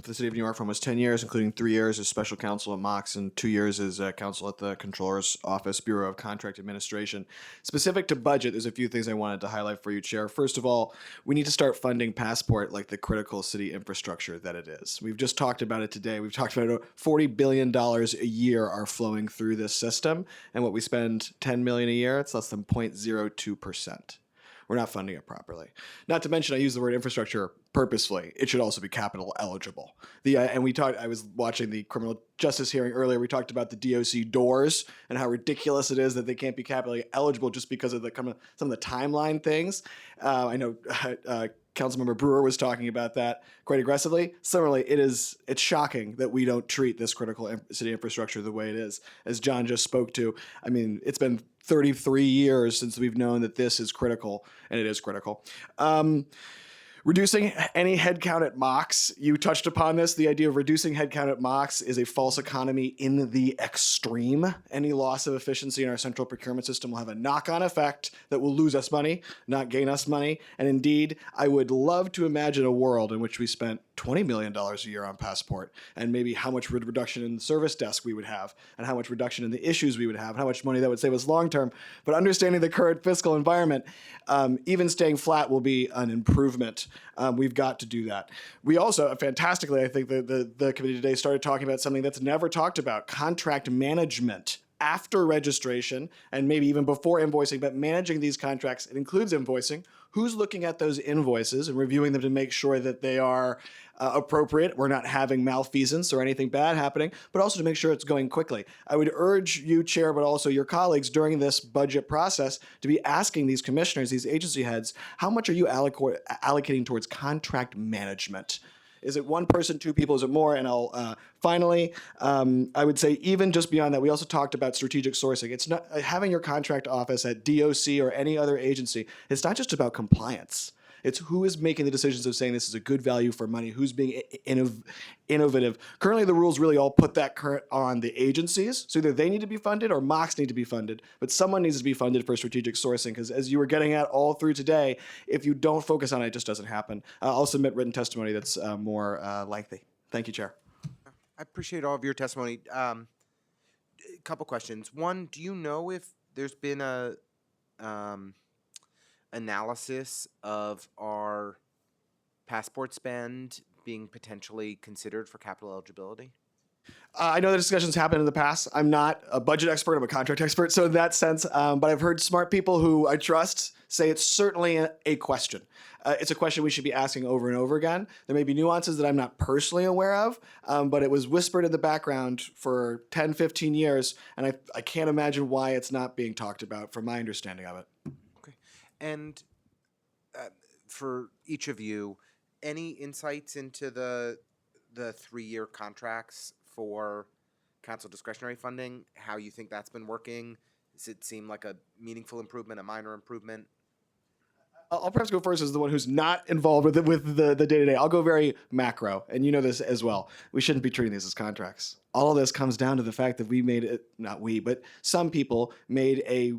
the City of New York for almost 10 years, including 3 years as special counsel at Mox and 2 years as counsel at the Comptroller's Office, Bureau of Contract Administration. Specific to budget, there's a few things I wanted to highlight for you, Chair. First of all, we need to start funding Passport like the critical city infrastructure that it is. We've just talked about it today. We've talked about it. $40 billion a year are flowing through this system, and what we spend $10 million a year, it's less than 0.02%. We're not funding it properly. Not to mention, I use the word infrastructure purposefully. It should also be capital eligible. And we talked. I was watching the criminal justice hearing earlier. We talked about the DOC doors and how ridiculous it is that they can't be capitally eligible just because of some of the timeline things. I know Councilmember Brewer was talking about that quite aggressively. Similarly, it's shocking that we don't treat this critical city infrastructure the way it is. As John just spoke to, I mean, it's been 33 years since we've known that this is critical, and it is critical. Reducing any headcount at Mox, you touched upon this. The idea of reducing headcount at Mox is a false economy in the extreme. Any loss of efficiency in our central procurement system will have a knock-on effect that will lose us money, not gain us money. And indeed, I would love to imagine a world in which we spent $20 million a year on Passport, and maybe how much reduction in the service desk we would have, and how much reduction in the issues we would have, and how much money that would save us long-term. But understanding the current fiscal environment, even staying flat will be an improvement. We've got to do that. We also, fantastically, I think the committee today started talking about something that's never talked about, contract management. After registration, and maybe even before invoicing, but managing these contracts, it includes invoicing. Who's looking at those invoices and reviewing them to make sure that they are appropriate, we're not having malfeasance or anything bad happening, but also to make sure it's going quickly. I would urge you, Chair, but also your colleagues during this budget process to be asking these commissioners, these agency heads, how much are you allocating towards contract management? Is it one person, two people? Is it more? And I'll finally, I would say even just beyond that, we also talked about strategic sourcing. It's not having your contract office at DOC or any other agency. It's not just about compliance. It's who is making the decisions of saying this is a good value for money, who's being innovative. Currently, the rules really all put that on the agencies. So either they need to be funded or Mox need to be funded. But someone needs to be funded for strategic sourcing, because as you were getting at all through today, if you don't focus on it, it just doesn't happen. I'll submit written testimony that's more lengthy. Thank you, Chair. I appreciate all of your testimony. A couple questions. One, do you know if there's been a analysis of our Passport spend being potentially considered for capital eligibility? I know the discussions happened in the past. I'm not a budget expert, I'm a contract expert, so in that sense, but I've heard smart people who I trust say it's certainly a question. It's a question we should be asking over and over again. There may be nuances that I'm not personally aware of, but it was whispered in the background for 10, 15 years, and I can't imagine why it's not being talked about from my understanding of it. Okay. And for each of you, any insights into the 3-year contracts for council discretionary funding, how you think that's been working? Does it seem like a meaningful improvement, a minor improvement? I'll perhaps go first as the one who's not involved with the day-to-day. I'll go very macro, and you know this as well. We shouldn't be treating these as contracts. All of this comes down to the fact that we made it, not we, but some people made a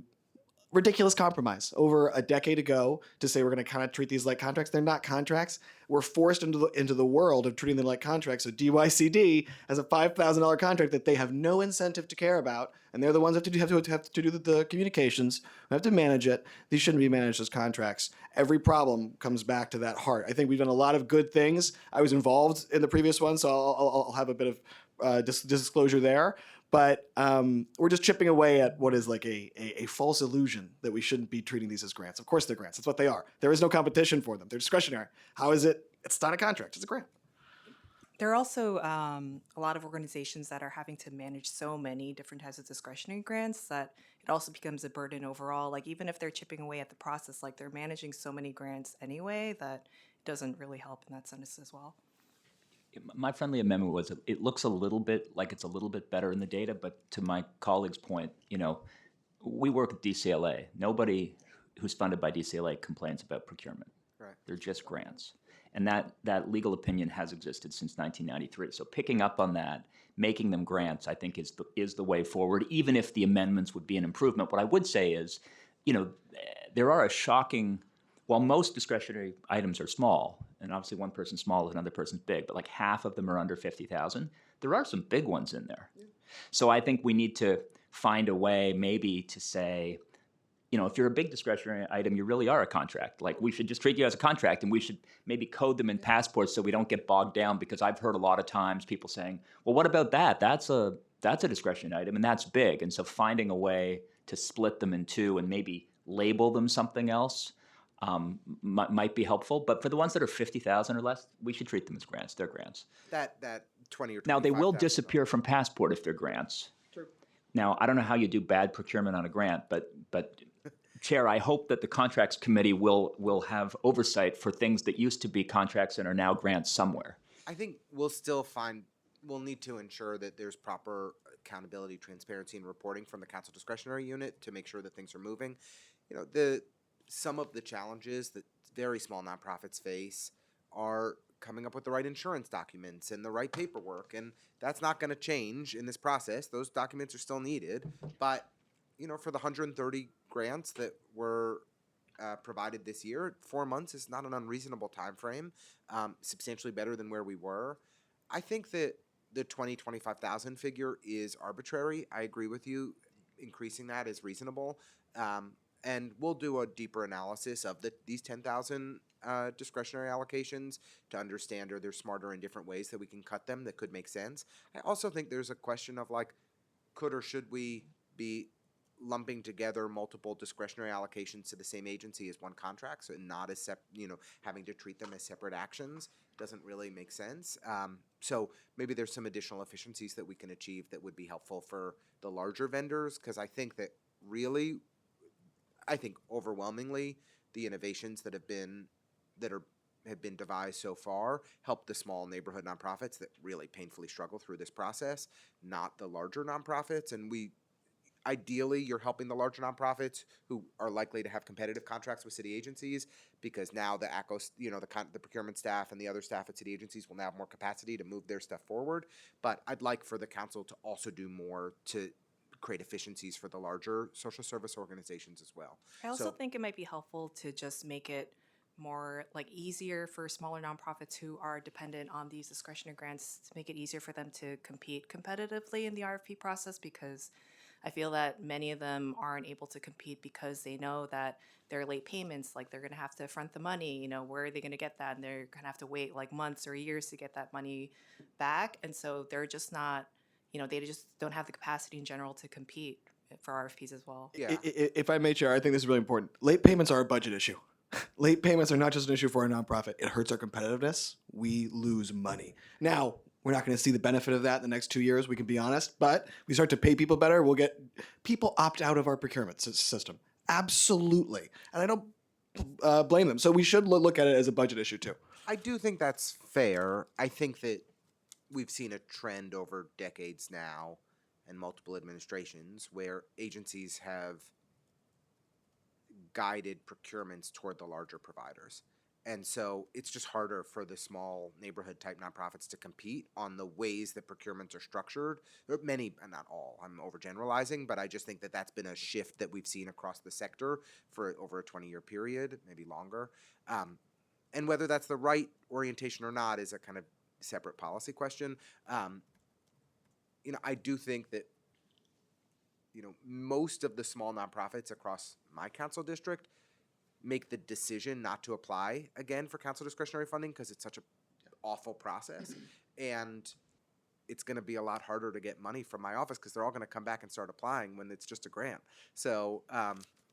ridiculous compromise over a decade ago to say we're going to kind of treat these like contracts. They're not contracts. We're forced into the world of treating them like contracts. So DYCD has a $5,000 contract that they have no incentive to care about, and they're the ones that have to do the communications, have to manage it. These shouldn't be managed as contracts. Every problem comes back to that heart. I think we've done a lot of good things. I was involved in the previous one, so I'll have a bit of disclosure there. But we're just chipping away at what is like a false illusion that we shouldn't be treating these as grants. Of course they're grants. That's what they are. There is no competition for them. They're discretionary. How is it? It's not a contract. It's a grant. There are also a lot of organizations that are having to manage so many different types of discretionary grants that it also becomes a burden overall. Like even if they're chipping away at the process, like they're managing so many grants anyway that it doesn't really help in that sense as well. My friendly amendment was it looks a little bit like it's a little bit better in the data, but to my colleague's point, we work at DCLA. Nobody who's funded by DCLA complains about procurement. Right. They're just grants. And that legal opinion has existed since 1993. So picking up on that, making them grants, I think is the way forward, even if the amendments would be an improvement. What I would say is, there are a shocking, while most discretionary items are small, and obviously one person's small is another person's big, but like half of them are under 50,000, there are some big ones in there. So I think we need to find a way maybe to say, if you're a big discretionary item, you really are a contract. Like, we should just treat you as a contract, and we should maybe code them in passports so we don't get bogged down, because I've heard a lot of times people saying, well, what about that? That's a discretionary item, and that's big. And so finding a way to split them in two and maybe label them something else might be helpful. But for the ones that are 50,000 or less, we should treat them as grants. They're grants. That 20 or 25. Now, they will disappear from passport if they're grants. True. Now, I don't know how you do bad procurement on a grant, but Chair, I hope that the Contracts Committee will have oversight for things that used to be contracts and are now grants somewhere. I think we'll need to ensure that there's proper accountability, transparency, and reporting from the council discretionary unit to make sure that things are moving. Some of the challenges that very small nonprofits face are coming up with the right insurance documents and the right paperwork, and that's not going to change in this process. Those documents are still needed, but for the 130 grants that were provided this year, 4 months is not an unreasonable time frame, substantially better than where we were. I think that the 25,000 figure is arbitrary. I agree with you. Increasing that is reasonable. And we'll do a deeper analysis of these 10,000 discretionary allocations to understand, are there smarter and different ways that we can cut them that could make sense. I also think there's a question of, like, could or should we be lumping together multiple discretionary allocations to the same agency as one contract, so not as having to treat them as separate actions doesn't really make sense. So maybe there's some additional efficiencies that we can achieve that would be helpful for the larger vendors, because I think overwhelmingly the innovations that have been devised so far help the small neighborhood nonprofits that really painfully struggle through this process, not the larger nonprofits. And ideally, you're helping the larger nonprofits who are likely to have competitive contracts with city agencies, because now the the procurement staff and the other staff at city agencies will now have more capacity to move their stuff forward. But I'd like for the council to also do more to create efficiencies for the larger social service organizations as well. I also think it might be helpful to just make it more easier for smaller nonprofits who are dependent on these discretionary grants, to make it easier for them to compete competitively in the RFP process, because I feel that many of them aren't able to compete because they know that their late payments, they're going to have to front the money, where are they going to get that? And they're going to have to wait months or years to get that money back. And so they're just not, they just don't have the capacity in general to compete for RFPs as well. Yeah. If I may, Chair, I think this is really important. Late payments are a budget issue. Late payments are not just an issue for a nonprofit. It hurts our competitiveness. We lose money. Now, we're not going to see the benefit of that in the next 2 years, we can be honest, but we start to pay people better, we'll get people opt out of our procurement system. Absolutely. And I don't blame them. So we should look at it as a budget issue too. I do think that's fair. I think that we've seen a trend over decades now and multiple administrations where agencies have guided procurements toward the larger providers. And so it's just harder for the small neighborhood type nonprofits to compete on the ways that procurements are structured. Many, and not all, I'm overgeneralizing, but I just think that that's been a shift that we've seen across the sector for over a 20-year period, maybe longer. And whether that's the right orientation or not is a kind of separate policy question. I do think that most of the small nonprofits across my council district make the decision not to apply again for council discretionary funding because it's such an awful process. And it's going to be a lot harder to get money from my office because they're all going to come back and start applying when it's just a grant. So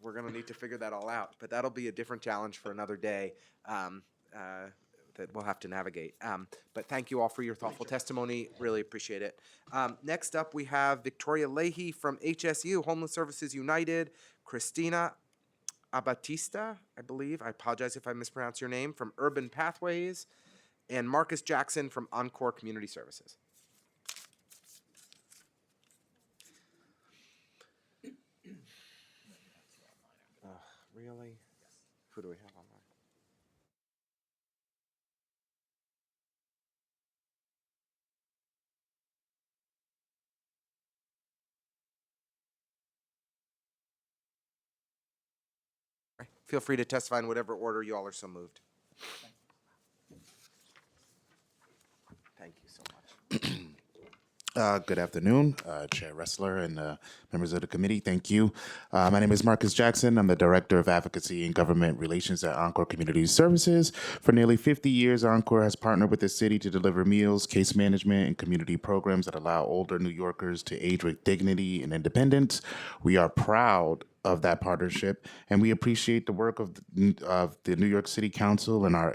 we're going to need to figure that all out. But that'll be a different challenge for another day that we'll have to navigate. But thank you all for your thoughtful testimony. Really appreciate it. Next up, we have Victoria Leahy from HSU, Homeless Services United, Christina Abatista, I believe. I apologize if I mispronounce your name, from Urban Pathways, and Marcus Jackson from Encore Community Services. Really? Who do we have online? Feel free to testify in whatever order you all are so moved. Thank you so much. Good afternoon, Chair Ressler and members of the committee. Thank you. My name is Marcus Jackson. I'm the Director of Advocacy and Government Relations at Encore Community Services. For nearly 50 years, Encore has partnered with the city to deliver meals, case management, and community programs that allow older New Yorkers to age with dignity and independence. We are proud of that partnership, and we appreciate the work of the New York City Council and our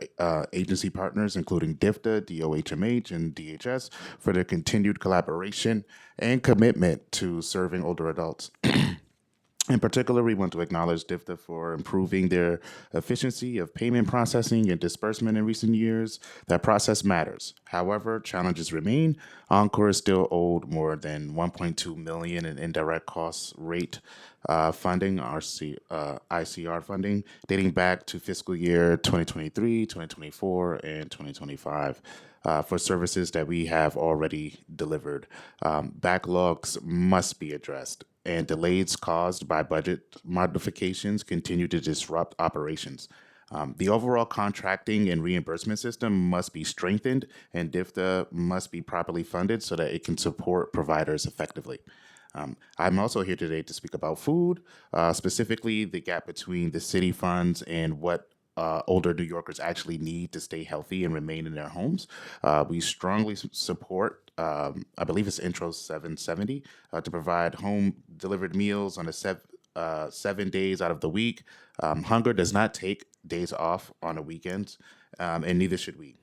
agency partners, including DFTA, DOHMH, and DHS, for their continued collaboration and commitment to serving older adults. In particular, we want to acknowledge DFTA for improving their efficiency of payment processing and disbursement in recent years. That process matters. However, challenges remain. Encore is still owed more than $1.2 million in indirect costs rate funding, ICR funding, dating back to fiscal year 2023, 2024, and 2025. For services that we have already delivered. Backlogs must be addressed, and delays caused by budget modifications continue to disrupt operations. The overall contracting and reimbursement system must be strengthened, and DFTA must be properly funded so that it can support providers effectively. I'm also here today to speak about food, specifically the gap between the city funds and what older New Yorkers actually need to stay healthy and remain in their homes. We strongly support, I believe it's Intro 770, to provide home delivered meals on 7 days out of the week. Hunger does not take days off on the weekends, and neither should we.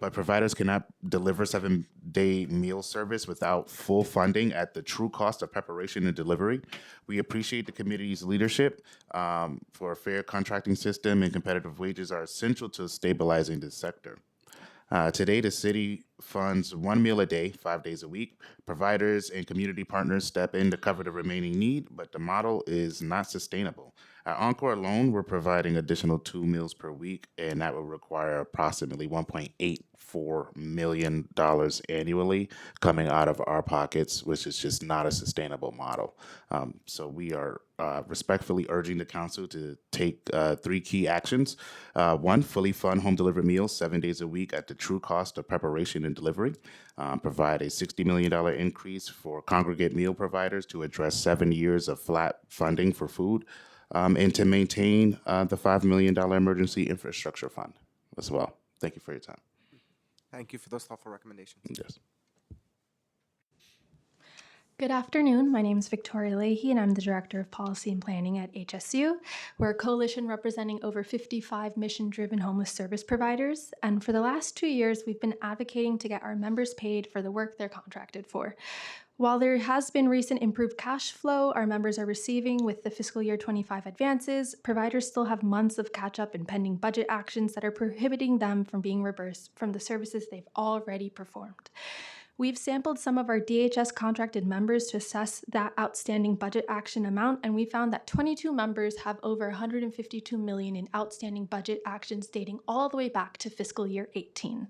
But providers cannot deliver 7-day meal service without full funding at the true cost of preparation and delivery. We appreciate the committee's leadership for a fair contracting system, and competitive wages are essential to stabilizing this sector. Today, the city funds 1 meal a day, 5 days a week. Providers and community partners step in to cover the remaining need, but the model is not sustainable. At Encore alone, we're providing additional 2 meals per week, and that will require approximately $1.84 million annually coming out of our pockets, which is just not a sustainable model. So we are respectfully urging the council to take 3 key actions. 1, fully fund home delivered meals 7 days a week at the true cost of preparation and delivery. Provide a $60 million increase for congregate meal providers to address 7 years of flat funding for food. And to maintain the $5 million emergency infrastructure fund as well. Thank you for your time. Thank you for those thoughtful recommendations. Yes. Good afternoon. My name is Victoria Leahy, and I'm the Director of Policy and Planning at HSU. We're a coalition representing over 55 mission-driven homeless service providers, and for the last 2 years, we've been advocating to get our members paid for the work they're contracted for. While there has been recent improved cash flow our members are receiving with the fiscal year 25 advances, providers still have months of catch-up and pending budget actions that are prohibiting them from being reimbursed from the services they've already performed. We've sampled some of our DHS contracted members to assess that outstanding budget action amount, and we found that 22 members have over $152 million in outstanding budget actions dating all the way back to fiscal year 18.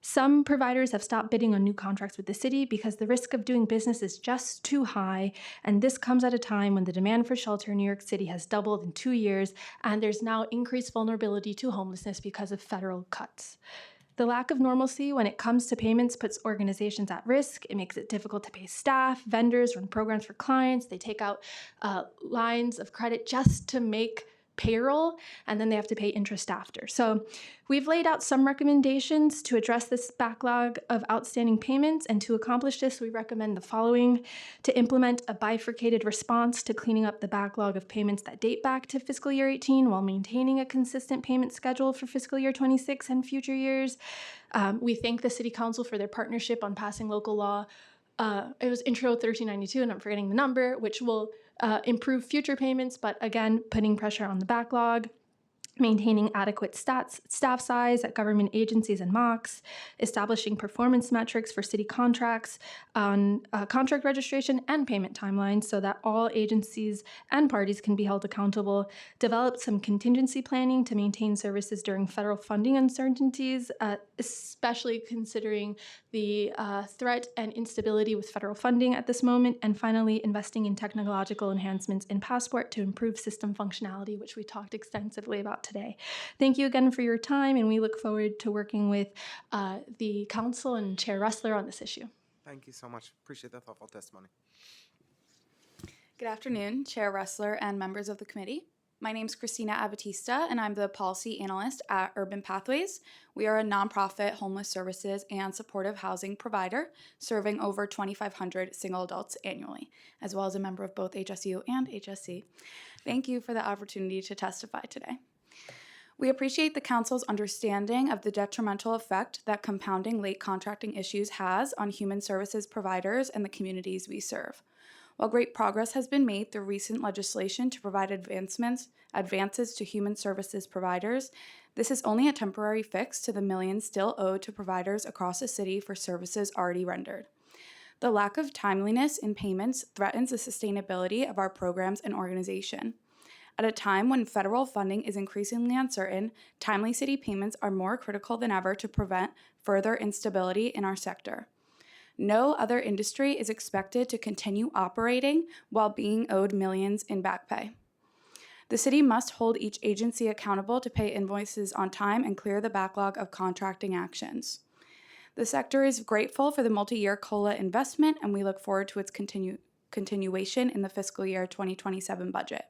Some providers have stopped bidding on new contracts with the city because the risk of doing business is just too high, and this comes at a time when the demand for shelter in New York City has doubled in 2 years, and there's now increased vulnerability to homelessness because of federal cuts. The lack of normalcy when it comes to payments puts organizations at risk. It makes it difficult to pay staff, vendors, run programs for clients. They take out lines of credit just to make payroll, and then they have to pay interest after. So we've laid out some recommendations to address this backlog of outstanding payments, and to accomplish this, we recommend the following: to implement a bifurcated response to cleaning up the backlog of payments that date back to fiscal year 18 while maintaining a consistent payment schedule for fiscal year 26 and future years. We thank the City Council for their partnership on passing local law. It was Intro 1392, and I'm forgetting the number, which will improve future payments, but again, putting pressure on the backlog. maintaining adequate staff size at government agencies and MOCs, establishing performance metrics for city contracts on contract registration and payment timelines so that all agencies and parties can be held accountable, developed some contingency planning to maintain services during federal funding uncertainties, especially considering the threat and instability with federal funding at this moment, and finally, investing in technological enhancements in Passport to improve system functionality, which we talked extensively about today. Thank you again for your time, and we look forward to working with the Council and Chair Ressler on this issue. Thank you so much. Appreciate that thoughtful testimony. Good afternoon, Chair Ressler and members of the committee. My name is Christina Abatista, and I'm the Policy Analyst at Urban Pathways. We are a nonprofit homeless services and supportive housing provider serving over 2,500 single adults annually, as well as a member of both HSU and HSC. Thank you for the opportunity to testify today. We appreciate the Council's understanding of the detrimental effect that compounding late contracting issues has on human services providers and the communities we serve. While great progress has been made through recent legislation to provide advances to human services providers, this is only a temporary fix to the millions still owed to providers across the city for services already rendered. The lack of timeliness in payments threatens the sustainability of our programs and organization. At a time when federal funding is increasingly uncertain, timely city payments are more critical than ever to prevent further instability in our sector. No other industry is expected to continue operating while being owed millions in back pay. The city must hold each agency accountable to pay invoices on time and clear the backlog of contracting actions. The sector is grateful for the multi-year COLA investment, and we look forward to its continuation in the fiscal year 2027 budget.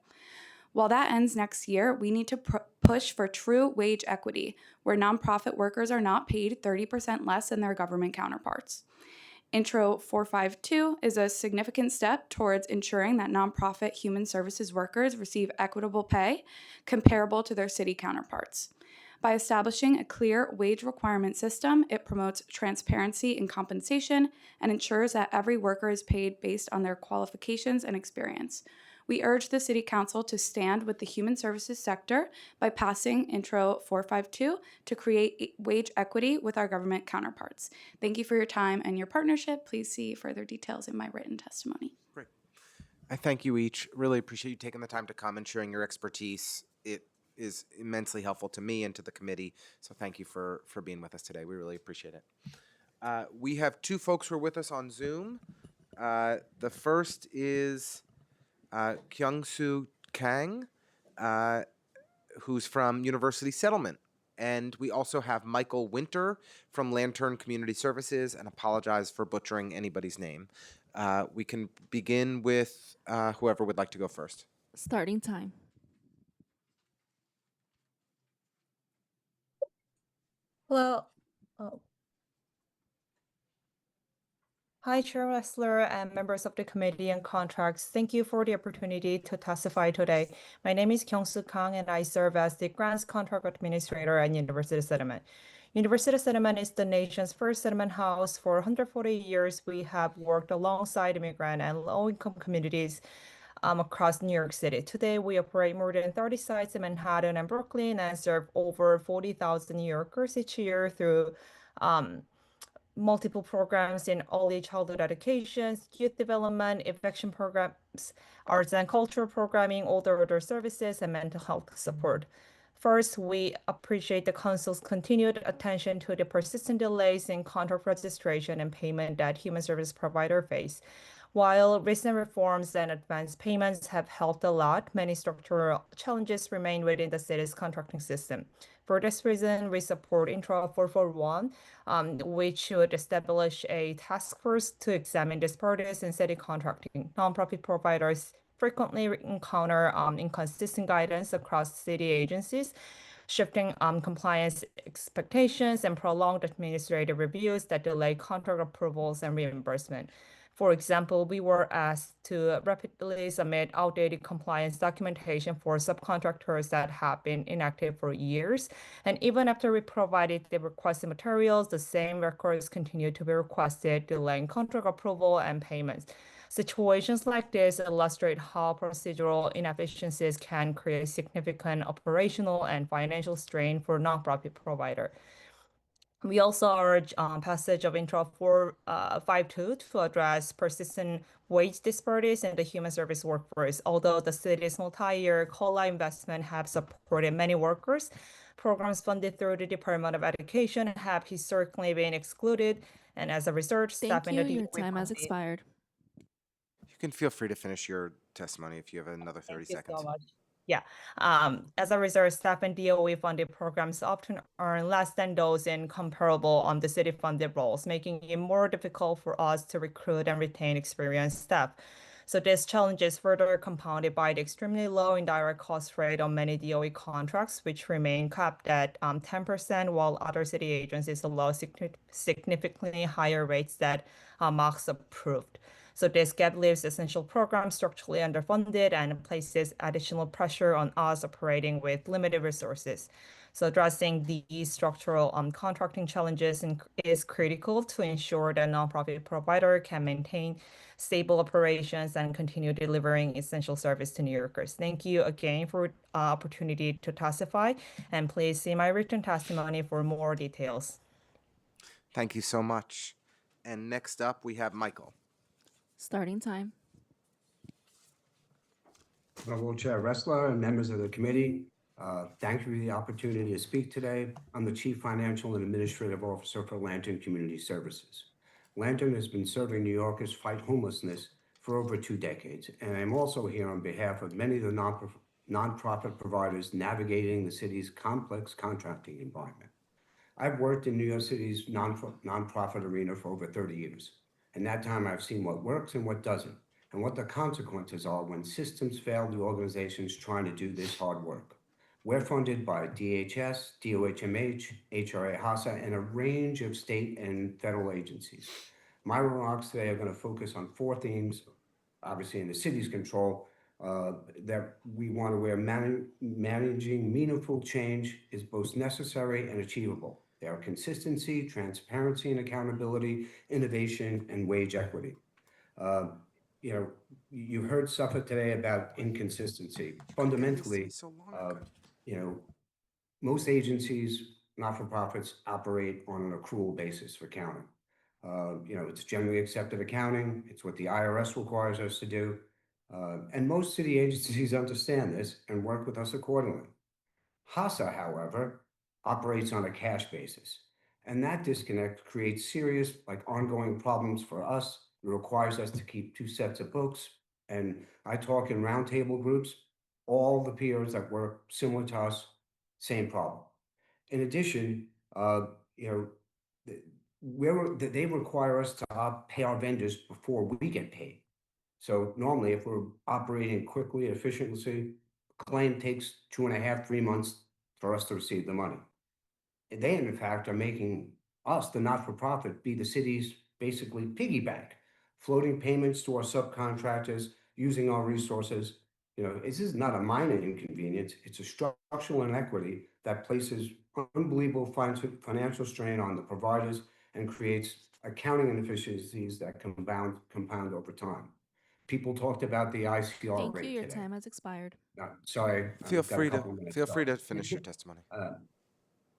While that ends next year, we need to push for true wage equity, where nonprofit workers are not paid 30% less than their government counterparts. Intro 452 is a significant step towards ensuring that nonprofit human services workers receive equitable pay comparable to their city counterparts. By establishing a clear wage requirement system, it promotes transparency in compensation and ensures that every worker is paid based on their qualifications and experience. We urge the City Council to stand with the human services sector by passing Intro 452 to create wage equity with our government counterparts. Thank you for your time and your partnership. Please see further details in my written testimony. Great. I thank you each. Really appreciate you taking the time to come and sharing your expertise. It is immensely helpful to me and to the committee, so thank you for being with us today. We really appreciate it. We have two folks who are with us on Zoom. The first is Kyung-Soo Kang, who's from University Settlement. And we also have Michael Winter from Lantern Community Services, and apologize for butchering anybody's name. We can begin with whoever would like to go first. Starting time. Hello. Hi, Chair Ressler and members of the Committee on Contracts. Thank you for the opportunity to testify today. My name is Kyung-Soo Kang, and I serve as the Grants Contract Administrator at University Settlement. University Settlement is the nation's first settlement house. For 140 years, we have worked alongside immigrant and low-income communities across New York City. Today, we operate more than 30 sites in Manhattan and Brooklyn and serve over 40,000 New Yorkers each year through multiple programs in early childhood education, youth development, eviction programs, arts and cultural programming, older services, and mental health support. First, we appreciate the Council's continued attention to the persistent delays in contract registration and payment that human service providers face. While recent reforms and advanced payments have helped a lot, many structural challenges remain within the city's contracting system. For this reason, we support Intro 441, which should establish a task force to examine disparities in city contracting. Nonprofit providers frequently encounter inconsistent guidance across city agencies, shifting compliance expectations, and prolonged administrative reviews that delay contract approvals and reimbursement. For example, we were asked to rapidly submit outdated compliance documentation for subcontractors that have been inactive for years. And even after we provided the requested materials, the same records continue to be requested, delaying contract approval and payments. Situations like this illustrate how procedural inefficiencies can create significant operational and financial strain for nonprofit provider. We also urge passage of Intro 452 to address persistent wage disparities in the human service workforce. Although the city's multi-year COLA investment have supported many workers, programs funded through the Department of Education have historically been excluded, and as a result, staff in the Your DOE time has funding- expired. You can feel free to finish your testimony if you have another 30 Thank you seconds. so much. Yeah. As a result, staff and DOE funded programs often earn less than those in comparable the city funded roles, making it more difficult for us to recruit and retain experienced staff. So this challenge is further compounded by the extremely low indirect cost rate on many DOE contracts, which remain capped at 10%, while other city agencies allow significantly higher rates that MOCs approved. So this gap leaves essential programs structurally underfunded and places additional pressure on us operating with limited resources. So addressing these structural contracting challenges is critical to ensure that nonprofit provider can maintain stable operations and continue delivering essential service to New Yorkers. Thank you again for opportunity to testify, and please see my written testimony for more details. Thank you so much. And next up, we have Michael. Starting time. Honorable Chair Ressler and members of the committee, thank you for the opportunity to speak today. I'm the Chief Financial and Administrative Officer for Lantern Community Services. Lantern has been serving New Yorkers fight homelessness for over 2 decades, and I'm also here on behalf of many of the nonprofit providers navigating the city's complex contracting environment. I've worked in New York City's nonprofit arena for over 30 years. In that time, I've seen what works and what doesn't, and what the consequences are when systems fail the organizations trying to do this hard work. We're funded by DHS, DOHMH, HRA HASA, and a range of state and federal agencies. My remarks today are going to focus on 4 themes, obviously in the city's control, that we want to where managing meaningful change is both necessary and achievable. They are consistency, transparency and accountability, innovation, and wage equity. You heard Suffolk today about inconsistency. Fundamentally, most agencies, not-for-profits, operate on an accrual basis for counting. It's generally accepted accounting. It's what the IRS requires us to do. And most city agencies understand this and work with us accordingly. HASA, however, operates on a cash basis. And that disconnect creates serious, ongoing problems for us. It requires us to keep 2 sets of books. And I talk in roundtable groups, all the peers that work similar to us, same problem. In addition, they require us to pay our vendors before we get paid. So normally, if we're operating quickly, efficiently, a claim takes 2.5, 3 months for us to receive the money. And they, in fact, are making us, the not-for-profit, be the city's basically piggy bank, floating payments to our subcontractors, using our resources. This is not a minor inconvenience. It's a structural inequity that places unbelievable financial strain on the providers and creates accounting inefficiencies that compound over time. People talked about the ICR Thank rate you. Your today. time has expired. Sorry. Feel free to finish your testimony.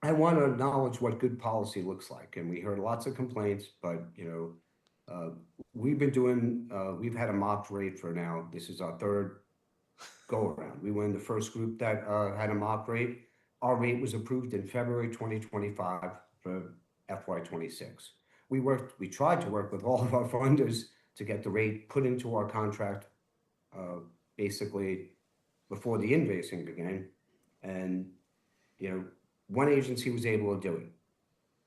I want to acknowledge what good policy looks like, and we heard lots of complaints, but we've had a mock rate for now. This is our 3rd go around. We were in the first group that had a mock rate. Our rate was approved in February 2025 for FY26. We tried to work with all of our funders to get the rate put into our contract basically before the invoicing began. And, one agency was able to do it.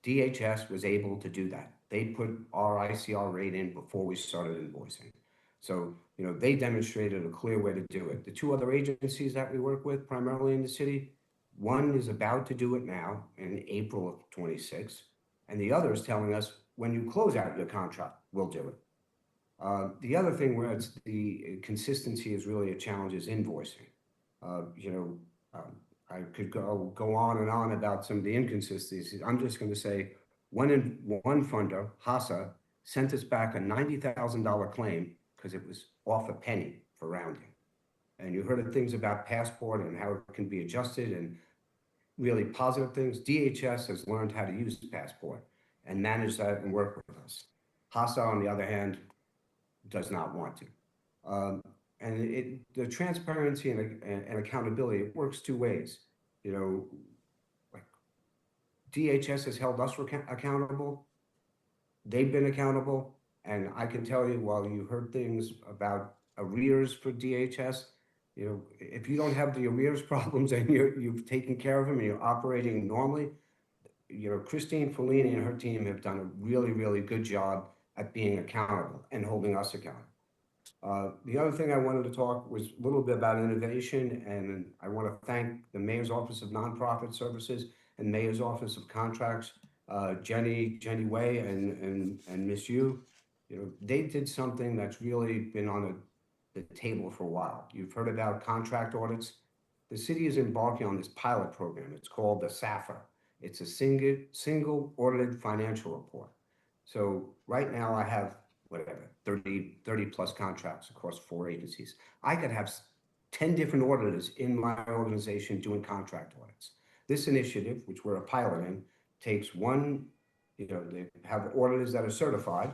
DHS was able to do that. They put our ICR rate in before we started invoicing. So, they demonstrated a clear way to do it. The 2 other agencies that we work with, primarily in the city, one is about to do it now in April of 26, and the other is telling us, when you close out your contract, we'll do it. The other thing where the consistency is really a challenge is invoicing. I could go on and on about some of the inconsistencies. I'm just going to say one funder, HASA, sent us back a $90,000 claim because it was off a penny for rounding. And you heard of things about Passport and how it can be adjusted and really positive things. DHS has learned how to use Passport and manage that and work with us. HASA, on the other hand, does not want to. And the transparency and accountability, it works two ways. You know, like DHS has held us accountable. They've been accountable. And I can tell you, while you heard things about arrears for DHS, you know, if you don't have the arrears problems and you've taken care of them and you're operating normally, you know, Christine Fellini and her team have done a really, really good job at being accountable and holding us accountable. The other thing I wanted to talk was a little bit about innovation, and I want to thank the Mayor's Office of Nonprofit Services and Mayor's Office of Contracts, Jenny Way and Miss Yu. You know, they did something that's really been on the table for a while. You've heard about contract audits. The city is embarking on this pilot program. It's called the SAFR. It's a single audited financial report. So right now I have whatever, 30 plus contracts across 4 agencies. I could have 10 different auditors in my organization doing contract audits. This initiative, which we're piloting, takes one, you know, they have auditors that are certified,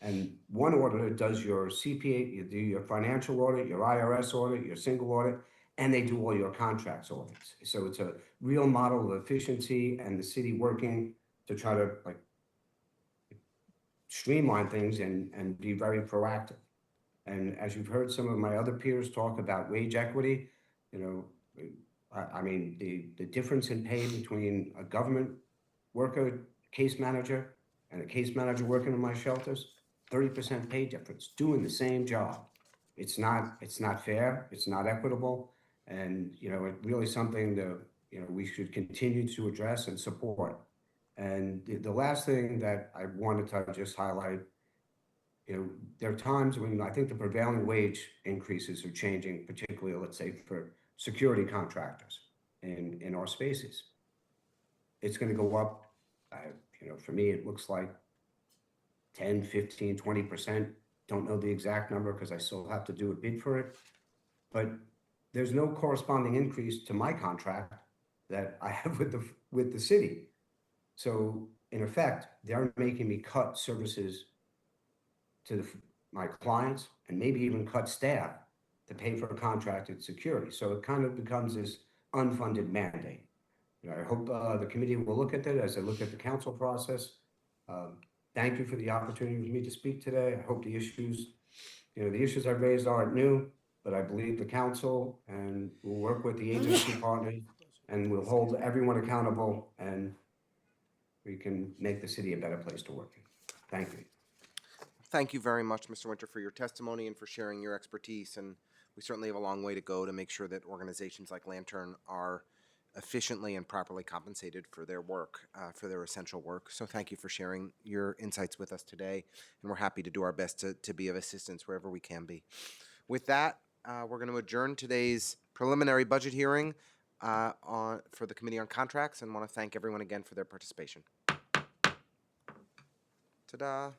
and one auditor does your CPA, you do your financial audit, your IRS audit, your single audit, and they do all your contracts audits. So it's a real model of efficiency and the city working to try to like streamline things and be very proactive. And as you've heard some of my other peers talk about wage equity, you know, I mean, the difference in pay between a government worker, case manager, and a case manager working in my shelters, 30% pay difference, doing the same job. It's not fair, it's not equitable, and, you know, it's really something that, you know, we should continue to address and support. And the last thing that I wanted to just highlight, you know, there are times when I think the prevailing wage increases are changing, particularly, let's say, for security contractors in our spaces. It's going to go up. You know, for me, it looks like 10, 15, 20%. Don't know the exact number because I still have to do a bid for it. But there's no corresponding increase to my contract that I have with the city. So in effect, they're making me cut services to my clients and maybe even cut staff to pay for contracted security. So it kind of becomes this unfunded mandate. You know, I hope the committee will look at that as they look at the council process. Thank you for the opportunity for me to speak today. I hope the issues I've raised aren't new, but I believe the council and we'll work with the agency partners and we'll hold everyone accountable and we can make the city a better place to work in. Thank you. Thank you very much, Mr. Winter, for your testimony and for sharing your expertise. And we certainly have a long way to go to make sure that organizations like Lantern are efficiently and properly compensated for their work, for their essential work. So thank you for sharing your insights with us today. And we're happy to do our best to be of assistance wherever we can be. With that, we're going to adjourn today's preliminary budget hearing for the Committee on Contracts and want to thank everyone again for their participation. Ta-da.